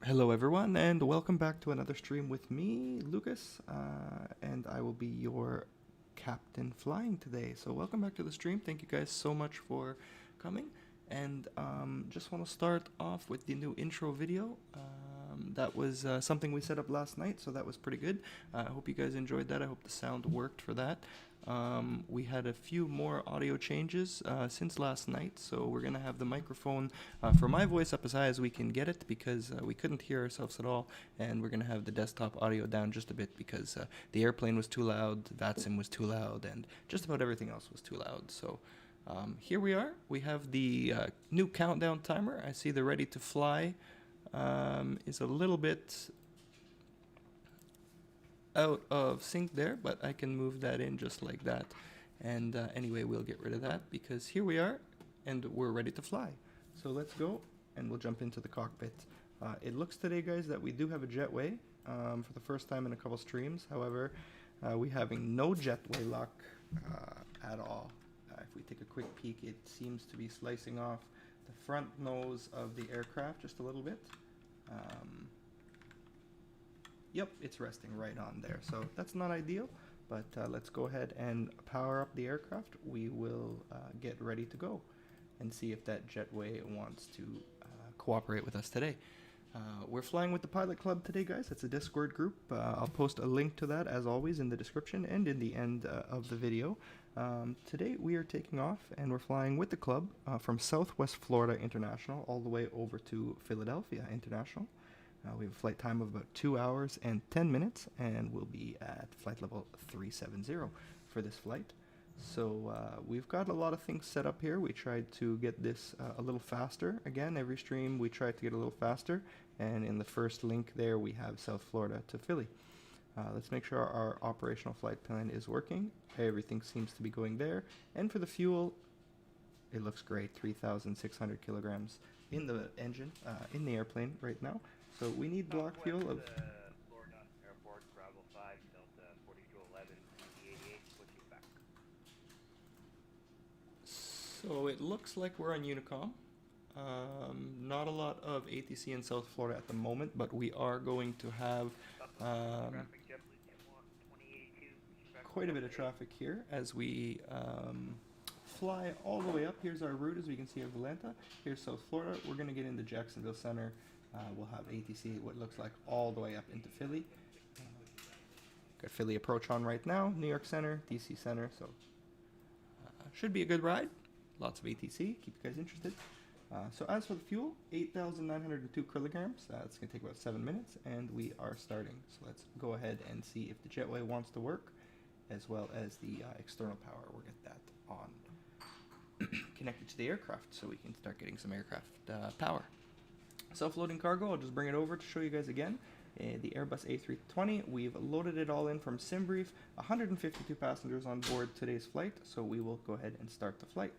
Hello everyone and welcome back to another stream with me, Lucas, and I will be your captain flying today. So welcome back to the stream. Thank you guys so much for coming, and just want to start off with the new intro video. That was something we set up last night, so that was pretty good. I hope you guys enjoyed that. I hope the sound worked for that. We had a few more audio changes since last night, so we're going to have the microphone for my voice up as high as we can get it because we couldn't hear ourselves at all, and we're going to have the desktop audio down just a bit because the airplane was too loud, Vatsim was too loud, and just about everything else was too loud. So here we are. We have the new countdown timer. I see the ready to fly is a little bit out of sync there, but I can move that in just like that. And anyway, we'll get rid of that because here we are and we're ready to fly. So let's go and we'll jump into the cockpit. It looks today, guys, that we do have a jetway for the first time in a couple streams. However, we're having no jetway luck at all. If we take a quick peek, it seems to be slicing off the front nose of the aircraft just a little bit. Yep, it's resting right on there, so that's not ideal, but let's go ahead and power up the aircraft. We will get ready to go and see if that jetway wants to cooperate with us today. We're flying with the Pilot Club today, guys. It's a Discord group. I'll post a link to that, as always, in the description and in the end of the video. Today we are taking off and we're flying with the club from Southwest Florida International all the way over to Philadelphia International. We have a flight time of about 2 hours and 10 minutes, and we'll be at flight level 370 for this flight. So we've got a lot of things set up here. We tried to get this a little faster. Again, every stream we try to get a little faster, and in the first link there we have South Florida to Philly. Let's make sure our operational flight plan is working. Everything seems to be going there. And for the fuel, it looks great, 3,600 kilograms in the engine, in the airplane right now. So we need block fuel of... Florida Airport, Bravo 5, Delta 4211, D88, switching back. So it looks like we're on Unicom. Not a lot of ATC in South Florida at the moment, but we are going to have quite a bit of traffic here as we fly all the way up. Here's our route, as we can see, of Atlanta. Here's South Florida. We're going to get into Jacksonville Center. We'll have ATC, what looks like, all the way up into Philly. Got Philly approach on right now, New York Center, DC Center, so should be a good ride. Lots of ATC, keep you guys interested. So as for the fuel, 8,902 kilograms. It's going to take about 7 minutes, and we are starting. So let's go ahead and see if the jetway wants to work, as well as the external power. We'll get that on connected to the aircraft so we can start getting some aircraft power. Self-loading cargo, I'll just bring it over to show you guys again. The Airbus A320, we've loaded it all in from Simbrief. 152 passengers on board today's flight, so we will go ahead and start the flight.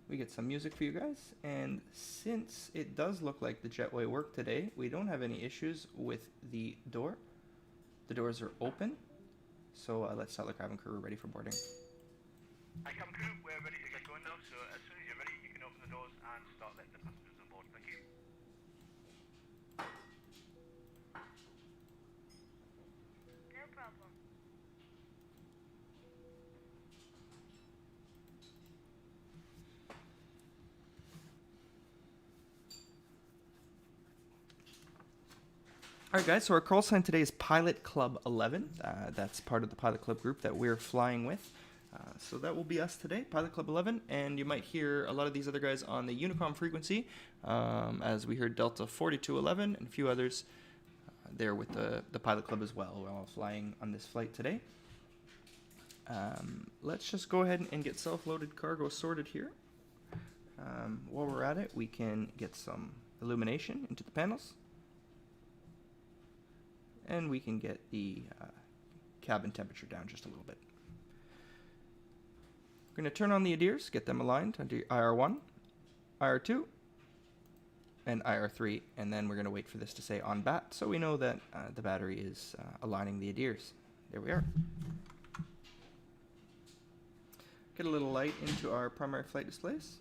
We get some music for you guys, and since it does look like the jetway worked today, we don't have any issues with the door. The doors are open. So let's tell the cabin crew we're ready for boarding. Hi, cabin crew, we're ready to get going now, so as soon as you're ready, you can open the doors and start letting the passengers on board. Thank you. No problem. Alright guys, so our call sign today is Pilot Club 11. That's part of the Pilot Club group that we're flying with. So that will be us today, Pilot Club 11, and you might hear a lot of these other guys on the Unicom frequency, as we heard Delta 4211 and a few others there with the Pilot Club as well while flying on this flight today. Let's just go ahead and get self-loaded cargo sorted here. While we're at it, we can get some illumination into the panels. And we can get the cabin temperature down just a little bit. We're going to turn on the ADIRs, get them aligned under IR1, IR2, and IR3, and then we're going to wait for this to say on bat, so we know that the battery is aligning the ADIRs. There we are. get a little light into our primary flight displays.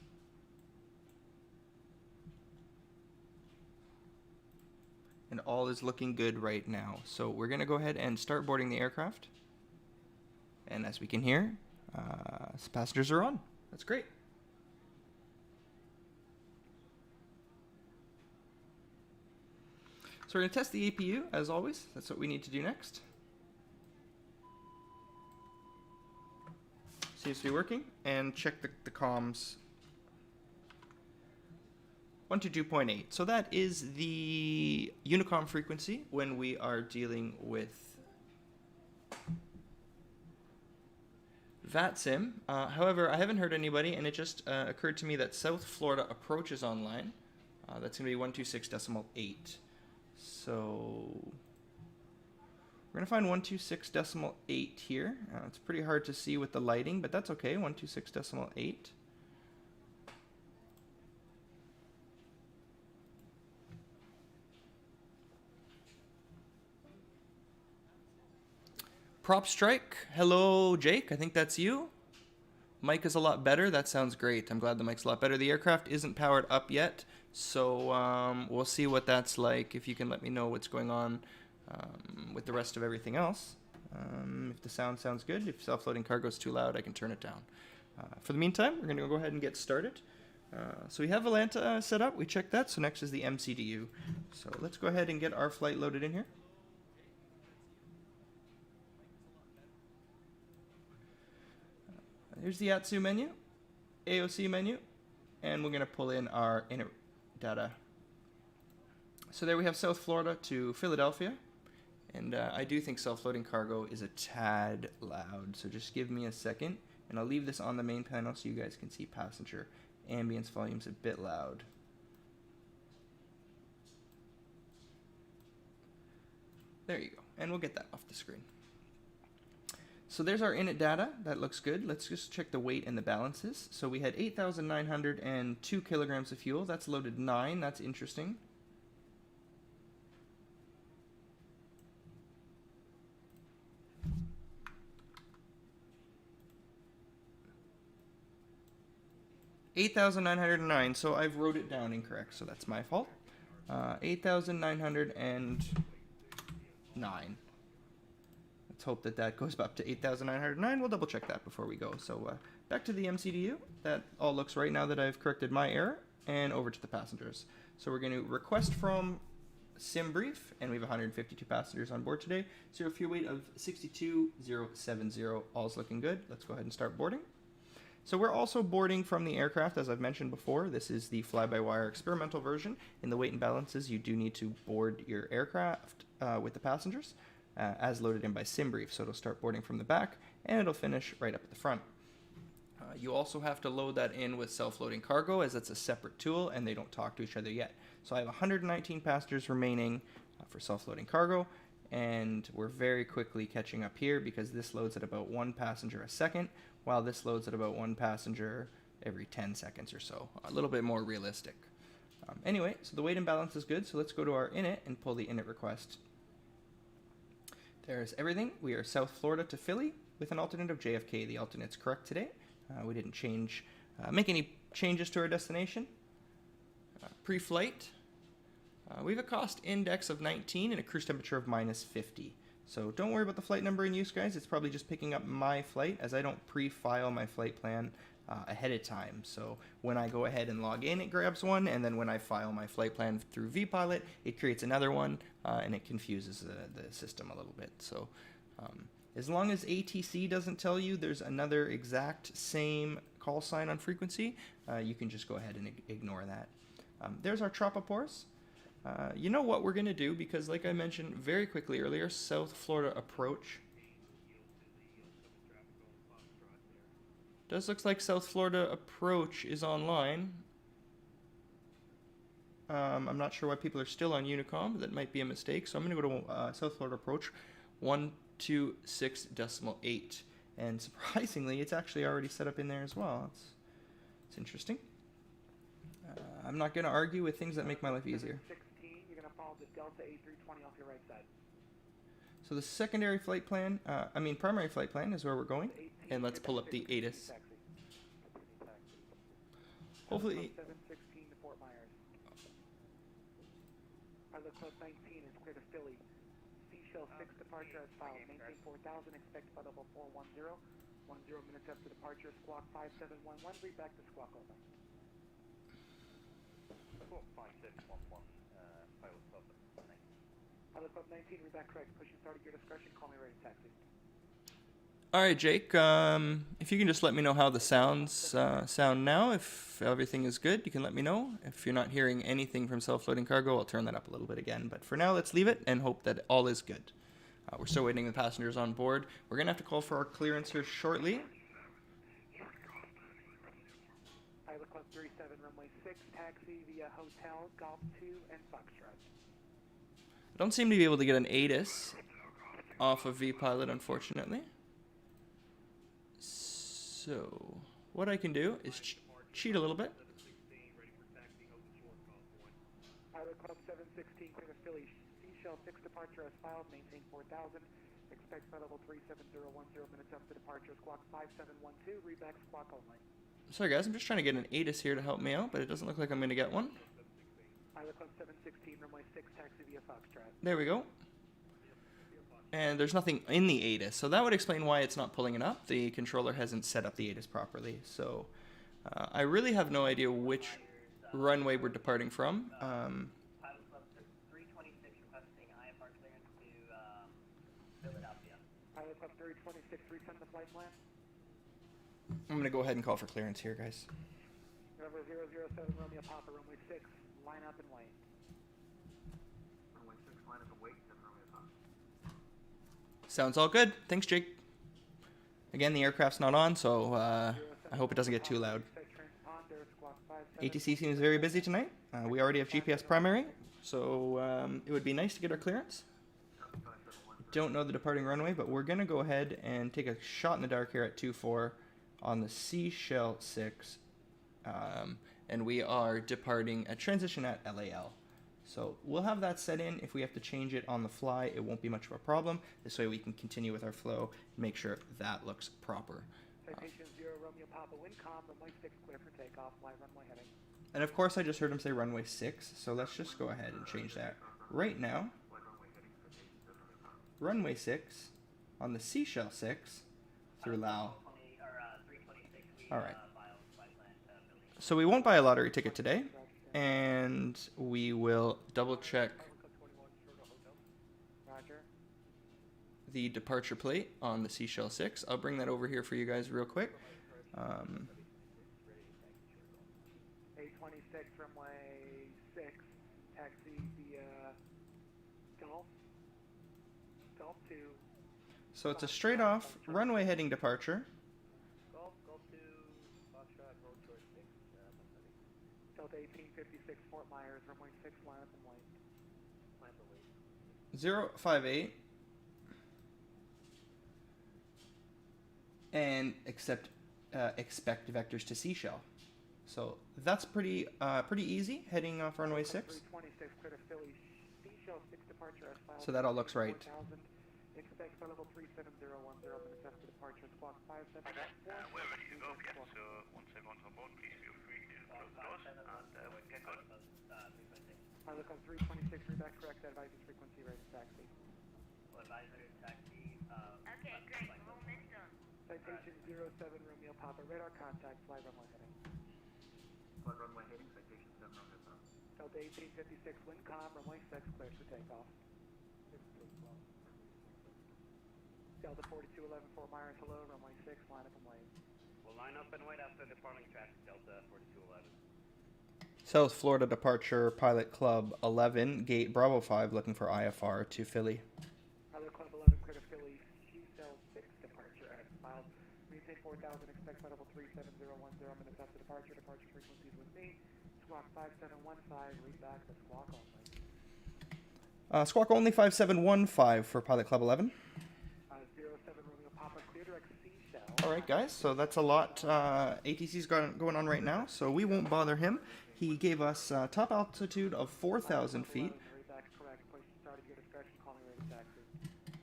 And all is looking good right now. So we're going to go ahead and start boarding the aircraft. And as we can hear, passengers are on. That's great. So we're going to test the APU, as always. That's what we need to do next. Seems to be working. And check the comms. 122.8. So that is the Unicom frequency when we are dealing with Vatsim. However, I haven't heard anybody, and it just occurred to me that South Florida approach is online. That's going to be 126.8. So we're going to find 126.8 here. It's pretty hard to see with the lighting, but that's okay. 126.8. Prop strike. Hello, Jake. I think that's you. Mic is a lot better. That sounds great. I'm glad the mic's a lot better. The aircraft isn't powered up yet, so we'll see what that's like. If you can let me know what's going on with the rest of everything else. If the sound sounds good. If self-loading cargo is too loud, I can turn it down. For the meantime, we're going to go ahead and get started. So we have Atlanta set up. We checked that. So next is the MCDU. So let's go ahead and get our flight loaded in here. Here's the ATSU menu, AOC menu, and we're going to pull in our init data. So there we have South Florida to Philadelphia, and I do think self-loading cargo is a tad loud, so just give me a second, and I'll leave this on the main panel so you guys can see passenger ambience volume's a bit loud. There you go, and we'll get that off the screen. So there's our init data. That looks good. Let's just check the weight and the balances. So we had 8,902 kilograms of fuel. That's loaded 9. That's interesting. $8,909. So I've wrote it down incorrect. So that's my fault. 8,909. Let's hope that that goes up to 8,909. We'll double check that before we go. So back to the MCDU. That all looks right now that I've corrected my error. And over to the passengers. So we're going to request from Simbrief, and we have 152 passengers on board today. Zero fuel weight of 62,070. All's looking good. Let's go ahead and start boarding. So we're also boarding from the aircraft, as I've mentioned before. This is the fly-by-wire experimental version. In the weight and balances, you do need to board your aircraft with the passengers. As loaded in by Simbrief, so it'll start boarding from the back and it'll finish right up at the front. You also have to load that in with self-loading cargo, as that's a separate tool and they don't talk to each other yet. So I have 119 passengers remaining for self-loading cargo, and we're very quickly catching up here because this loads at about 1 passenger a second, while this loads at about 1 passenger every 10 seconds or so. A little bit more realistic. Anyway, so the weight and balance is good, so let's go to our init and pull the init request. There's everything. We are South Florida to Philly with an alternate of JFK. The alternate's correct today. We didn't make any changes to our destination. Pre-flight, we have a cost index of 19 and a cruise temperature of -50. So don't worry about the flight number in use, guys. It's probably just picking up my flight, as I don't pre-file my flight plan ahead of time. So when I go ahead and log in, it grabs one, and then when I file my flight plan through vPilot, it creates another one, and it confuses the system a little bit. So as long as ATC doesn't tell you there's another exact same call sign on frequency, you can just go ahead and ignore that. There's our tropopause. You know what we're going to do, because like I mentioned very quickly earlier, South Florida approach. Does look like South Florida approach is online. I'm not sure why people are still on Unicom. That might be a mistake. So I'm going to go to South Florida approach 126.8. And surprisingly, it's actually already set up in there as well. It's interesting. I'm not going to argue with things that make my life easier. 16, you're going to follow the Delta A320 off your right side. So the secondary flight plan, primary flight plan is where we're going. And let's pull up the ATIS. Hopefully. 716 to Fort Myers. Pilot Club 19 is clear to Philly. Seashell 6 departure as filed. Maintain 4000, expect flight level 410. 10 minutes after departure, squawk 5711, read back to squawk over. Squawk 5711, Pilot Club 19. Pilot Club 19, read back correct. Pushing start at your discretion, call me ready to taxi. All right, Jake. If you can just let me know how the sounds sound now. If everything is good, you can let me know. If you're not hearing anything from self-loading cargo, I'll turn that up a little bit again. But for now, let's leave it and hope that all is good. We're still waiting the passengers on board. We're going to have to call for our clearance here shortly. Pilot Club 37, runway 6, taxi via Hotel, Golf 2, and Foxtrot. I don't seem to be able to get an ATIS off of VPilot, unfortunately. So, what I can do is cheat a little bit. Pilot Club 716, clear to Philly. Seashell 6 departure as filed, maintain 4000. Expect flight level 37010 minutes after departure, squawk 5712, read back squawk only. Sorry guys, I'm just trying to get an ATIS here to help me out, but it doesn't look like I'm going to get one. Pilot Club 716, runway 6, taxi via Foxtrot. There we go. And there's nothing in the ATIS, so that would explain why it's not pulling it up. The controller hasn't set up the ATIS properly, so I really have no idea which runway we're departing from. Pilot Club 326 requesting IFR clearance to Philadelphia. Pilot Club 326, resend the flight plan. I'm going to go ahead and call for clearance here, guys. November 007, Romeo Papa, runway 6, line up and wait. Runway 6, line up and wait, then Romeo Papa. Sounds all good. Thanks, Jake. Again, the aircraft's not on, so I hope it doesn't get too loud. ATC seems very busy tonight. We already have GPS primary, so it would be nice to get our clearance. Don't know the departing runway, but we're going to go ahead and take a shot in the dark here at 24 on the Seashell 6. And we are departing at transition at LAL. So we'll have that set in. If we have to change it on the fly, it won't be much of a problem. This way we can continue with our flow and make sure that looks proper. Citation 0, Romeo Papa, Windcom, runway 6, clear for takeoff, live runway heading. And of course I just heard him say runway 6, so let's just go ahead and change that right now. Runway 6 on the Seashell 6 through Lao. Alright. So we won't buy a lottery ticket today, and we will double check the departure plate on the Seashell 6. I'll bring that over here for you guys real quick. A26, runway 6, taxi via Golf 2. So it's a straight off runway heading departure. Golf 2, Foxtrot, road short 6, Delta 1856, Fort Myers, runway 6, line up and wait. 058 and expect vectors to Seashell. So that's pretty easy heading off runway 6. 326, clear to Philly. Seashell 6 departure as filed. So that all looks right. 4000. Expect flight level 37010 minutes after departure, squawk 57. We're ready to go, yeah. So once everyone's on board, please feel free to close the doors and we can get going. Pilot Club 326, read back correct, advisory frequency, ready to taxi. Advisory taxi. Okay, great. Momentum. Citation 07, Romeo Papa, radar contact, flight runway heading. Flight runway heading, citation 7 Romeo Papa. Delta 1856, Windcom, runway 6, clear for takeoff. Delta 4211, Fort Myers, hello, runway 6, line up and wait. We'll line up and wait after departing traffic, Delta 4211. South Florida departure, Pilot Club 11, Gate Bravo 5, looking for IFR to Philly. Pilot Club 11, clear to Philly, Seashell 6 departure as filed. Maintain 4000, expect flight level 37010 minutes after departure. Departure frequencies with me. Squawk 5715, read back the squawk only. Squawk only 5715 for Pilot Club 11. 07 Romeo Papa, clear direct Seashell. Alright guys, so that's a lot ATC's going on right now, so we won't bother him. He gave us top altitude of 4,000 feet. Read back correct, push start at your discretion, call me ready to taxi.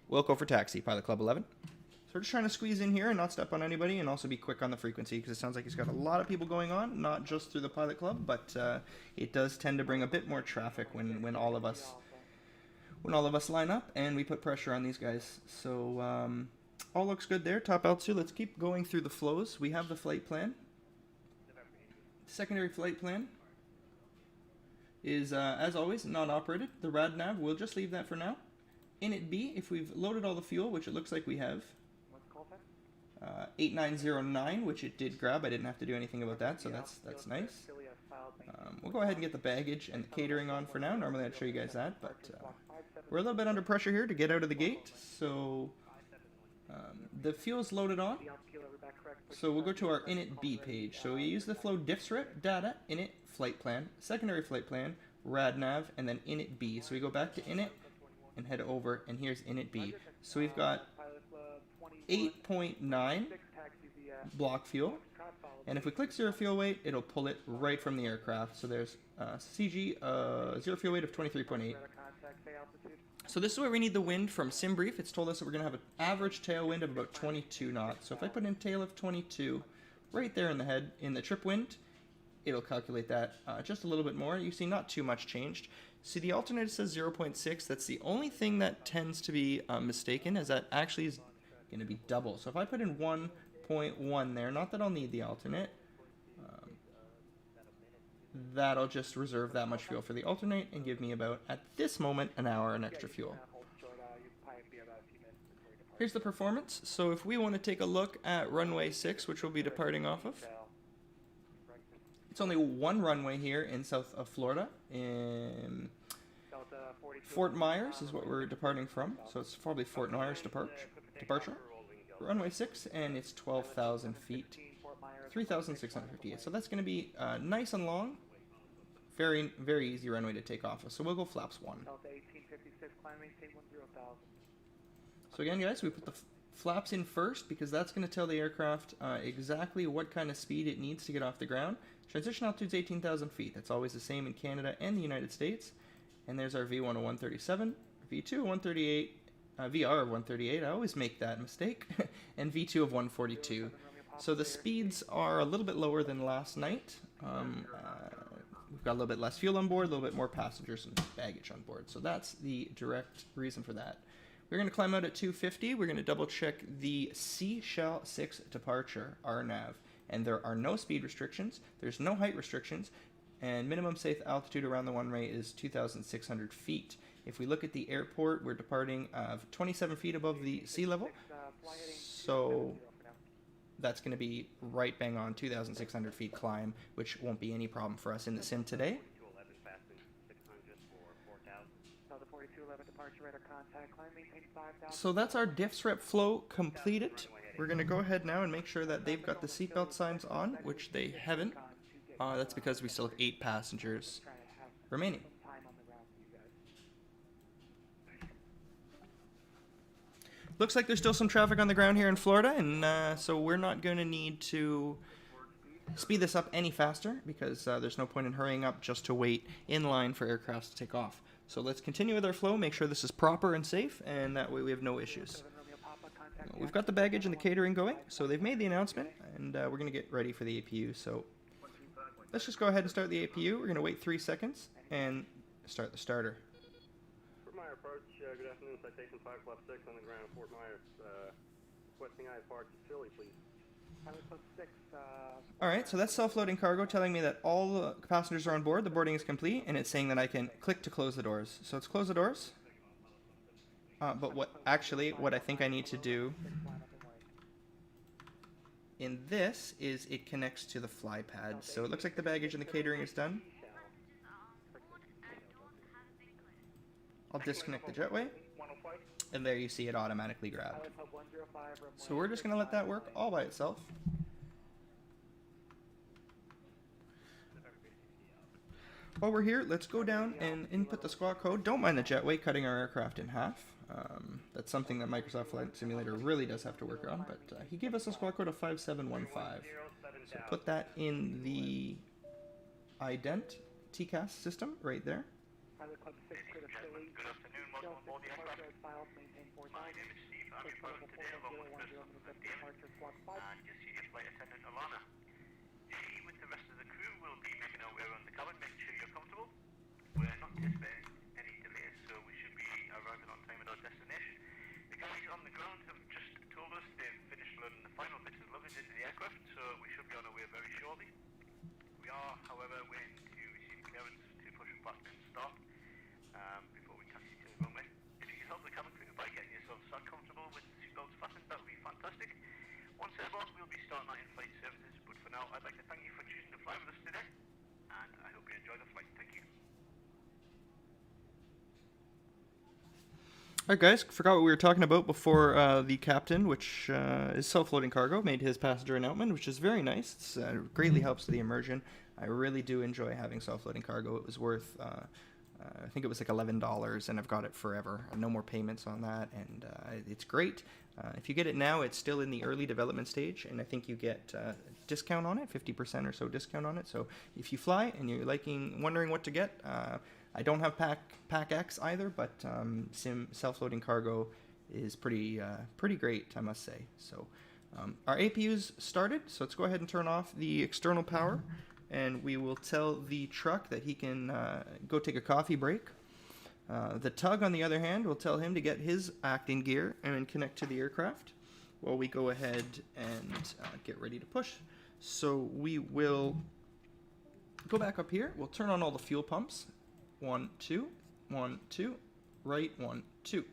We'll go for taxi, Pilot Club 11. So we're just trying to squeeze in here and not step on anybody, and also be quick on the frequency, because it sounds like he's got a lot of people going on, not just through the pilot club, but it does tend to bring a bit more traffic when all of us line up and we put pressure on these guys. So all looks good there. Top altitude. Let's keep going through the flows. We have the flight plan. Secondary flight plan is, as always, not operated. The rad nav, we'll just leave that for now. Init B, if we've loaded all the fuel, which it looks like we have. 8909, which it did grab. I didn't have to do anything about that, so that's nice. We'll go ahead and get the baggage and the catering on for now. Normally I'd show you guys that, but we're a little bit under pressure here to get out of the gate. So the fuel's loaded on. So we'll go to our init B page. So we use the flow diffsrep data, init flight plan, secondary flight plan, rad nav, and then init B. So we go back to init and head over, and here's init B. So we've got 8.9 block fuel, and if we click zero fuel weight, it'll pull it right from the aircraft. So there's CG zero fuel weight of 23.8. So this is where we need the wind from Simbrief. It's told us that we're going to have an average tailwind of about 22 knots. So if I put in tail of 22 right there in the head, in the trip wind, it'll calculate that just a little bit more. You see not too much changed. See, the alternator says 0.6. That's the only thing that tends to be mistaken, as that actually is going to be double. So if I put in 1.1 there, not that I'll need the alternate, that'll just reserve that much fuel for the alternate and give me about, at this moment, an hour in extra fuel. Here's the performance. So if we want to take a look at runway 6, which we'll be departing off of, it's only one runway here in south of Florida. In Fort Myers is what we're departing from, so it's probably Fort Myers departure. Runway 6, and it's 12,000 feet, 3,658. So that's going to be nice and long, very, very easy runway to take off of. So we'll go flaps 1. So again, guys, we put the flaps in first because that's going to tell the aircraft exactly what kind of speed it needs to get off the ground. Transition altitude is 18,000 feet. That's always the same in Canada and the United States. And there's our V1 of 137, V2 of 138, VR of 138. I always make that mistake. And V2 of 142. So the speeds are a little bit lower than last night. We've got a little bit less fuel on board, a little bit more passengers and baggage on board. So that's the direct reason for that. We're going to climb out at 250. We're going to double check the Seashell 6 departure, RNAV. And there are no speed restrictions. There's no height restrictions. And minimum safe altitude around the runway is 2,600 feet. If we look at the airport, we're departing 27 feet above the sea level. So that's going to be right bang on 2,600 feet climb, which won't be any problem for us in the sim today. So that's our diffsrep flow completed. We're going to go ahead now and make sure that they've got the seatbelt signs on, which they haven't. That's because we still have 8 passengers remaining. Looks like there's still some traffic on the ground here in Florida, and so we're not going to need to speed this up any faster because there's no point in hurrying up just to wait in line for aircrafts to take off. So let's continue with our flow, make sure this is proper and safe, and that way we have no issues. We've got the baggage and the catering going, so they've made the announcement, and we're going to get ready for the APU. So let's just go ahead and start the APU. We're going to wait 3 seconds and start the starter. Fort Myers approach, good afternoon, citation 5 Club 6 on the ground, Fort Myers, requesting I depart to Philly, please. Alright, so that's self-loading cargo telling me that all the passengers are on board, the boarding is complete, and it's saying that I can click to close the doors. So let's close the doors. But what I think I need to do in this is it connects to the fly pad. So it looks like the baggage and the catering is done. I'll disconnect the jetway, and there you see it automatically grabbed. So we're just going to let that work all by itself. While we're here, let's go down and input the squawk code. Don't mind the jetway cutting our aircraft in half. That's something that Microsoft Flight Simulator really does have to work on, but he gave us a squawk code of 5715. So put that in the ident TCAS system right there. gentlemen, good afternoon. Welcome aboard the aircraft. My name is Steve. I'm your pilot today, along with Chris and David, and your senior flight attendant, Alana. She, with the rest of the crew, will be making our way around the cabin, making sure you're comfortable. We're not anticipating any delays, so we should be arriving on time at our destination. The guys on the ground have just told us they've finished loading the final bits of luggage into the aircraft, so we should be on our way very shortly. We are, however, waiting to receive clearance to push back and start before we taxi to the runway. If you can help the cabin crew by getting yourself sat comfortable with the seatbelts fastened, that would be fantastic. Once airborne, we'll be starting our in-flight services, but for now, I'd like to thank you for choosing to fly with us today, and I hope you enjoy the flight. Thank you. Alright guys, forgot what we were talking about before. The captain, which is self-loading cargo, made his passenger announcement, which is very nice. It's greatly helps the immersion. I really do enjoy having self-loading cargo. It was worth, I think it was like $11, and I've got it forever. No more payments on that, and it's great. If you get it now, it's still in the early development stage, and I think you get a discount on it, 50% or so discount on it. So if you fly and you're wondering what to get, I don't have Pack X either, but self-loading cargo is pretty great, I must say. So our APU's started, so let's go ahead and turn off the external power, and we will tell the truck that he can go take a coffee break. The tug, on the other hand, will tell him to get his acting gear and connect to the aircraft while we go ahead and get ready to push. So we will go back up here. We'll turn on all the fuel pumps. 1, 2, 1, 2, right, 1, 2.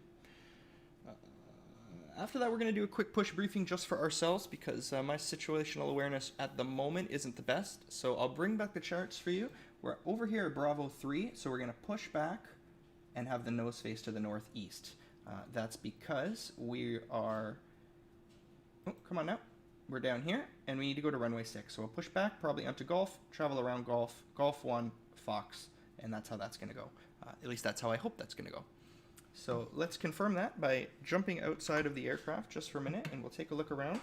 After that, we're going to do a quick push briefing just for ourselves because my situational awareness at the moment isn't the best. So I'll bring back the charts for you. We're over here at Bravo 3, so we're going to push back and have the nose face to the northeast. That's because we are... Oh, come on now. We're down here, and we need to go to runway 6. So we'll push back, probably onto Golf, travel around Golf, Golf 1, Fox, and that's how that's going to go. At least that's how I hope that's going to go. So let's confirm that by jumping outside of the aircraft just for a minute, and we'll take a look around.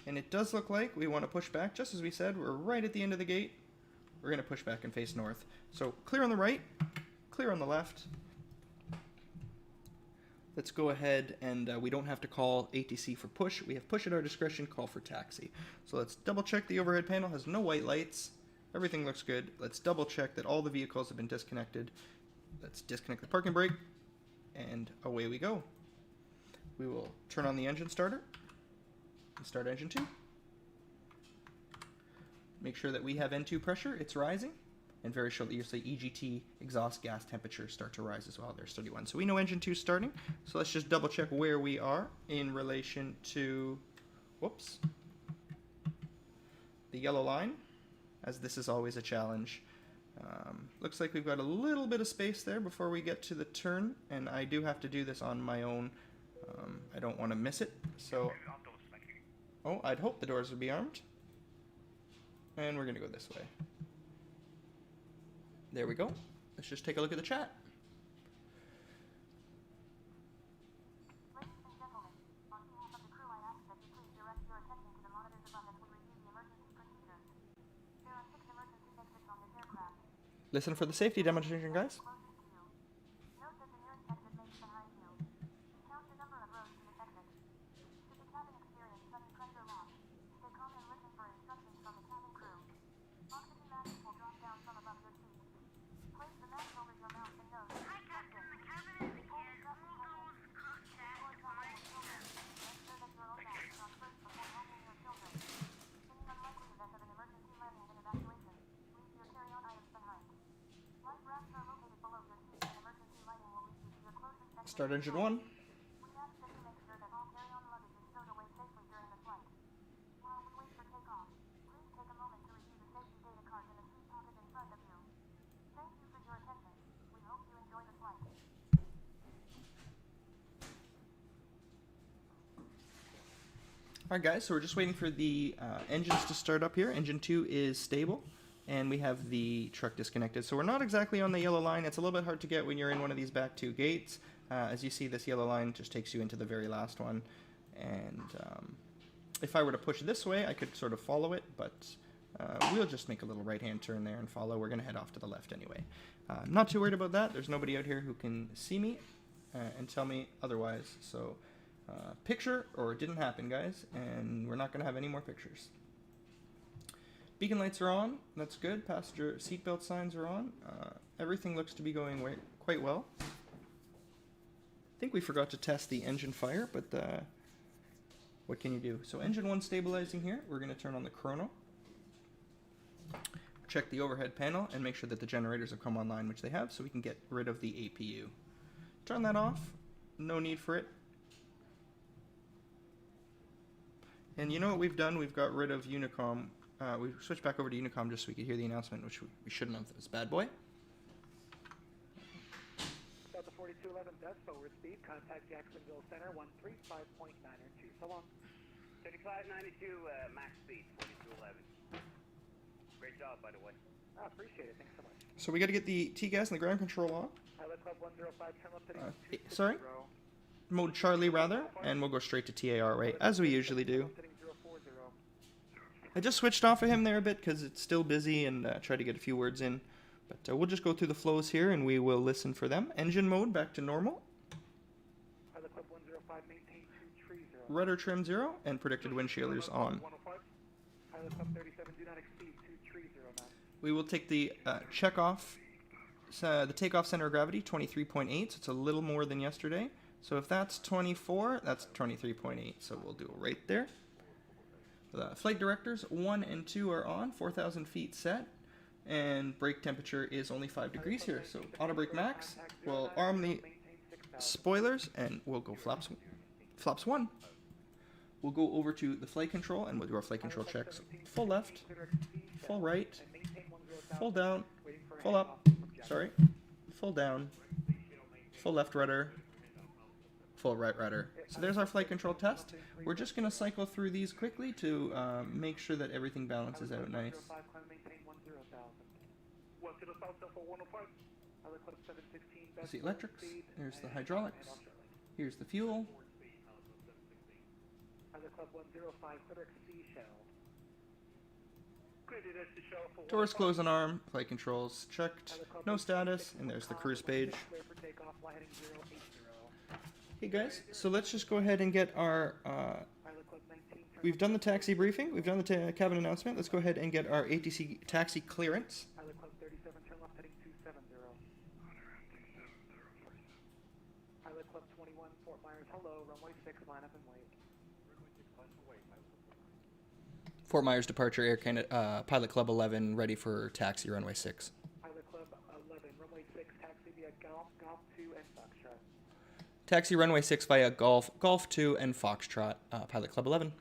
And it does look like we want to push back, just as we said. We're right at the end of the gate. We're going to push back and face north. So clear on the right, clear on the left. Let's go ahead, and we don't have to call ATC for push. We have push at our discretion, call for taxi. So let's double check the overhead panel has no white lights. Everything looks good. Let's double check that all the vehicles have been disconnected. Let's disconnect the parking brake, and away we go. We will turn on the engine starter and start engine 2. Make sure that we have N2 pressure, it's rising, and very shortly you'll see EGT exhaust gas temperature start to rise as well. There's 31. So we know engine 2 is starting. So let's just double check where we are in relation to, whoops, the yellow line, as this is always a challenge. Looks like we've got a little bit of space there before we get to the turn, and I do have to do this on my own. I don't want to miss it. So, oh, I'd hope the doors would be armed. And we're going to go this way. There we go. Let's just take a look at the chat. Ladies and gentlemen, on behalf of the crew, I ask that you please direct your attention to the monitors above as we review the emergency procedures. There are 6 emergency exits on this aircraft. Listen for the safety demonstration, guys. Closest to you. Note that the nearest exit may be behind you. Count the number of rows to this exit. Should the cabin experience sudden pressure loss, stay calm and listen for instructions from the cabin crew. Oxygen masks will drop down from above your seat. Place the mask over your mouth and nose. Hi, Captain. The cabin is again. All doors contact my children. Make sure that your own mask is on first before helping your children. In the unlikely event of an emergency landing and evacuation, leave your carry-on items behind. Life rafts are located below your seat and emergency lighting will lead you to your closest exit. Start engine 1. We ask that you make sure that all carry-on luggage is stowed away safely during the flight. While we wait for takeoff, please take a moment to review the safety data card in the seat pocket in front of you. Thank you for your attention. We hope you enjoy the flight. Alright guys, so we're just waiting for the engines to start up here. Engine 2 is stable, and we have the truck disconnected. So we're not exactly on the yellow line. It's a little bit hard to get when you're in one of these back 2 gates. As you see, this yellow line just takes you into the very last one. And if I were to push this way, I could sort of follow it, but we'll just make a little right-hand turn there and follow. We're going to head off to the left anyway. Not too worried about that. There's nobody out here who can see me and tell me otherwise. So picture or it didn't happen, guys, and we're not going to have any more pictures. Beacon lights are on. That's good. Passenger seatbelt signs are on. Everything looks to be going quite well. I think we forgot to test the engine fire, but what can you do? So engine 1 stabilizing here. We're going to turn on the chrono. Check the overhead panel and make sure that the generators have come online, which they have, so we can get rid of the APU. Turn that off. No need for it. And you know what we've done? We've got rid of Unicom. We switched back over to Unicom just so we could hear the announcement, which we shouldn't have. That was bad boy. Delta 4211 does forward speed. Contact Jacksonville Center 135.902. So long. 3592 max speed, 4211. Great job, by the way. I appreciate it. Thanks so much. So we got to get the T-gas and the ground control off. Pilot Club 105, turn left heading 260. Sorry? Mode Charlie, rather, and we'll go straight to TAR, right, as we usually do. I just switched off of him there a bit because it's still busy and tried to get a few words in. But we'll just go through the flows here and we will listen for them. Engine mode back to normal. Pilot Club 105, maintain 230. Rudder trim 0 and predicted wind shielders on. Pilot Club 37, do not exceed 230 now. We will take the check off, the takeoff center of gravity, 23.8, so it's a little more than yesterday. So if that's 24, that's 23.8, so we'll do it right there. The flight directors 1 and 2 are on, 4,000 feet set, and brake temperature is only 5 degrees here. So auto brake max, we'll arm the spoilers, and we'll go flaps 1. We'll go over to the flight control, and we'll do our flight control checks. Full left, full right, full down, full up, sorry, full down, full left rudder, full right rudder. So there's our flight control test. We're just going to cycle through these quickly to make sure that everything balances out nice. There's the electrics, there's the hydraulics, here's the fuel. Doors close on arm, flight controls checked, no status, and there's the cruise page. Okay guys, so let's just go ahead and get our, we've done the taxi briefing, we've done the cabin announcement, let's go ahead and get our ATC taxi clearance. Pilot Club 37, turn left heading 270. Pilot Club 21, Fort Myers, hello, runway 6, line up and wait. Fort Myers departure, Air Canada, Pilot Club 11, ready for taxi, runway 6. Pilot Club 11, runway 6, taxi via Golf 2 and Foxtrot. Taxi runway 6 via Golf 2 and Foxtrot, Pilot Club 11.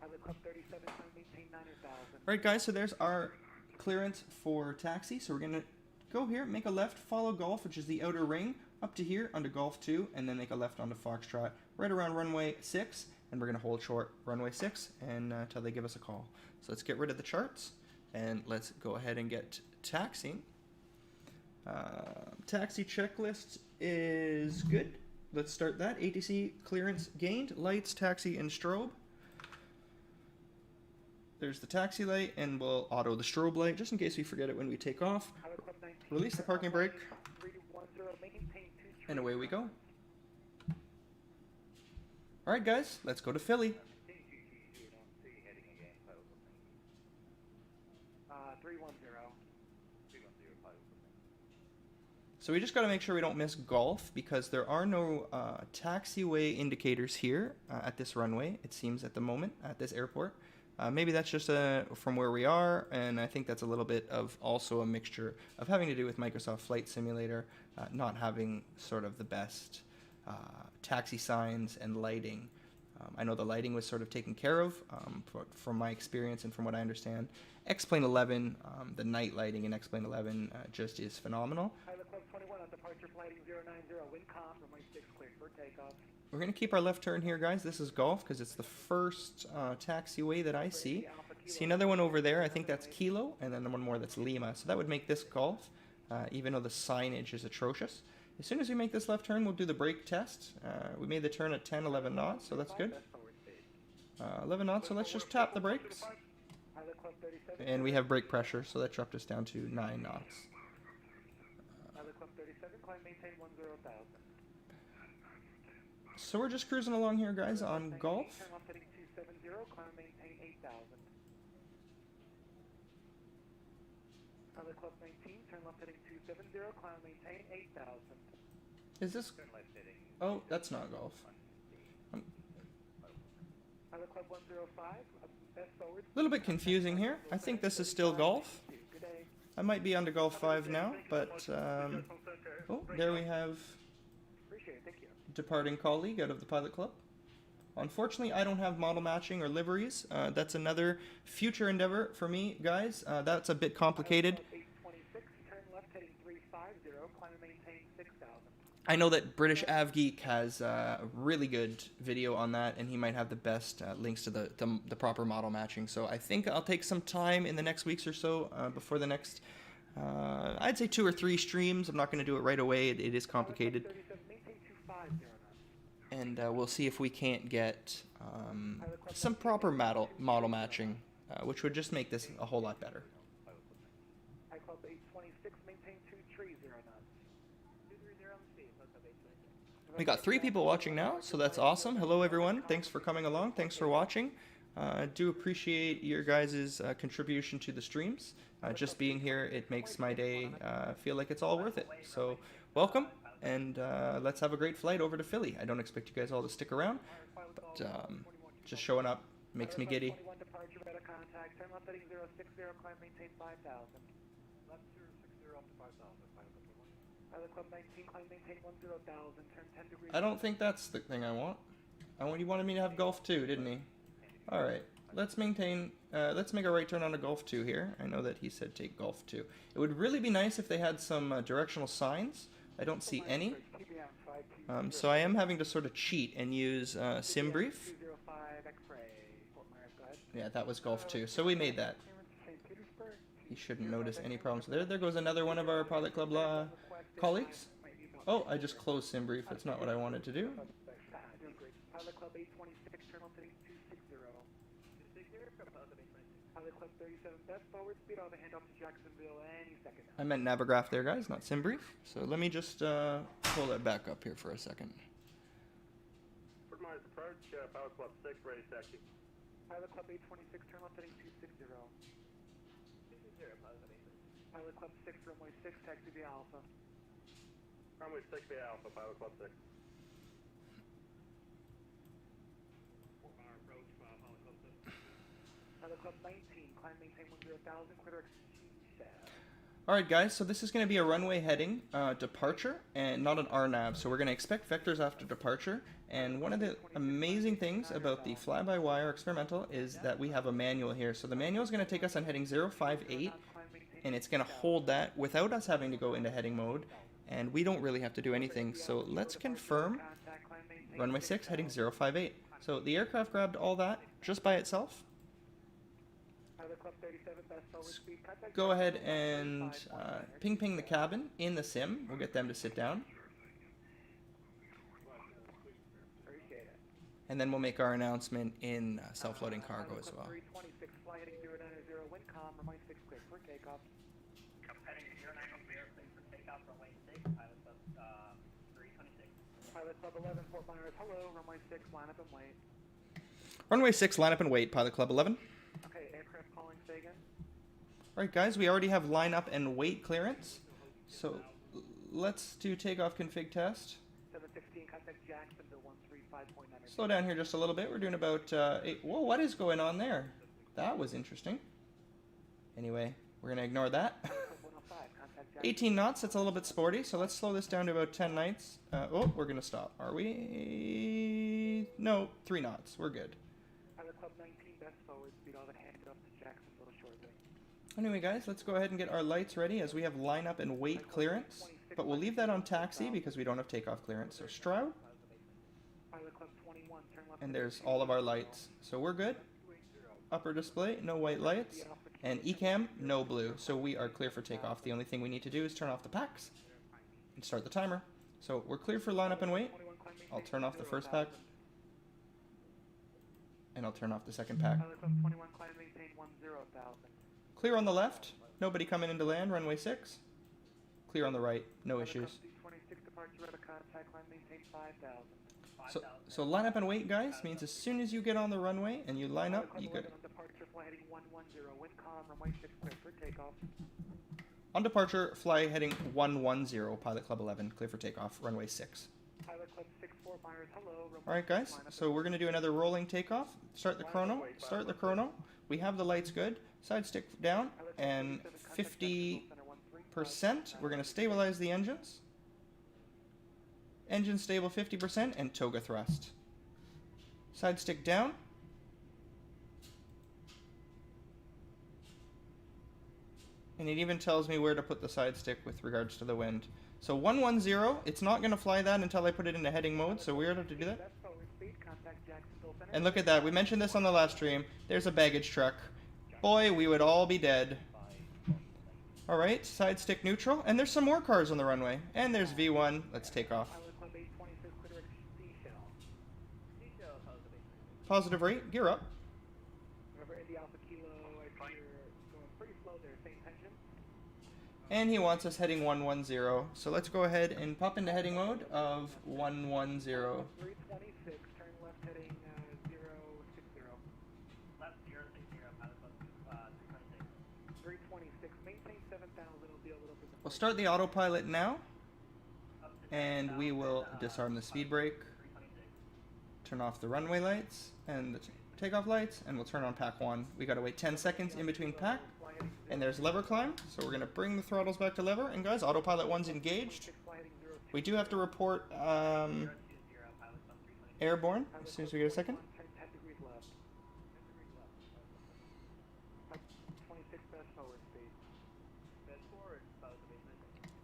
Pilot Club 37, maintain 9,000. Alright guys, so there's our clearance for taxi. So we're going to go here, make a left, follow Golf, which is the outer ring, up to here, onto Golf 2, and then make a left onto Foxtrot, right around runway 6, and we're going to hold short runway 6 and until they give us a call. So let's get rid of the charts, and let's go ahead and get taxiing. Taxi checklist is good. Let's start that. ATC clearance gained, lights, taxi, and strobe. There's the taxi light, and we'll auto the strobe light, just in case we forget it when we take off. Release the parking brake, and away we go. Alright guys, let's go to Philly. 310. So we just got to make sure we don't miss Golf, because there are no taxiway indicators here at this runway, it seems, at the moment, at this airport. Maybe that's just from where we are, and I think that's a little bit of also a mixture of having to do with Microsoft Flight Simulator not having sort of the best taxi signs and lighting. I know the lighting was sort of taken care of from my experience and from what I understand. X-Plane 11, the night lighting in X-Plane 11 just is phenomenal. Pilot Club 21 on departure flighting 090, wind calm, runway 6 cleared for takeoff. We're going to keep our left turn here, guys. This is Golf because it's the first taxiway that I see. See another one over there. I think that's Kilo, and then one more that's Lima. So that would make this Golf, even though the signage is atrocious. As soon as we make this left turn, we'll do the brake test. We made the turn at 10, 11 knots, so that's good. 11 knots, so let's just tap the brakes. Pilot Club 37, And we have brake pressure, so that dropped us down to 9 knots. Pilot Club 37, climb maintain 10,000. So we're just cruising along here, guys, on Golf. Turn left heading 270, climb maintain 8,000. Pilot Club 19, turn left heading 270, climb maintain 8,000. Is this... Oh, that's not Golf. Pilot Club 105, best forward. A little bit confusing here. I think this is still Golf. Good day. I might be onto Golf 5 now, but... oh, there we have... Appreciate it, thank you. Departing colleague out of the Pilot Club. Unfortunately, I don't have model matching or liveries. That's another future endeavor for me, guys. That's a bit complicated. 826, turn left heading 350, climb and maintain 6,000. I know that British AvGeek has a really good video on that, and he might have the best links to the proper model matching. So I think I'll take some time in the next weeks or so before the next, I'd say 2 or 3 streams. I'm not going to do it right away. It is complicated. 37, maintain 250 knots. And we'll see if we can't get some proper model matching, which would just make this a whole lot better. High Club 826, maintain 230 knots. We got 3 people watching now, so that's awesome. Hello, everyone. Thanks for coming along. Thanks for watching. I do appreciate your guys' contribution to the streams. Just being here, it makes my day feel like it's all worth it. So welcome, and let's have a great flight over to Philly. I don't expect you guys all to stick around, but just showing up makes me giddy. 21 departure, better contact. Turn left heading 060, climb maintain 5,000. Left 060 up to 5,000. Pilot Club 19, climb maintain 10,000. Turn 10 degrees. I don't think that's the thing I want. He wanted me to have Golf 2, didn't he? All right, let's maintain. Let's make a right turn on a Golf 2 here. I know that he said take Golf 2. It would really be nice if they had some directional signs. I don't see any. So I am having to sort of cheat and use Simbrief. 205 X-ray, Fort Myers, go ahead. Yeah, that was Golf 2. So we made that. St. Petersburg. He shouldn't notice any problems. There goes another one of our Pilot Club colleagues. Oh, I just closed Simbrief. That's not what I wanted to do. Doing great. Pilot Club 826, turn left heading 260. Pilot Club 37, best forward speed. I'll have a handoff to Jacksonville any second now. I meant Navigraph there, guys, not Simbrief. So let me just pull that back up here for a second. Fort Myers approach, Pilot Club 6, ready taxi. Pilot Club 826, turn left heading 260. Pilot Club 6, runway 6, taxi via Alpha. Runway 6 via Alpha, Pilot Club 6. Fort Myers approach, Pilot Club 6. Pilot Club 19, climb maintain 10,000, clear exceed. Alright guys, so this is going to be a runway heading departure and not an RNAV, so we're going to expect vectors after departure. And one of the amazing things about the fly-by-wire experimental is that we have a manual here. So the manual is going to take us on heading 058, and it's going to hold that without us having to go into heading mode, and we don't really have to do anything. So let's confirm runway 6 heading 058. So the aircraft grabbed all that just by itself. Go ahead and ping the cabin in the sim. We'll get them to sit down. And then we'll make our announcement in self-loading cargo as well. 326, fly heading 090, wind calm, runway 6 clear for takeoff. Heading 090, clear for takeoff, runway 6, Pilot Club 326. Pilot Club 11, Fort Myers, hello, runway 6, line up and wait. Runway 6, line up and wait, Pilot Club 11. Okay, aircraft calling, say again. Alright guys, we already have line up and wait clearance. So let's do takeoff config test. 716, contact Jacksonville 135.9. Slow down here just a little bit. We're doing about 8. Whoa, what is going on there? That was interesting. Anyway, we're going to ignore that. 18 knots, that's a little bit sporty, so let's slow this down to about 10 knots. Oh, we're going to stop. Are we? No, 3 knots. We're good. Pilot Club 19, best forward speed. I'll have a handoff to Jacksonville shortly. Anyway, guys, let's go ahead and get our lights ready as we have line up and wait clearance. But we'll leave that on taxi because we don't have takeoff clearance. So Stroud. Pilot Club 21, turn left. And there's all of our lights. So we're good. Upper display, no white lights. And ECAM, no blue. So we are clear for takeoff. The only thing we need to do is turn off the packs and start the timer. So we're clear for line up and wait. I'll turn off the first pack. And I'll turn off the second pack. Pilot Club 21, climb maintain 10,000. Clear on the left. Nobody coming into land. Runway 6. Clear on the right. No issues. 26 departure at a contact line, maintain 5,000. So line up and wait, guys. Means as soon as you get on the runway and you line up, you Club go. 11 on departure, fly heading 110, wind calm, runway 6 clear for takeoff. On departure, fly heading 110. Pilot Club 11. Clear for takeoff. Runway 6. Pilot Club 64 Myers, hello. All right, guys. So we're going to do another rolling takeoff. Start the chrono. Start the chrono. We have the lights good. Side stick down. And 50%. We're going to stabilize the engines. Engine stable 50% and toga thrust. Side stick down. And it even tells me where to put the side stick with regards to the wind. So 110, it's not going to fly that until I put it into heading mode, so we're able to do that. And look at that, we mentioned this on the last stream. There's a baggage truck. Boy, we would all be dead. Alright, side stick neutral, and there's some more cars on the runway. And there's V1, let's take off. Positive rate, gear up. And he wants us heading 110. So let's go ahead and pop into heading mode of 110. 326, turn left heading 060. Left 060, pilot club 326. 326, maintain 7,000, it'll be a little bit. We'll start the autopilot now. And we will disarm the speed brake. Turn off the runway lights and the takeoff lights, and we'll turn on pack 1. We gotta wait 10 seconds in between pack. And there's lever climb, so we're going to bring the throttles back to lever. And guys, autopilot 1's engaged. We do have to report airborne as soon as we get a second.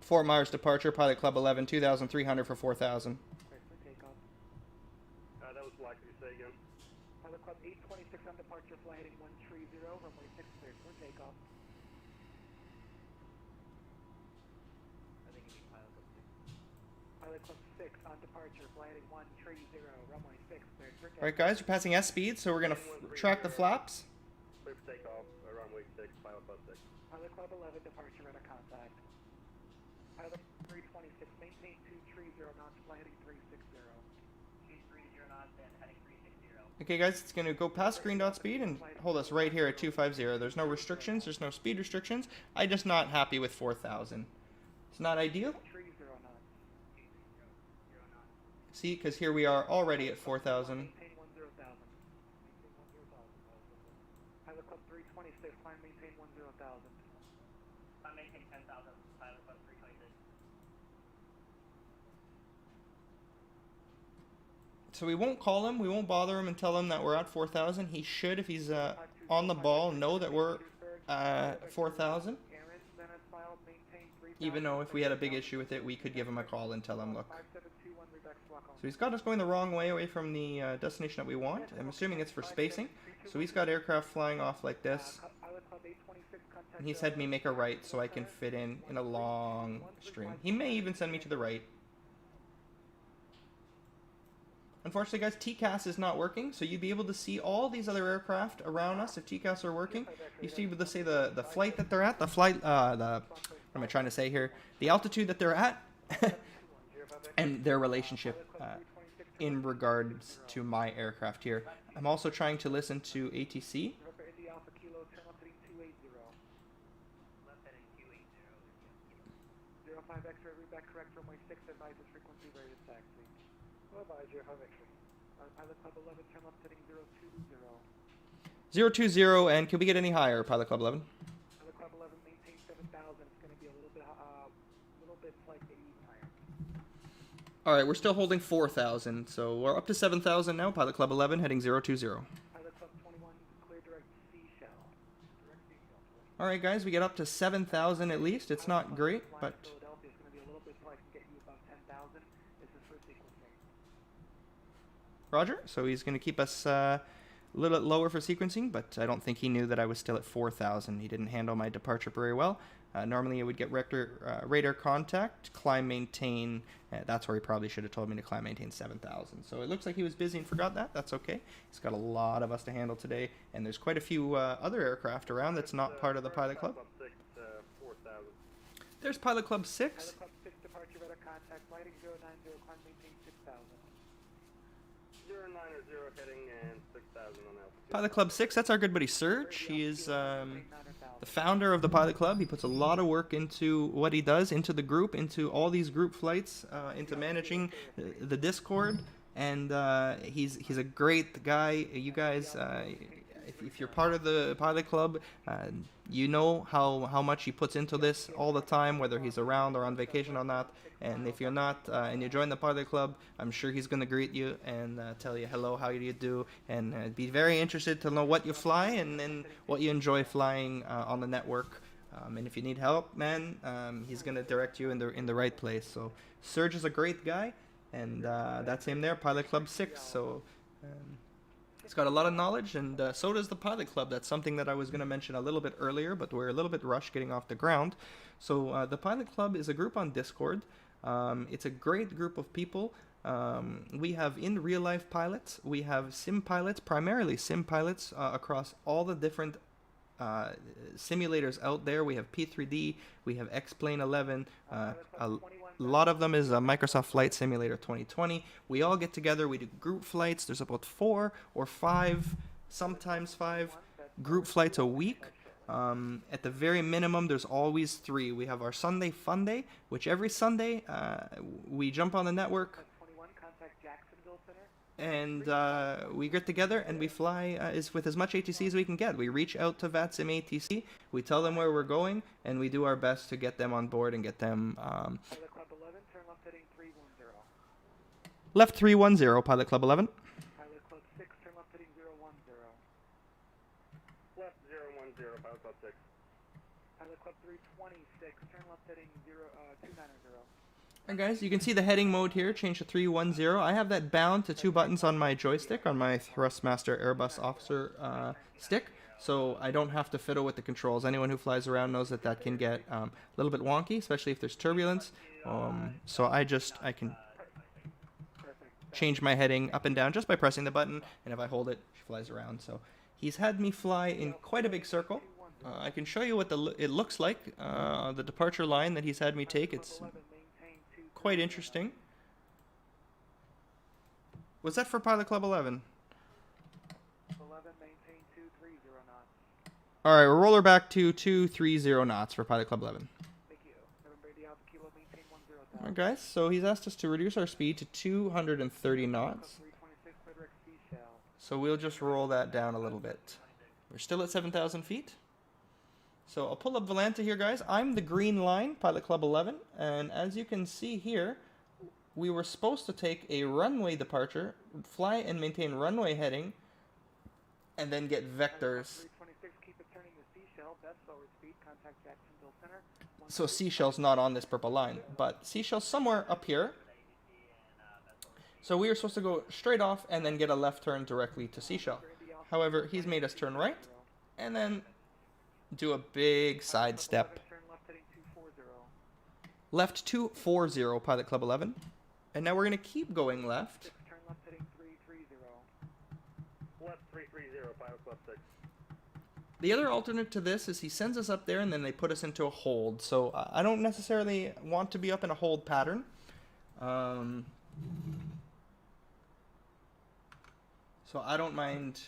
4 Myers departure, Pilot Club 11, 2,300 for 4,000. That was likely to say again. Pilot Club 826 on departure, fly heading 130, runway 6 clear for takeoff. Pilot Club 6 on departure, fly heading 130, runway 6 clear for takeoff. Alright guys, we're passing S speed, so we're going to track the flaps. Clear for takeoff, runway 6, Pilot Club 6. Pilot Club 11, departure at a contact. Pilot 326, maintain 230 knots, fly heading 360. 230 knots and heading 360. Okay guys, it's going to go past green dot speed and hold us right here at 250. There's no restrictions, there's no speed restrictions. I'm just not happy with 4,000. It's not ideal. 30 knots. See, because here we are already at 4,000. Maintain 10,000. Pilot Club 326, climb maintain 10,000. I maintain 10,000, pilot club 326. So we won't call him, we won't bother him and tell him that we're at 4,000. He should, if he's on the ball, know that we're at 4,000. Even though if we had a big issue with it, we could give him a call and tell him, look. So he's got us going the wrong way away from the destination that we want. I'm assuming it's for spacing. So he's got aircraft flying off like this. And he's had me make a right so I can fit in a long stream. He may even send me to the right. Unfortunately, guys, TCAS is not working, so you'd be able to see all these other aircraft around us if TCAS are working. You'd be able to see the flight that they're at, what am I trying to say here? The altitude that they're at, and their relationship in regards to my aircraft here. I'm also trying to listen to ATC. Pilot Club 11, turn left heading 020. 020, and can we get any higher, Pilot Club 11? Pilot Club 11, maintain 7,000. It's going to be a little bit like 80 higher. Alright, we're still holding 4,000, so we're up to 7,000 now. Pilot Club 11, heading 020. Pilot Club 21, clear direct seashell. Alright, guys, we get up to 7,000 at least. It's not great, but... Philadelphia is going to be a little bit so I can get you above 10,000. This is for sequencing. Roger, so he's going to keep us a little bit lower for sequencing, but I don't think he knew that I was still at 4,000. He didn't handle my departure very well. Normally it would get radar contact, climb maintain. That's where he probably should have told me to climb maintain 7,000. So it looks like he was busy and forgot that. That's okay. He's got a lot of us to handle today, and there's quite a few other aircraft around that's not part of the Pilot Club. 4,000. There's Pilot Club 6. Pilot Club 6 departure radar contact, lighting 090, climb maintain 6,000. 090 heading and 6,000 on altitude. Pilot Club 6, that's our good buddy Serge. He is the founder of the Pilot Club. He puts a lot of work into what he does, into the group, into all these group flights, into managing the Discord, and he's a great guy. You guys, if you're part of the Pilot Club, you know how much he puts into this all the time, whether he's around or on vacation or not. And if you're not, and you join the Pilot Club, I'm sure he's going to greet you and tell you hello, how do you do, and be very interested to know what you fly and what you enjoy flying on the network. And if you need help, man, he's going to direct you in the right place. So Serge is a great guy, and that's him there, Pilot Club 6. So he's got a lot of knowledge, and so does the Pilot Club. That's something that I was going to mention a little bit earlier, but we're a little bit rushed getting off the ground. So the Pilot Club is a group on Discord. It's a great group of people. We have in real life pilots, we have sim pilots, primarily sim pilots across all the different simulators out there. We have P3D, we have X-Plane 11, a lot of them is Microsoft Flight Simulator 2020. We all get together, we do group flights. There's about 4 or 5, sometimes 5 group flights a week. At the very minimum, there's always 3. We have our Sunday Fun Day, which every Sunday we jump on the network and we get together and we fly with as much ATC as we can get. We reach out to Vatsim ATC, we tell them where we're going, and we do our best to get them on board and get them Pilot Club 11, turn left heading 310. left 310, Pilot Club 11. Pilot Club 6, turn left heading 010. Left 010, Pilot Club 6. Pilot Club 326, turn left heading 290. Alright guys, you can see the heading mode here, change to 310. I have that bound to 2 buttons on my joystick, on my Thrustmaster Airbus Officer stick, so I don't have to fiddle with the controls. Anyone who flies around knows that that can get a little bit wonky, especially if there's turbulence. So I can change my heading up and down just by pressing the button, and if I hold it, she flies around. So he's had me fly in quite a big circle. I can show you what it looks like, the departure line that he's had me take. It's quite interesting. Was that for Pilot Club 11? 11, maintain 230 knots. Alright, we'll roll her back to 230 knots for Pilot Club 11. Thank you. November the Alpha Kilo, maintain 10,000. Alright guys, so he's asked us to reduce our speed to 230 knots. 326, Frederick Seashell. So we'll just roll that down a little bit. We're still at 7,000 feet. So I'll pull up Volanta here, guys. I'm the green line, Pilot Club 11, and as you can see here, we were supposed to take a runway departure, fly and maintain runway heading, and then get vectors. 326, keep it turning to Seashell, best forward speed, contact Jacksonville Center. So Seashell's not on this purple line, but Seashell's somewhere up here. So we were supposed to go straight off and then get a left turn directly to Seashell. However, he's made us turn right, and then do a big side step. Left 240, Pilot Club 11. And now we're going to keep going left. Turn left heading 330. Left 330, Pilot Club 6. The other alternate to this is he sends us up there and then they put us into a hold. So I don't necessarily want to be up in a hold pattern. So I don't mind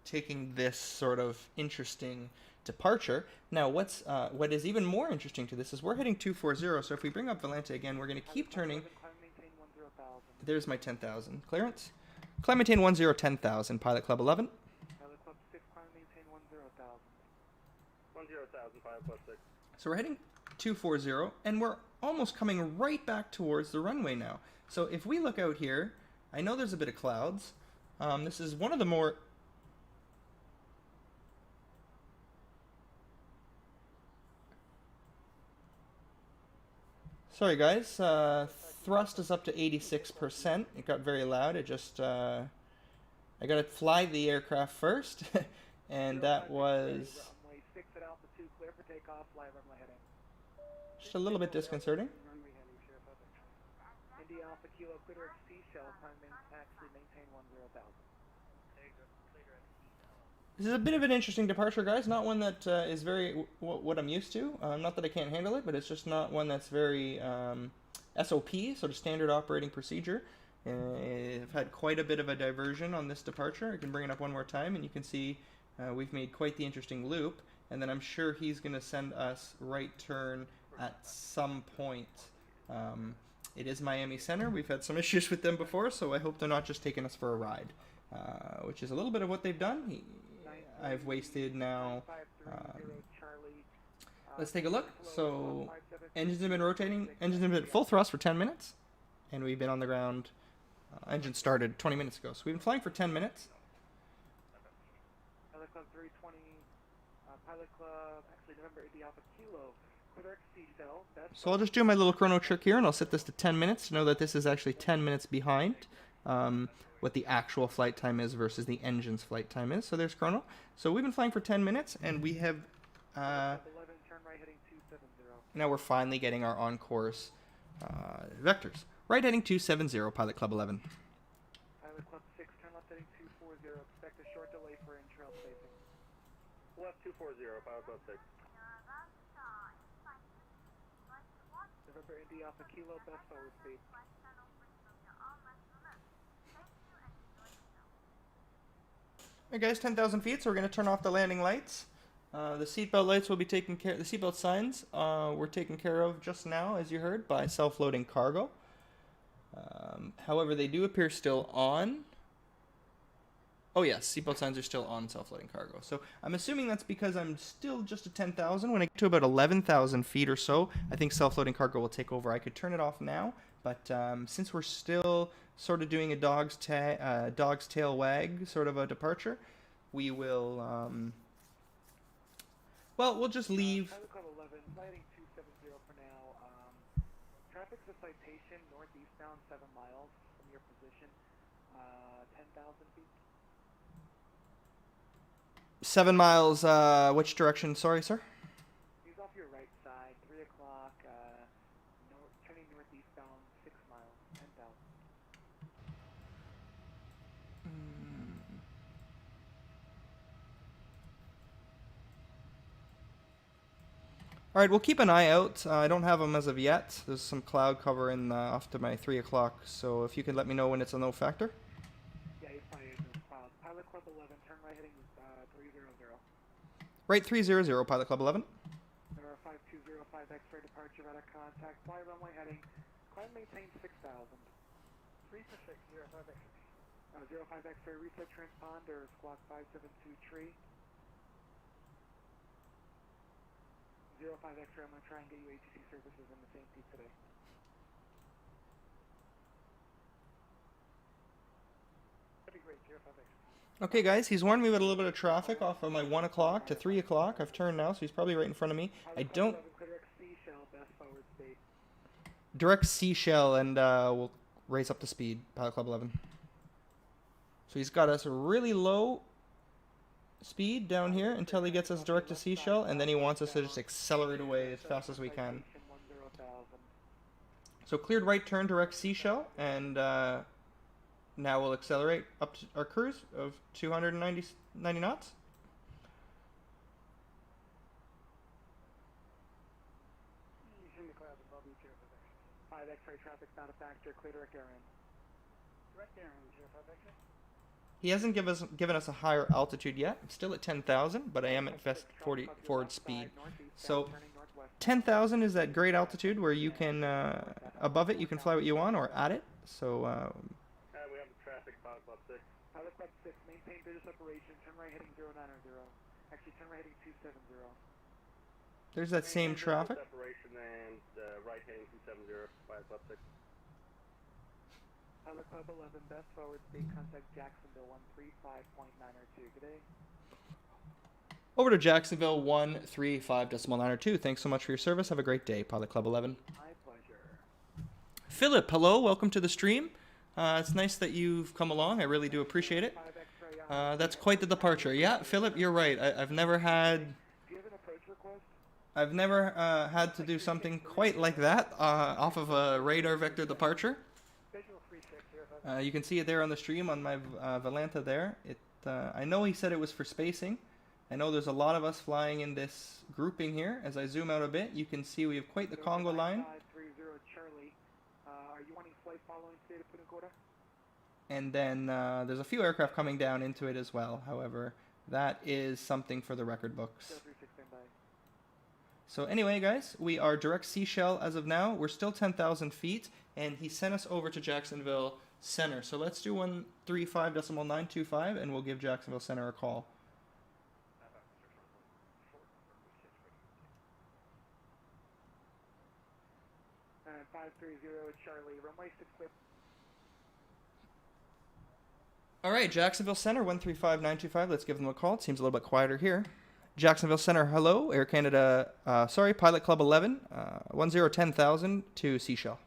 taking this sort of interesting departure. Now what is even more interesting to this is we're heading 240, so if we bring up Volanta again, we're going to keep turning. There's my 10,000 clearance. Climb maintain 10, 10,000, Pilot Club 11. Pilot Club 6, climb maintain 10,000. 10,000, Pilot Club 6. So we're heading 240, and we're almost coming right back towards the runway now. So if we look out here, I know there's a bit of clouds. This is one of the more... Sorry guys, thrust is up to 86%. It got very loud. It just, I gotta fly the aircraft first, and that was... Runway 6 at altitude, clear for takeoff, fly runway heading. Just a little bit disconcerting. Runway heading, Sheriff FX. India Alpha Kilo, clear direct seashell, climb actually maintain 10,000. This is a bit of an interesting departure, guys. Not one that is very what I'm used to. Not that I can't handle it, but it's just not one that's very SOP, sort of standard operating procedure. I've had quite a bit of a diversion on this departure. I can bring it up one more time, and you can see we've made quite the interesting loop. And then I'm sure he's going to send us right turn at some point. It is Miami Center. We've had some issues with them before, so I hope they're not just taking us for a ride, which is a little bit of what they've done. I've wasted now. Let's take a look. So engines have been rotating. Engines have been at full thrust for 10 minutes, and we've been on the ground. Engine started 20 minutes ago, so we've been flying for 10 minutes. Pilot Club 320, Pilot Club, actually November India Alpha Kilo, clear direct seashell. So I'll just do my little chrono trick here, and I'll set this to 10 minutes to know that this is actually 10 minutes behind what the actual flight time is versus the engine's flight time is. So there's chrono. So we've been flying for 10 minutes, and we have... 11, turn right heading 270. now we're finally getting our on-course vectors. Right heading 270, Pilot Club 11. Pilot Club 6, turn left heading 240. Expect a short delay for in-trail spacing. Left 240, Pilot Club 6. November India Alpha Kilo, best forward speed. Hey guys, 10,000 feet, so we're going to turn off the landing lights. The seatbelt lights will be taken care. The seatbelt signs were taken care of just now, as you heard, by self-loading cargo. However, they do appear still on. Oh yes, seatbelt signs are still on self-loading cargo. So I'm assuming that's because I'm still just at 10,000. When I get to about 11,000 feet or so, I think self-loading cargo will take over. I could turn it off now, but since we're still sort of doing a dog's tail wag sort of a departure, we will, well, we'll just leave. Pilot Club 11, lighting 270 for now. Traffic's a citation northeastbound 7 miles from your position, 10,000 feet. 7 miles, which direction? Sorry, sir? He's off your right side, 3 o'clock, turning northeastbound 6 miles, 10,000. All right, we'll keep an eye out. I don't have them as of yet. There's some cloud cover in off to my 3 o'clock, so if you could let me know when it's a no factor. Yeah, he's flying into the clouds. Pilot Club 11, turn right heading 300. Right 300, Pilot Club 11. There are 5205 X-ray departure out of contact. Fly runway heading. Climb maintain 6,000. 3 for 6, 05 X-ray. 05 X-ray reset transponder, squawk 572 tree. 05 X-ray, I'm going to try and get you ATC services in the same seat today. That'd be great, 05 X-ray. Okay, guys, he's warned me about a little bit of traffic off of my 1 o'clock to 3 o'clock. I've turned now, so he's probably right in front of me. I don't... Direct seashell, and we'll raise up the speed, Pilot Club 11. So he's got us really low speed down here until he gets us direct to seashell, and then he wants us to just accelerate away as fast as we can. So cleared right turn direct seashell, and now we'll accelerate up to our cruise of 290 knots. He's in the clouds above you, 05 X-ray. 5 X-ray traffic's not a factor, clear direct air in. Direct air in, 05 X-ray. He hasn't given us a higher altitude yet. I'm still at 10,000, but I am at Vest 40 forward speed. So 10,000 is that great altitude where you can, above it, you can fly what you want, or at it. So, We have the traffic, Pilot Club 6. Pilot Club 6, maintain business operation, turn right heading 090. Actually, turn right heading 270. there's that same traffic. Separation and right heading 270, Pilot Club 6. Pilot Club 11, best forward speed, contact Jacksonville 135.902. Good day. Over to Jacksonville 135.902. Thanks so much for your service. Have a great day, Pilot Club 11. My pleasure. Philip, hello. Welcome to the stream. It's nice that you've come along. I really do appreciate it. 5 X-ray, That's quite the departure. Yeah, Philip, you're right. I've never had... do you have an approach request? I've never had to do something quite like that off of a radar vector departure. Visual 36 here. You can see it there on the stream on my Valanta there. I know he said it was for spacing. I know there's a lot of us flying in this grouping here. As I zoom out a bit, you can see we have quite the Congo line. 530 Charlie. Are you wanting flight following state of Punta Gorda? And then there's a few aircraft coming down into it as well. However, that is something for the record books. 36 standby. So anyway, guys, we are direct Seashell as of now. We're still 10,000 feet, and he sent us over to Jacksonville Center. So let's do 135.925, and we'll give Jacksonville Center a call. 530 Charlie. Runway 6 clear. All right, Jacksonville Center, 135.925. Let's give them a call. It seems a little bit quieter here. Jacksonville Center, hello. Air Canada, Pilot Club 11, 10,000 to Seashell.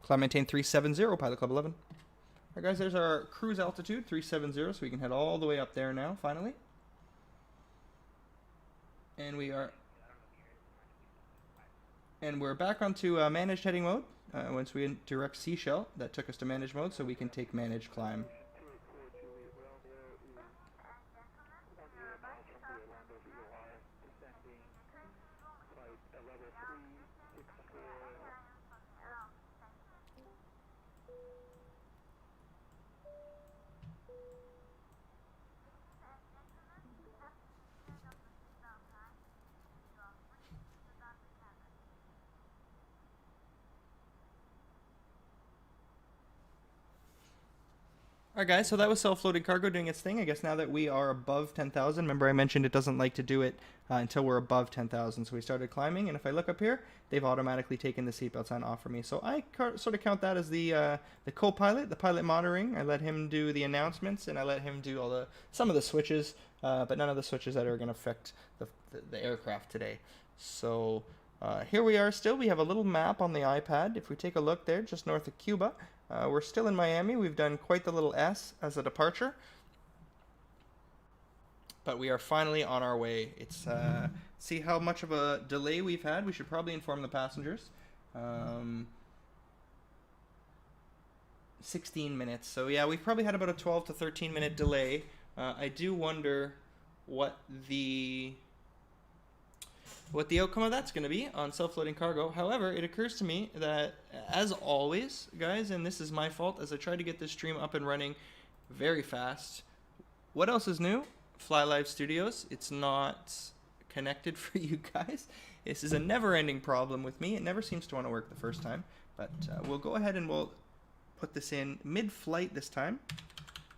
Climb maintain 370, Pilot Club 11. All right, guys, there's our cruise altitude, 370, so we can head all the way up there now, finally. And we're back onto managed heading mode. Once we direct Seashell, that took us to managed mode, so we can take managed climb. Alright guys, so that was self-loading cargo doing its thing. I guess now that we are above 10,000, remember I mentioned it doesn't like to do it until we're above 10,000. So we started climbing, and if I look up here, they've automatically taken the seatbelt sign off for me. So I sort of count that as the co-pilot, the pilot monitoring. I let him do the announcements, and I let him do some of the switches, but none of the switches that are going to affect the aircraft today. So here we are still. We have a little map on the iPad. If we take a look there, just north of Cuba, we're still in Miami. We've done quite the little S as a departure. But we are finally on our way. It's see how much of a delay we've had. We should probably inform the passengers. 16 minutes. So yeah, we've probably had about a 12 to 13 minute delay. I do wonder what the outcome of that's going to be on self-loading cargo. However, it occurs to me that, as always, guys, and this is my fault, as I try to get this stream up and running very fast, what else is new? FlyLive Studios. It's not connected for you guys. This is a never-ending problem with me. It never seems to want to work the first time, but we'll go ahead and we'll put this in mid-flight this time.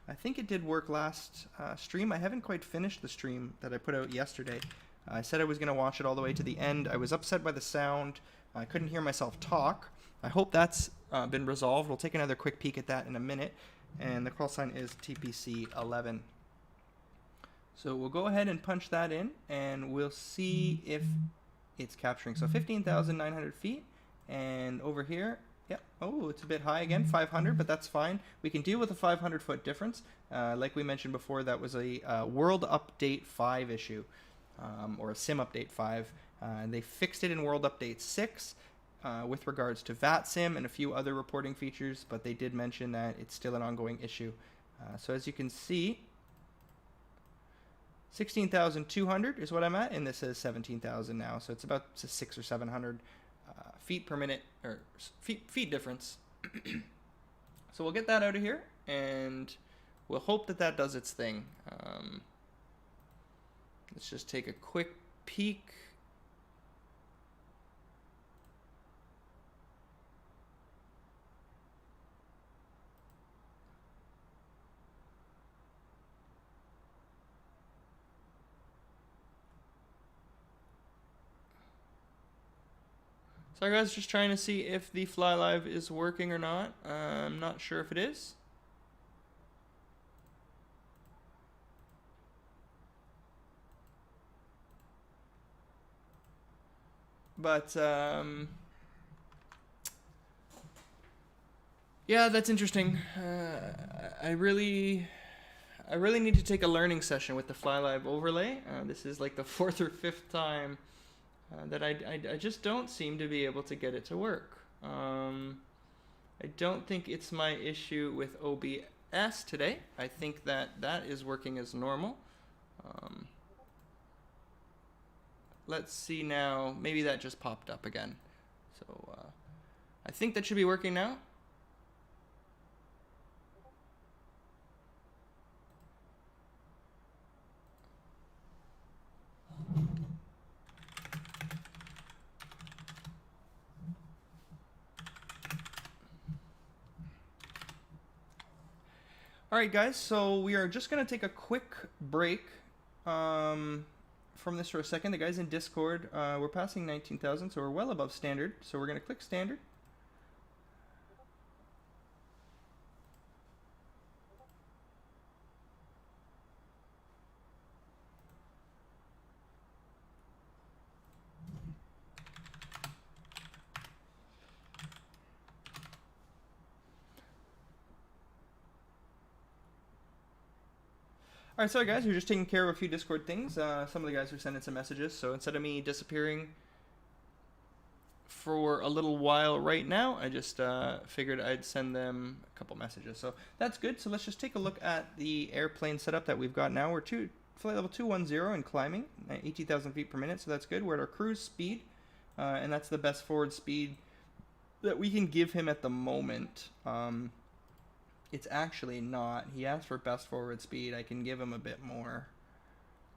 I think it did work last stream. I haven't quite finished the stream that I put out yesterday. I said I was going to watch it all the way to the end. I was upset by the sound. I couldn't hear myself talk. I hope that's been resolved. We'll take another quick peek at that in a minute. And the call sign is TPC 11. So we'll go ahead and punch that in, and we'll see if it's capturing. So 15,900 feet. And over here, yeah, oh, it's a bit high again, 500, but that's fine. We can deal with a 500-foot difference. Like we mentioned before, that was a World Update 5 issue. Or a Sim Update 5. They fixed it in World Update 6 with regards to Vatsim and a few other reporting features, but they did mention that it's still an ongoing issue. So as you can see, 16,200 is what I'm at, and this says 17,000 now, so it's about 600 or 700 feet per minute, or feet difference. So we'll get that out of here, and we'll hope that that does its thing. Let's just take a quick peek. Sorry guys, just trying to see if the FlyLive is working or not. I'm not sure if it is. But, yeah, that's interesting. I I really need to take a learning session with the FlyLive Overlay. This is like the 4th or 5th time that I just don't seem to be able to get it to work. I don't think it's my issue with OBS today. I think that is working as normal. Let's see now. Maybe that just popped up again. So I think that should be working now. Alright guys, so we are just going to take a quick break from this for a second. The guys in Discord, we're passing 19,000, so we're well above standard. So we're going to click standard. Alright, sorry guys, we're just taking care of a few Discord things. Some of the guys are sending some messages, so instead of me disappearing for a little while right now, I just figured I'd send them a couple messages. So that's good. So let's just take a look at the airplane setup that we've got now. We're flight level 210 and climbing, 18,000 feet per minute, so that's good. We're at our cruise speed, and that's the best forward speed that we can give him at the moment. It's actually not. He asked for best forward speed. I can give him a bit more.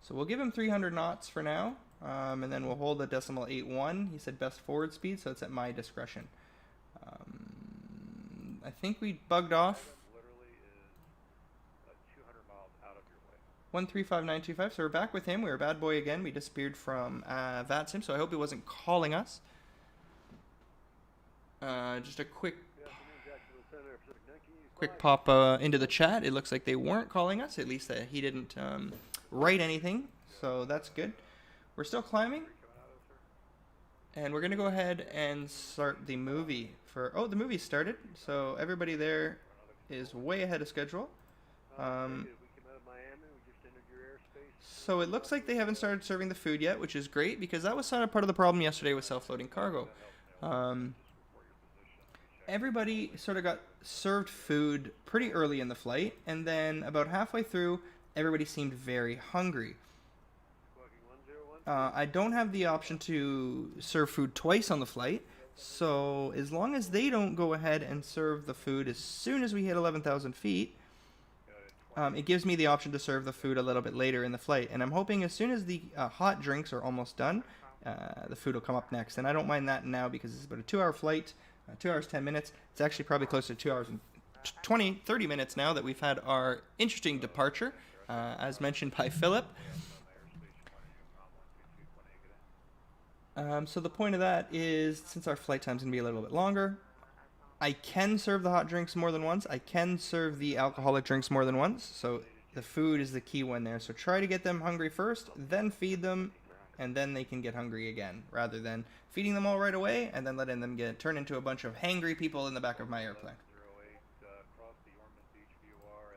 So we'll give him 300 knots for now, and then we'll hold the decimal 81. He said best forward speed, so it's at my discretion. I think we bugged off. Literally is 200 miles out of your way. 135925. So we're back with him. We were a bad boy again. We disappeared from Vatsim, so I hope he wasn't calling us. Just a quick pop into the chat. It looks like they weren't calling us, at least that he didn't write anything, so that's good. We're still climbing, and we're gonna go ahead and start the movie for the movie started, so everybody there is way ahead of schedule. So it looks like they haven't started serving the food yet, which is great, because that was sort of part of the problem yesterday with self-loading cargo. Everybody sort of got served food pretty early in the flight, and then about halfway through, everybody seemed very hungry. I don't have the option to serve food twice on the flight, so as long as they don't go ahead and serve the food as soon as we hit 11,000 feet, it gives me the option to serve the food a little bit later in the flight. And I'm hoping as soon as the hot drinks are almost done, the food will come up next. And I don't mind that now because it's about a 2-hour flight. 2 hours, 10 minutes. It's actually probably closer to 2 hours and 30 minutes now that we've had our interesting departure, as mentioned by Philip. So the point of that is, since our flight time's going to be a little bit longer, I can serve the hot drinks more than once. I can serve the alcoholic drinks more than once. So the food is the key one there. So try to get them hungry first, then feed them, and then they can get hungry again, rather than feeding them all right away and then letting them turn into a bunch of hangry people in the back of my airplane.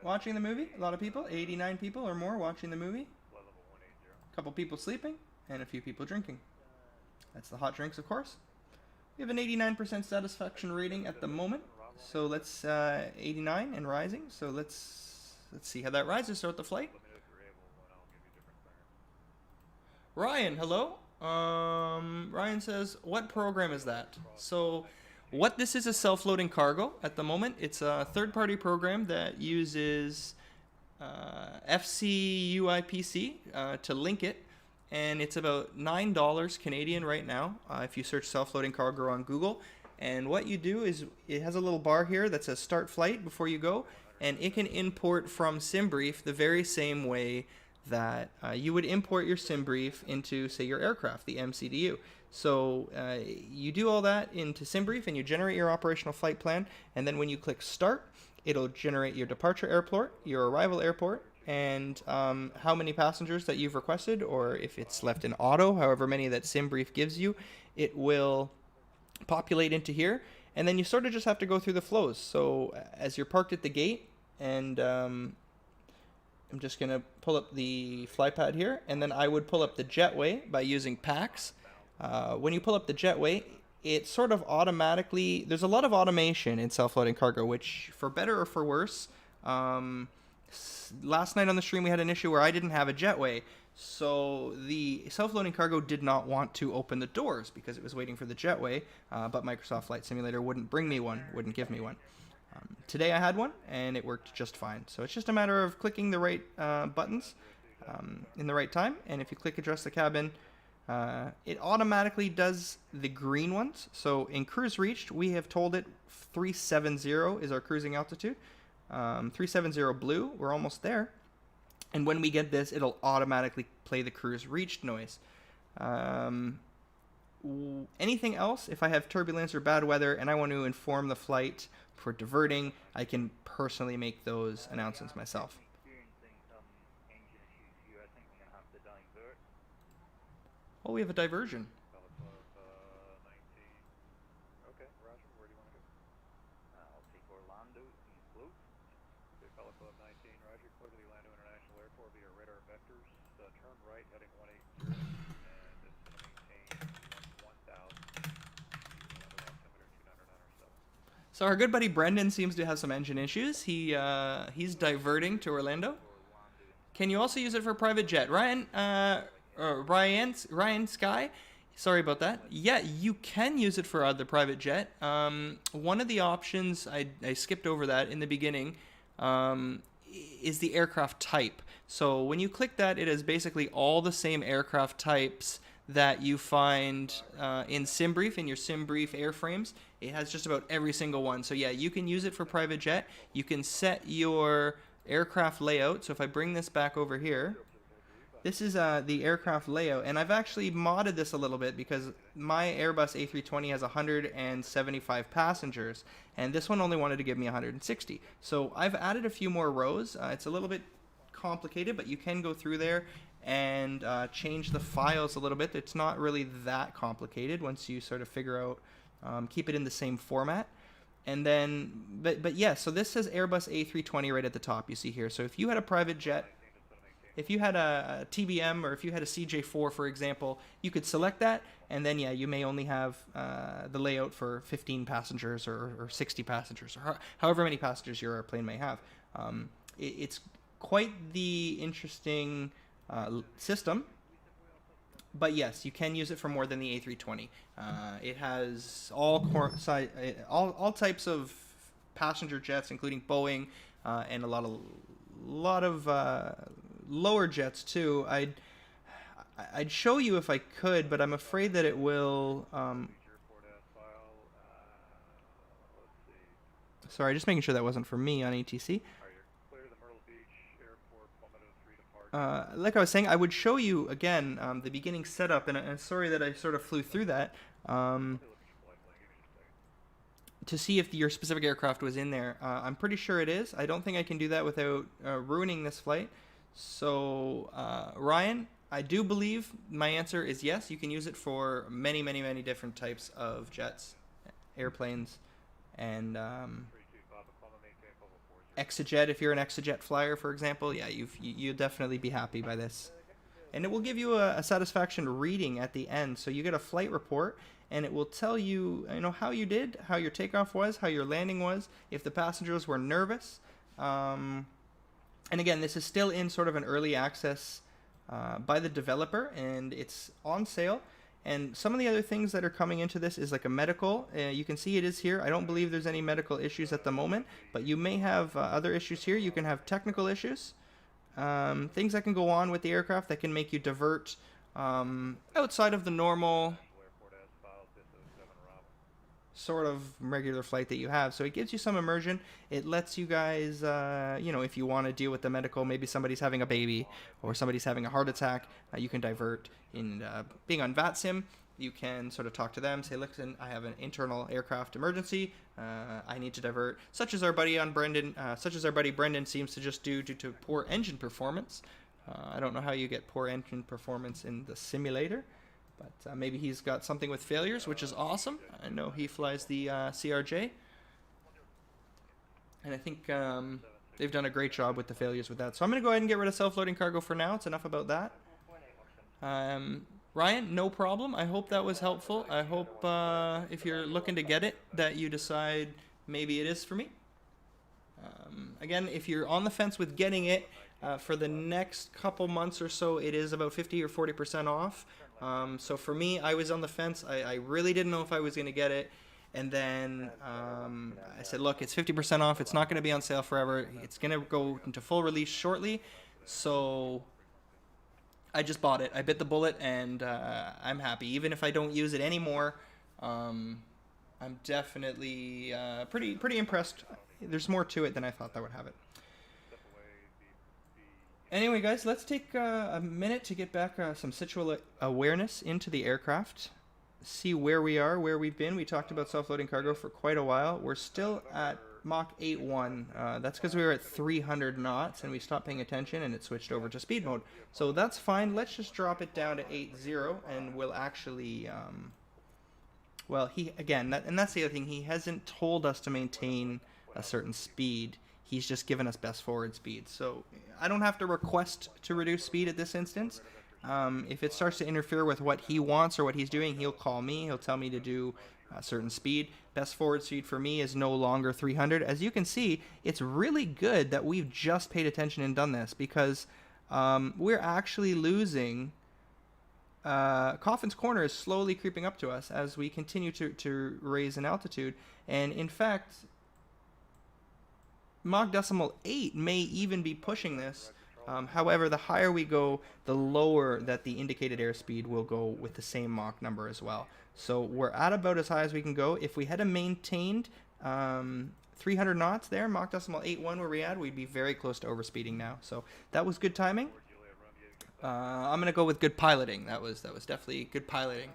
Watching the movie, a lot of people, 89 people or more watching the movie. A couple people sleeping, and a few people drinking. That's the hot drinks, of course. We have an 89% satisfaction rating at the moment, so let's 89 and rising. So let's see how that rises. Start the flight. Ryan, hello. Ryan says, what program is that? So what this is self-loading cargo at the moment. It's a third-party program that uses FCUIPC to link it, and it's about $9 Canadian right now if you search self-loading cargo on Google. And what you do is it has a little bar here that says start flight before you go, and it can import from Simbrief the very same way that you would import your Simbrief into, say, your aircraft, the MCDU. So you do all that into Simbrief and you generate your operational flight plan, and then when you click start, it'll generate your departure airport, your arrival airport, and how many passengers that you've requested, or if it's left in auto, however many that Simbrief gives you, it will populate into here, and then you sort of just have to go through the flows. So as you're parked at the gate and I'm just going to pull up the fly pad here, and then I would pull up the jetway by using packs. When you pull up the jetway, it sort of automatically, there's a lot of automation in self-loading cargo, which for better or for worse, last night on the stream we had an issue where I didn't have a jetway. So the self-loading cargo did not want to open the doors because it was waiting for the jetway, but Microsoft Flight Simulator wouldn't bring me one, wouldn't give me one. Today I had one, and it worked just fine. So it's just a matter of clicking the right buttons in the right time, and if you click Address the Cabin, it automatically does the green ones. So in cruise reached, we have told it 370 is our cruising altitude. 370 blue, we're almost there. And when we get this, it'll automatically play the cruise reached noise. Anything else, if I have turbulence or bad weather and I want to inform the flight for diverting, I can personally make those announcements myself. Experiencing some engine issues here. I think we're going to have to divert. Oh, we have a diversion. Pellet Club 19. Okay, Roger. Where do you want to go? I'll take Orlando in blue. Okay, Pellet Club 19, Roger. Clear to the Orlando International Airport via radar vectors. Turn right, heading 180, and it's going to maintain 1,000. Altimeter 299 or so. So our good buddy Brendan seems to have some engine issues. He's diverting to Orlando. Can you also use it for private jet? Ryan Sky, sorry about that. Yeah, you can use it for the private jet. One of the options, I skipped over that in the beginning, is the aircraft type. So when you click that, it is basically all the same aircraft types that you find in Simbrief, in your Simbrief airframes. It has just about every single one. So yeah, you can use it for private jet. You can set your aircraft layout. So if I bring this back over here, this is the aircraft layout, and I've actually modded this a little bit because my Airbus A320 has 175 passengers, and this one only wanted to give me 160. So I've added a few more rows. It's a little bit complicated, but you can go through there and change the files a little bit. It's not really that complicated once you sort of figure out, keep it in the same format. And then, but yeah, so this says Airbus A320 right at the top, you see here. So if you had a private jet, if you had a TBM or if you had a CJ4, for example, you could select that, and then yeah, you may only have the layout for 15 passengers or 60 passengers, or however many passengers your airplane may have. It's quite the interesting system, but yes, you can use it for more than the A320. It has all types of passenger jets, including Boeing, and a lot of lower jets too. I'd show you if I could, but I'm afraid that it will. Sorry, just making sure that wasn't for me on ATC. Like I was saying, I would show you again the beginning setup, and I'm sorry that I sort of flew through that to see if your specific aircraft was in there. I'm pretty sure it is. I don't think I can do that without ruining this flight. So, Ryan, I do believe my answer is yes. You can use it for many, many, many different types of jets, airplanes, and Exejet. If you're an Exejet flyer, for example, yeah, you'll definitely be happy by this. And it will give you a satisfaction reading at the end. So you get a flight report, and it will tell you, how you did, how your takeoff was, how your landing was, if the passengers were nervous. And again, this is still in sort of an early access by the developer, and it's on sale. And some of the other things that are coming into this is like a medical. You can see it is here. I don't believe there's any medical issues at the moment, but you may have other issues here. You can have technical issues, things that can go on with the aircraft that can make you divert outside of the normal sort of regular flight that you have. So it gives you some immersion. It lets you guys, if you want to deal with the medical, maybe somebody's having a baby or somebody's having a heart attack, you can divert. In being on Vatsim, you can sort of talk to them, say, listen, I have an internal aircraft emergency, I need to divert, such as our buddy Brendan seems to just do due to poor engine performance. I don't know how you get poor engine performance in the simulator, but maybe he's got something with failures, which is awesome. I know he flies the CRJ. And I think they've done a great job with the failures with that. So I'm going to go ahead and get rid of self-loading cargo for now. It's enough about that. Ryan, no problem. I hope that was helpful. I hope if you're looking to get it, that you decide maybe it is for me. Again, if you're on the fence with getting it, for the next couple months or so, it is about 50 or 40% off. So for me, I was on the fence. I really didn't know if I was going to get it. And then I said, look, it's 50% off. It's not going to be on sale forever. It's going to go into full release shortly. So I just bought it. I bit the bullet, and I'm happy. Even if I don't use it anymore, I'm definitely pretty impressed. There's more to it than I thought that would have it. Anyway, guys, let's take a minute to get back some situational awareness into the aircraft. See where we are, where we've been. We talked about self-loading cargo for quite a while. We're still at Mach 8.1. That's because we were at 300 knots and we stopped paying attention and it switched over to speed mode. So that's fine. Let's just drop it down to 8.0 and we'll actually... well, that's the other thing. He hasn't told us to maintain a certain speed. He's just given us best forward speed. So I don't have to request to reduce speed at this instance. If it starts to interfere with what he wants or what he's doing, he'll call me. He'll tell me to do a certain speed. Best forward speed for me is no longer 300. As you can see, it's really good that we've just paid attention and done this, because we're actually losing... Coffin's Corner is slowly creeping up to us as we continue to raise in altitude. And in fact... Mach decimal 8 may even be pushing this. However, the higher we go, the lower that the indicated airspeed will go with the same Mach number as well. So we're at about as high as we can go. If we had maintained 300 knots there, Mach decimal 8.1 where we at, we'd be very close to overspeeding now. So that was good timing. I'm gonna go with good piloting. That was definitely good piloting.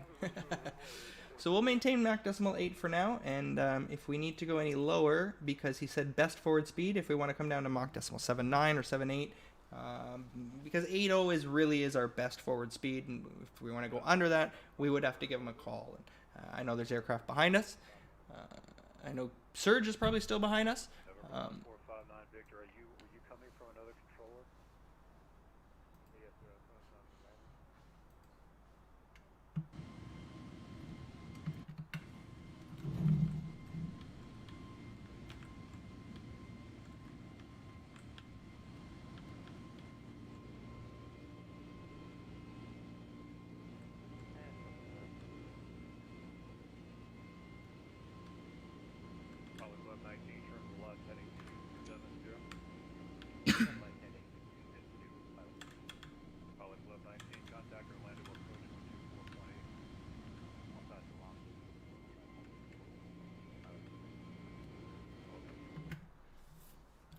So we'll maintain Mach decimal 8 for now, and if we need to go any lower, because he said best forward speed, if we want to come down to Mach decimal 7.9 or 7.8, because 8.0 really is our best forward speed, and if we want to go under that, we would have to give him a call. And, I know there's aircraft behind us. I know Surge is probably still behind us. 459 Victor, were you coming from another controller? Yes, sir.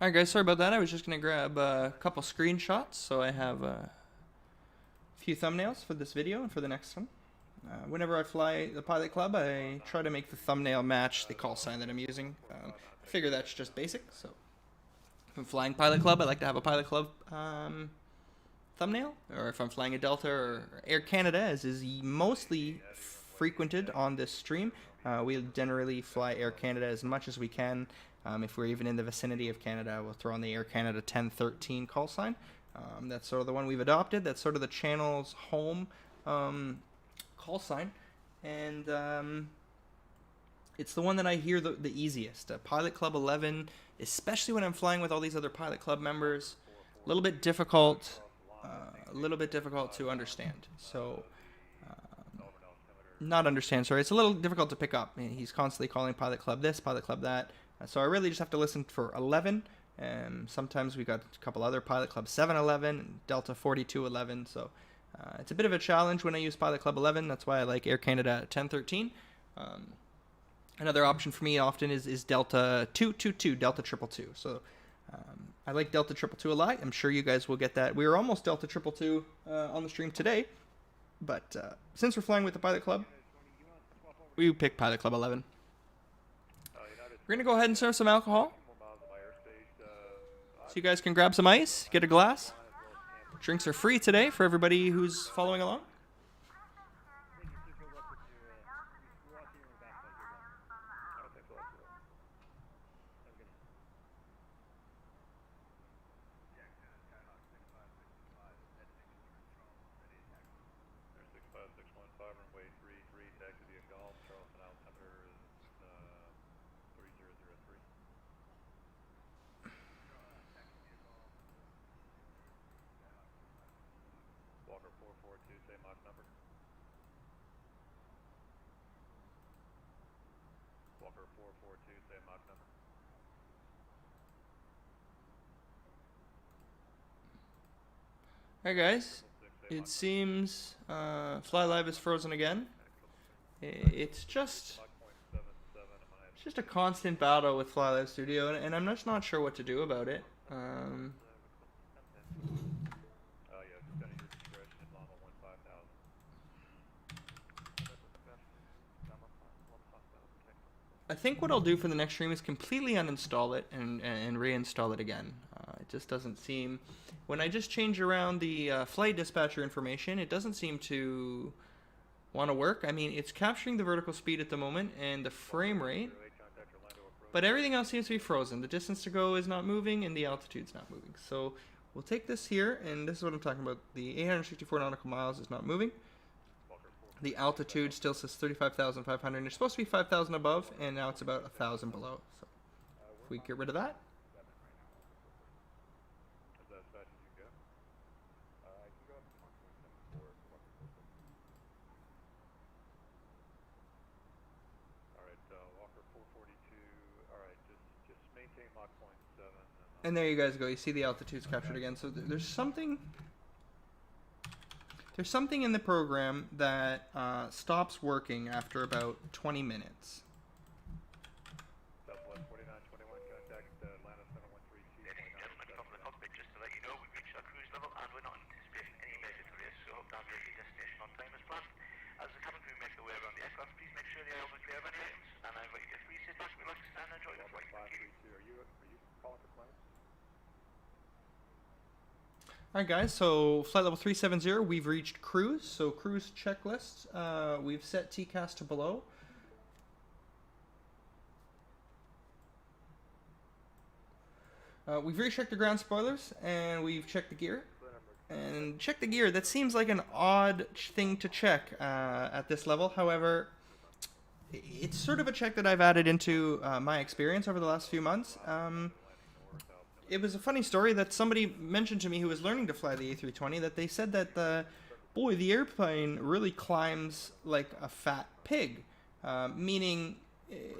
Alright guys, sorry about that. I was just going to grab a couple screenshots so I have a few thumbnails for this video and for the next one. Whenever I fly the Pilot Club, I try to make the thumbnail match the call sign that I'm using. I figure that's just basic, so if I'm flying Pilot Club, I like to have a Pilot Club thumbnail, or if I'm flying a Delta or Air Canada, as is mostly frequented on this stream, we generally fly Air Canada as much as we can. If we're even in the vicinity of Canada, we'll throw on the Air Canada 1013 call sign. That's sort of the one we've adopted. That's sort of the channel's home call sign. And it's the one that I hear the easiest. Pilot Club 11, especially when I'm flying with all these other Pilot Club members, a little bit difficult to understand. So, not understand, sorry. It's a little difficult to pick up. He's constantly calling Pilot Club this, Pilot Club that. So I really just have to listen for 11. Sometimes we got a couple other Pilot Club 711 and Delta 4211. So it's a bit of a challenge when I use Pilot Club 11. That's why I like Air Canada 1013. Another option for me often is Delta 222, Delta 222. So I like Delta 222 a lot. I'm sure you guys will get that. We were almost Delta 222 on the stream today. But since we're flying with the Pilot Club, we pick Pilot Club 11. We're going to go ahead and serve some alcohol, so you guys can grab some ice, get a glass. Drinks are free today for everybody who's following along. 442, same Mach number. Hi guys, it seems FlyLive is frozen again. It's just a constant battle with FlyLive Studio, and I'm just not sure what to do about it. Yeah, just kind of your discretion, Llama 15000. I think what I'll do for the next stream is completely uninstall it and reinstall it again. It just doesn't seem, when I just change around the flight dispatcher information, it doesn't seem to want to work. I mean, it's capturing the vertical speed at the moment and the frame rate, but everything else seems to be frozen. The distance to go is not moving and the altitude's not moving. So we'll take this here, and this is what I'm talking about. The 864 nautical miles is not moving. The altitude still says 35,500, and it's supposed to be 5,000 above, and now it's about 1,000 below. So if we get rid of that. Is that as fast as you go? I can go up to Mach 0.74. Alright, Walker 442. Alright, just maintain Mach 0.7. And there you guys go. You see the altitude's captured again. So there's something in the program that stops working after about 20 minutes. Southwest 4921, contact Atlanta 713 Chief. Ladies and gentlemen from the cockpit, just to let you know, we've reached our cruise level and we're not anticipating any major delays, so hope to have your destination on time as planned. As the cabin crew make their way around the aircraft, please make sure the aisles are clear of any items, and I invite you to free sit back, relax, and enjoy the flight. Thank you. 532, are you calling for clearance? Alright guys, so flight level 370, we've reached cruise. So cruise checklist, we've set TCAS to below. We've rechecked the ground spoilers, and we've checked the gear. And check the gear, that seems like an odd thing to check at this level. However, it's sort of a check that I've added into my experience over the last few months. It was a funny story that somebody mentioned to me who was learning to fly the A320, that they said that the airplane really climbs like a fat pig, meaning